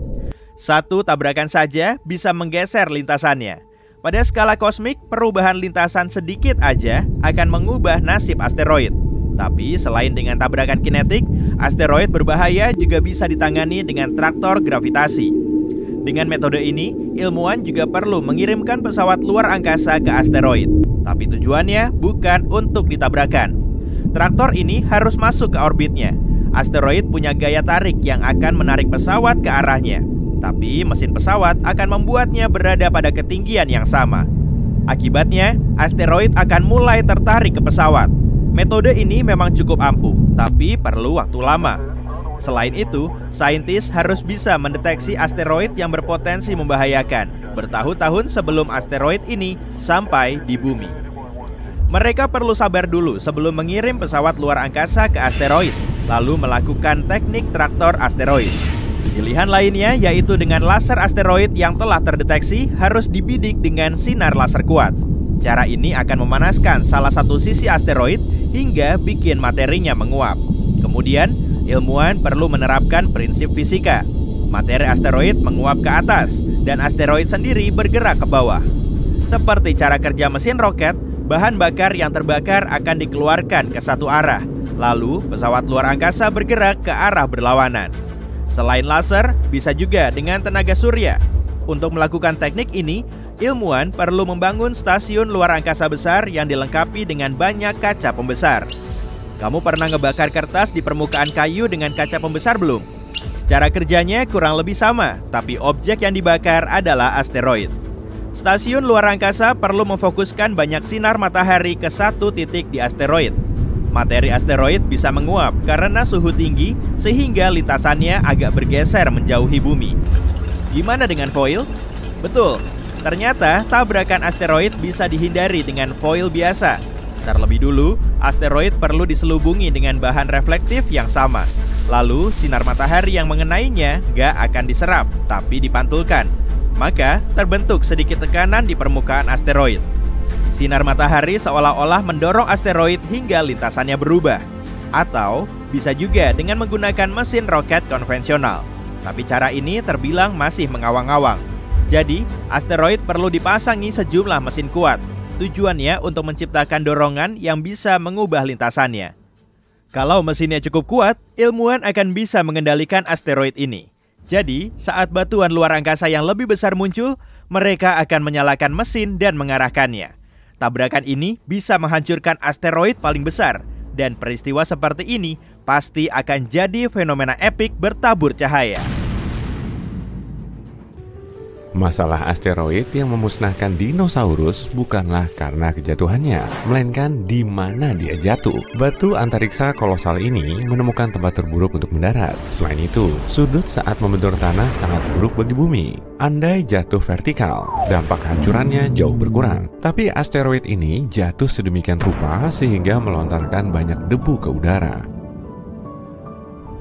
Satu tabrakan saja bisa menggeser lintasannya. Pada skala kosmik, perubahan lintasan sedikit aja akan mengubah nasib asteroid. Tapi selain dengan tabrakan kinetik, asteroid berbahaya juga bisa ditangani dengan traktor gravitasi. Dengan metode ini, ilmuwan juga perlu mengirimkan pesawat luar angkasa ke asteroid. Tapi tujuannya bukan untuk ditabrakan. Traktor ini harus masuk ke orbitnya. Asteroid punya gaya tarik yang akan menarik pesawat ke arahnya. Tapi mesin pesawat akan membuatnya berada pada ketinggian yang sama. Akibatnya, asteroid akan mulai tertarik ke pesawat. Metode ini memang cukup ampuh, tapi perlu waktu lama. Selain itu, saintis harus bisa mendeteksi asteroid yang berpotensi membahayakan bertahun-tahun sebelum asteroid ini sampai di bumi. Mereka perlu sabar dulu sebelum mengirim pesawat luar angkasa ke asteroid, lalu melakukan teknik traktor asteroid. Pilihan lainnya yaitu dengan laser asteroid yang telah terdeteksi harus dibidik dengan sinar laser kuat. Cara ini akan memanaskan salah satu sisi asteroid hingga bikin materinya menguap. Kemudian, ilmuwan perlu menerapkan prinsip fisika. Materi asteroid menguap ke atas dan asteroid sendiri bergerak ke bawah. Seperti cara kerja mesin roket, bahan bakar yang terbakar akan dikeluarkan ke satu arah. Lalu, pesawat luar angkasa bergerak ke arah berlawanan. Selain laser, bisa juga dengan tenaga surya. Untuk melakukan teknik ini, ilmuwan perlu membangun stasiun luar angkasa besar yang dilengkapi dengan banyak kaca pembesar. Kamu pernah ngebakar kertas di permukaan kayu dengan kaca pembesar belum? Cara kerjanya kurang lebih sama, tapi objek yang dibakar adalah asteroid. Stasiun luar angkasa perlu memfokuskan banyak sinar matahari ke satu titik di asteroid. Materi asteroid bisa menguap karena suhu tinggi sehingga lintasannya agak bergeser menjauhi bumi. Gimana dengan foil? Betul. Ternyata tabrakan asteroid bisa dihindari dengan foil biasa. Terlebih dulu, asteroid perlu diselubungi dengan bahan reflektif yang sama. Lalu, sinar matahari yang mengenainya gak akan diserap, tapi dipantulkan. Maka, terbentuk sedikit tekanan di permukaan asteroid. Sinar matahari seolah-olah mendorong asteroid hingga lintasannya berubah. Atau, bisa juga dengan menggunakan mesin roket konvensional. Tapi cara ini terbilang masih mengawang-awang. Jadi, asteroid perlu dipasangi sejumlah mesin kuat. Tujuannya untuk menciptakan dorongan yang bisa mengubah lintasannya. Kalau mesinnya cukup kuat, ilmuwan akan bisa mengendalikan asteroid ini. Jadi, saat batuan luar angkasa yang lebih besar muncul, mereka akan menyalakan mesin dan mengarahkannya. Tabrakan ini bisa menghancurkan asteroid paling besar. Dan peristiwa seperti ini pasti akan jadi fenomena epik bertabur cahaya. Masalah asteroid yang memusnahkan dinosaurus bukanlah karena kejatuhannya, melainkan di mana dia jatuh. Batu antariksa kolosal ini menemukan tempat terburuk untuk mendarat. Selain itu, sudut saat membentur tanah sangat buruk bagi bumi. Andai jatuh vertikal, dampak hancurannya jauh berkurang. Tapi asteroid ini jatuh sedemikian rupa sehingga melontarkan banyak debu ke udara.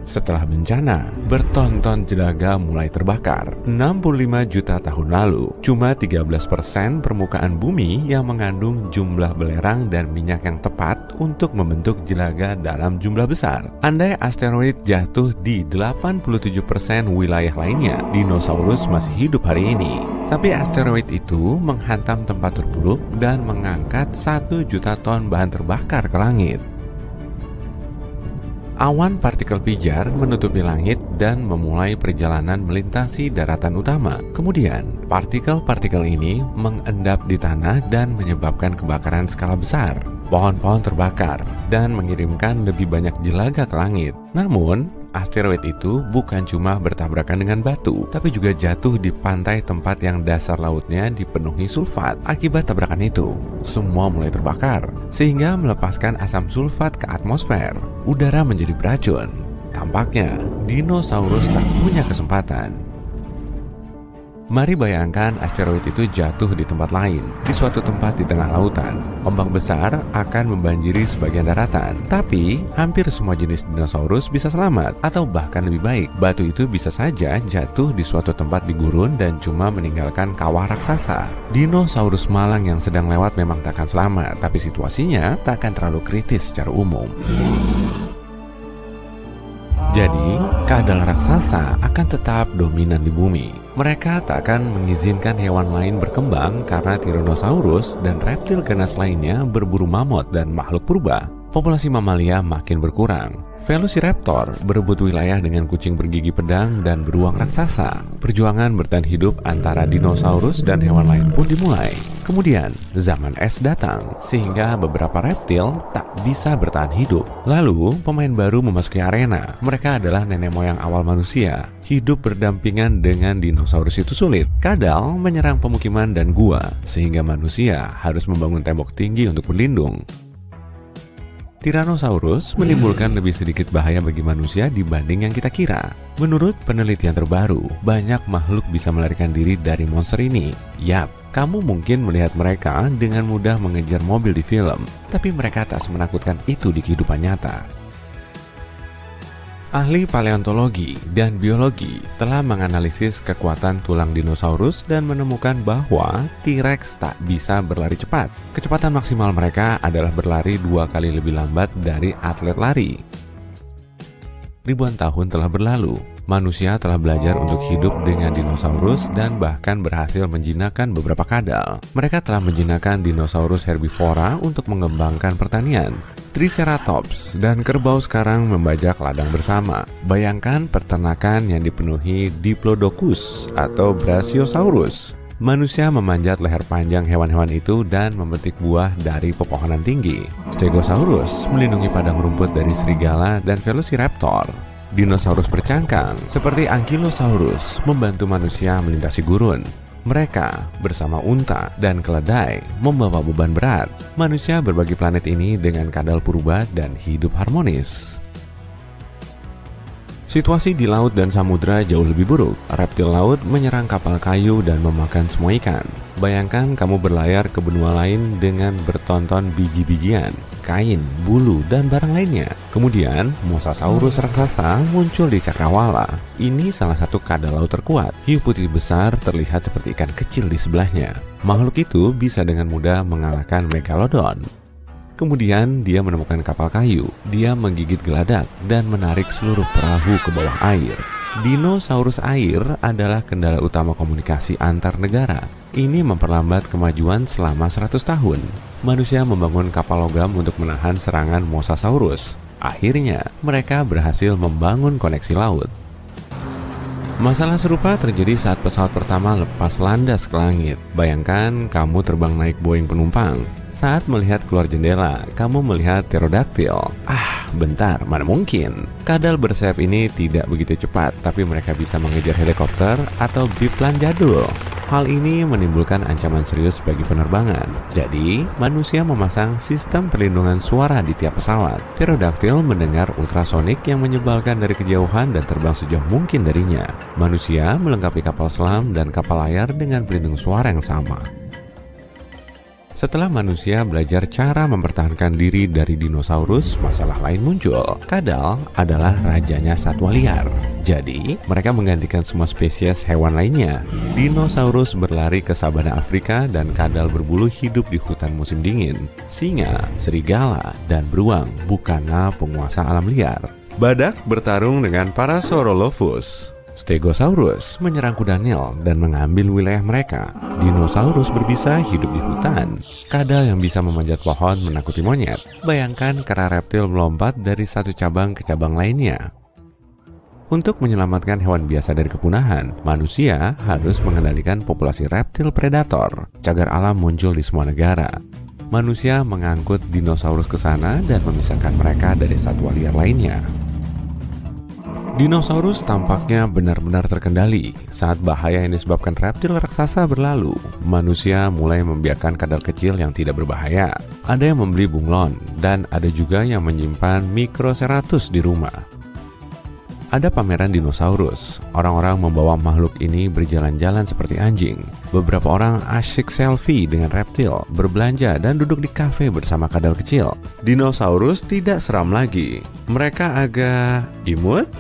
Setelah bencana, bertonton jelaga mulai terbakar. 65 juta tahun lalu, cuma 13% permukaan bumi yang mengandung jumlah belerang dan minyak yang tepat untuk membentuk jelaga dalam jumlah besar. Andai asteroid jatuh di 87% wilayah lainnya, dinosaurus masih hidup hari ini. Tapi asteroid itu menghantam tempat terburuk dan mengangkat 1 juta ton bahan terbakar ke langit. Awan partikel pijar menutupi langit dan memulai perjalanan melintasi daratan utama. Kemudian, partikel-partikel ini mengendap di tanah dan menyebabkan kebakaran skala besar. Pohon-pohon terbakar dan mengirimkan lebih banyak jelaga ke langit. Namun, asteroid itu bukan cuma bertabrakan dengan batu, tapi juga jatuh di pantai tempat yang dasar lautnya dipenuhi sulfat. Akibat tabrakan itu, semua mulai terbakar, sehingga melepaskan asam sulfat ke atmosfer. Udara menjadi beracun. Tampaknya, dinosaurus tak punya kesempatan. Mari bayangkan asteroid itu jatuh di tempat lain, di suatu tempat di tengah lautan. Ombak besar akan membanjiri sebagian daratan, tapi hampir semua jenis dinosaurus bisa selamat, atau bahkan lebih baik, batu itu bisa saja jatuh di suatu tempat di gurun dan cuma meninggalkan kawah raksasa. Dinosaurus malang yang sedang lewat memang takkan selamat, tapi situasinya tak akan terlalu kritis secara umum. Jadi, kadal raksasa akan tetap dominan di bumi. Mereka tak akan mengizinkan hewan lain berkembang karena Tyrannosaurus dan reptil ganas lainnya berburu mamut dan makhluk purba. Populasi mamalia makin berkurang. Velociraptor berebut wilayah dengan kucing bergigi pedang dan beruang raksasa. Perjuangan bertahan hidup antara dinosaurus dan hewan lain pun dimulai. Kemudian, zaman es datang, sehingga beberapa reptil tak bisa bertahan hidup. Lalu, pemain baru memasuki arena. Mereka adalah nenek moyang awal manusia. Hidup berdampingan dengan dinosaurus itu sulit. Kadal menyerang pemukiman dan gua, sehingga manusia harus membangun tembok tinggi untuk berlindung. Tyrannosaurus menimbulkan lebih sedikit bahaya bagi manusia dibanding yang kita kira. Menurut penelitian terbaru, banyak makhluk bisa melarikan diri dari monster ini. Yap, kamu mungkin melihat mereka dengan mudah mengejar mobil di film, tapi mereka tak semenakutkan itu di kehidupan nyata. Ahli paleontologi dan biologi telah menganalisis kekuatan tulang dinosaurus dan menemukan bahwa T-Rex tak bisa berlari cepat. Kecepatan maksimal mereka adalah berlari 2 kali lebih lambat dari atlet lari. Ribuan tahun telah berlalu, manusia telah belajar untuk hidup dengan dinosaurus dan bahkan berhasil menjinakkan beberapa kadal. Mereka telah menjinakkan dinosaurus herbivora untuk mengembangkan pertanian. Triceratops dan kerbau sekarang membajak ladang bersama. Bayangkan peternakan yang dipenuhi Diplodocus atau Brachiosaurus. Manusia memanjat leher panjang hewan-hewan itu dan memetik buah dari pepohonan tinggi. Stegosaurus melindungi padang rumput dari serigala dan Velociraptor. Dinosaurus bercangkang seperti Ankylosaurus membantu manusia melintasi gurun. Mereka bersama unta dan keledai membawa beban berat. Manusia berbagi planet ini dengan kadal purba dan hidup harmonis. Situasi di laut dan samudra jauh lebih buruk. Reptil laut menyerang kapal kayu dan memakan semua ikan. Bayangkan kamu berlayar ke benua lain dengan bertonton biji-bijian, kain, bulu, dan barang lainnya. Kemudian, Mosasaurus raksasa muncul di cakrawala. Ini salah satu kadal laut terkuat. Hiu putih besar terlihat seperti ikan kecil di sebelahnya. Makhluk itu bisa dengan mudah mengalahkan Megalodon. Kemudian dia menemukan kapal kayu. Dia menggigit geladak dan menarik seluruh perahu ke bawah air. Dinosaurus air adalah kendala utama komunikasi antar negara. Ini memperlambat kemajuan selama 100 tahun. Manusia membangun kapal logam untuk menahan serangan Mosasaurus. Akhirnya, mereka berhasil membangun koneksi laut. Masalah serupa terjadi saat pesawat pertama lepas landas ke langit. Bayangkan kamu terbang naik Boeing penumpang. Saat melihat keluar jendela, kamu melihat pterodaktil. Bentar, mana mungkin? Kadal bersayap ini tidak begitu cepat, tapi mereka bisa mengejar helikopter atau biplan jadul. Hal ini menimbulkan ancaman serius bagi penerbangan. Jadi, manusia memasang sistem perlindungan suara di tiap pesawat. Pterodaktil mendengar ultrasonik yang menyebalkan dari kejauhan dan terbang sejauh mungkin darinya. Manusia melengkapi kapal selam dan kapal layar dengan pelindung suara yang sama. Setelah manusia belajar cara mempertahankan diri dari dinosaurus, masalah lain muncul. Kadal adalah rajanya satwa liar. Jadi, mereka menggantikan semua spesies hewan lainnya. Dinosaurus berlari ke sabana Afrika dan kadal berbulu hidup di hutan musim dingin. Singa, serigala, dan beruang bukanlah penguasa alam liar. Badak bertarung dengan Parasaurolophus. Stegosaurus menyerang kuda Nil dan mengambil wilayah mereka. Dinosaurus berbisa hidup di hutan. Kadal yang bisa memanjat pohon menakuti monyet. Bayangkan kera reptil melompat dari satu cabang ke cabang lainnya. Untuk menyelamatkan hewan biasa dari kepunahan, manusia harus mengendalikan populasi reptil predator. Cagar alam muncul di semua negara. Manusia mengangkut dinosaurus ke sana dan memisahkan mereka dari satwa liar lainnya. Dinosaurus tampaknya benar-benar terkendali. Saat bahaya yang disebabkan reptil raksasa berlalu, manusia mulai membiarkan kadal kecil yang tidak berbahaya. Ada yang membeli bunglon, dan ada juga yang menyimpan Microceratus di rumah. Ada pameran dinosaurus. Orang-orang membawa makhluk ini berjalan-jalan seperti anjing. Beberapa orang asyik selfie dengan reptil, berbelanja, dan duduk di kafe bersama kadal kecil. Dinosaurus tidak seram lagi. Mereka agak imut.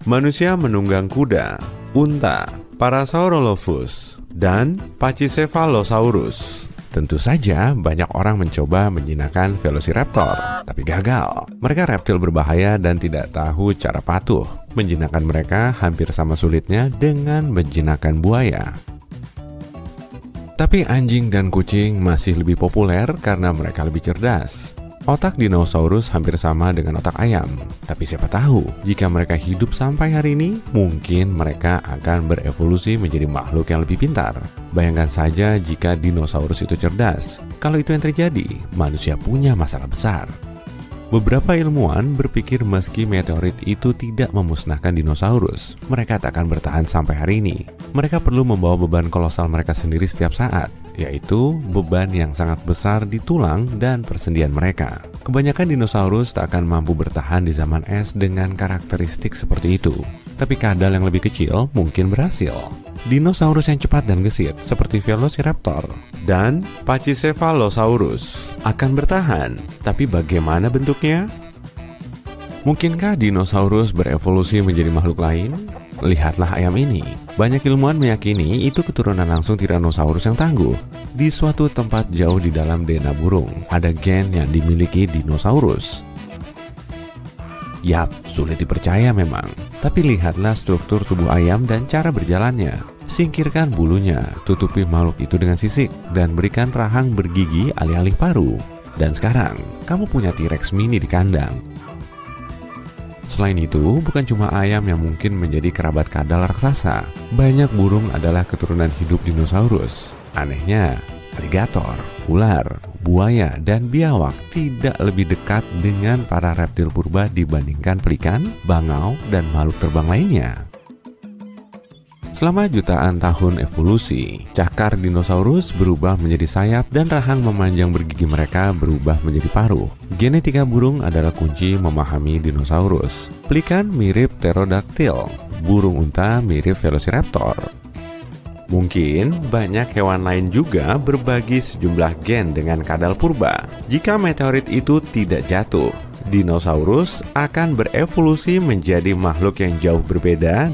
Manusia menunggang kuda, unta, Parasaurolophus, dan Pachycephalosaurus. Tentu saja banyak orang mencoba menjinakkan Velociraptor, tapi gagal. Mereka reptil berbahaya dan tidak tahu cara patuh. Menjinakkan mereka hampir sama sulitnya dengan menjinakkan buaya. Tapi anjing dan kucing masih lebih populer karena mereka lebih cerdas. Otak dinosaurus hampir sama dengan otak ayam. Tapi siapa tahu, jika mereka hidup sampai hari ini, mungkin mereka akan berevolusi menjadi makhluk yang lebih pintar. Bayangkan saja jika dinosaurus itu cerdas. Kalau itu yang terjadi, manusia punya masalah besar. Beberapa ilmuwan berpikir meski meteorit itu tidak memusnahkan dinosaurus, mereka tak akan bertahan sampai hari ini. Mereka perlu membawa beban kolosal mereka sendiri setiap saat, yaitu beban yang sangat besar di tulang dan persendian mereka. Kebanyakan dinosaurus tak akan mampu bertahan di zaman es dengan karakteristik seperti itu. Tapi kadal yang lebih kecil mungkin berhasil. Dinosaurus yang cepat dan gesit seperti Velociraptor dan Pachycephalosaurus akan bertahan. Tapi bagaimana bentuknya? Mungkinkah dinosaurus berevolusi menjadi makhluk lain? Lihatlah ayam ini. Banyak ilmuwan meyakini itu keturunan langsung Tyrannosaurus yang tangguh. Di suatu tempat jauh di dalam DNA burung, ada gen yang dimiliki dinosaurus. Yap, sulit dipercaya memang. Tapi lihatlah struktur tubuh ayam dan cara berjalannya. Singkirkan bulunya, tutupi makhluk itu dengan sisik, dan berikan rahang bergigi alih-alih paru. Dan sekarang, kamu punya T-Rex mini di kandang. Selain itu, bukan cuma ayam yang mungkin menjadi kerabat kadal raksasa. Banyak burung adalah keturunan hidup dinosaurus. Anehnya, aligator, ular, buaya, dan biawak tidak lebih dekat dengan para reptil purba dibandingkan pelikan, bangau, dan makhluk terbang lainnya. Selama jutaan tahun evolusi, cakar dinosaurus berubah menjadi sayap dan rahang memanjang bergigi mereka berubah menjadi paruh. Genetika burung adalah kunci memahami dinosaurus. Pelikan mirip pterodaktil, burung unta mirip Velociraptor. Mungkin banyak hewan lain juga berbagi sejumlah gen dengan kadal purba. Jika meteorit itu tidak jatuh, dinosaurus akan berevolusi menjadi makhluk yang jauh berbeda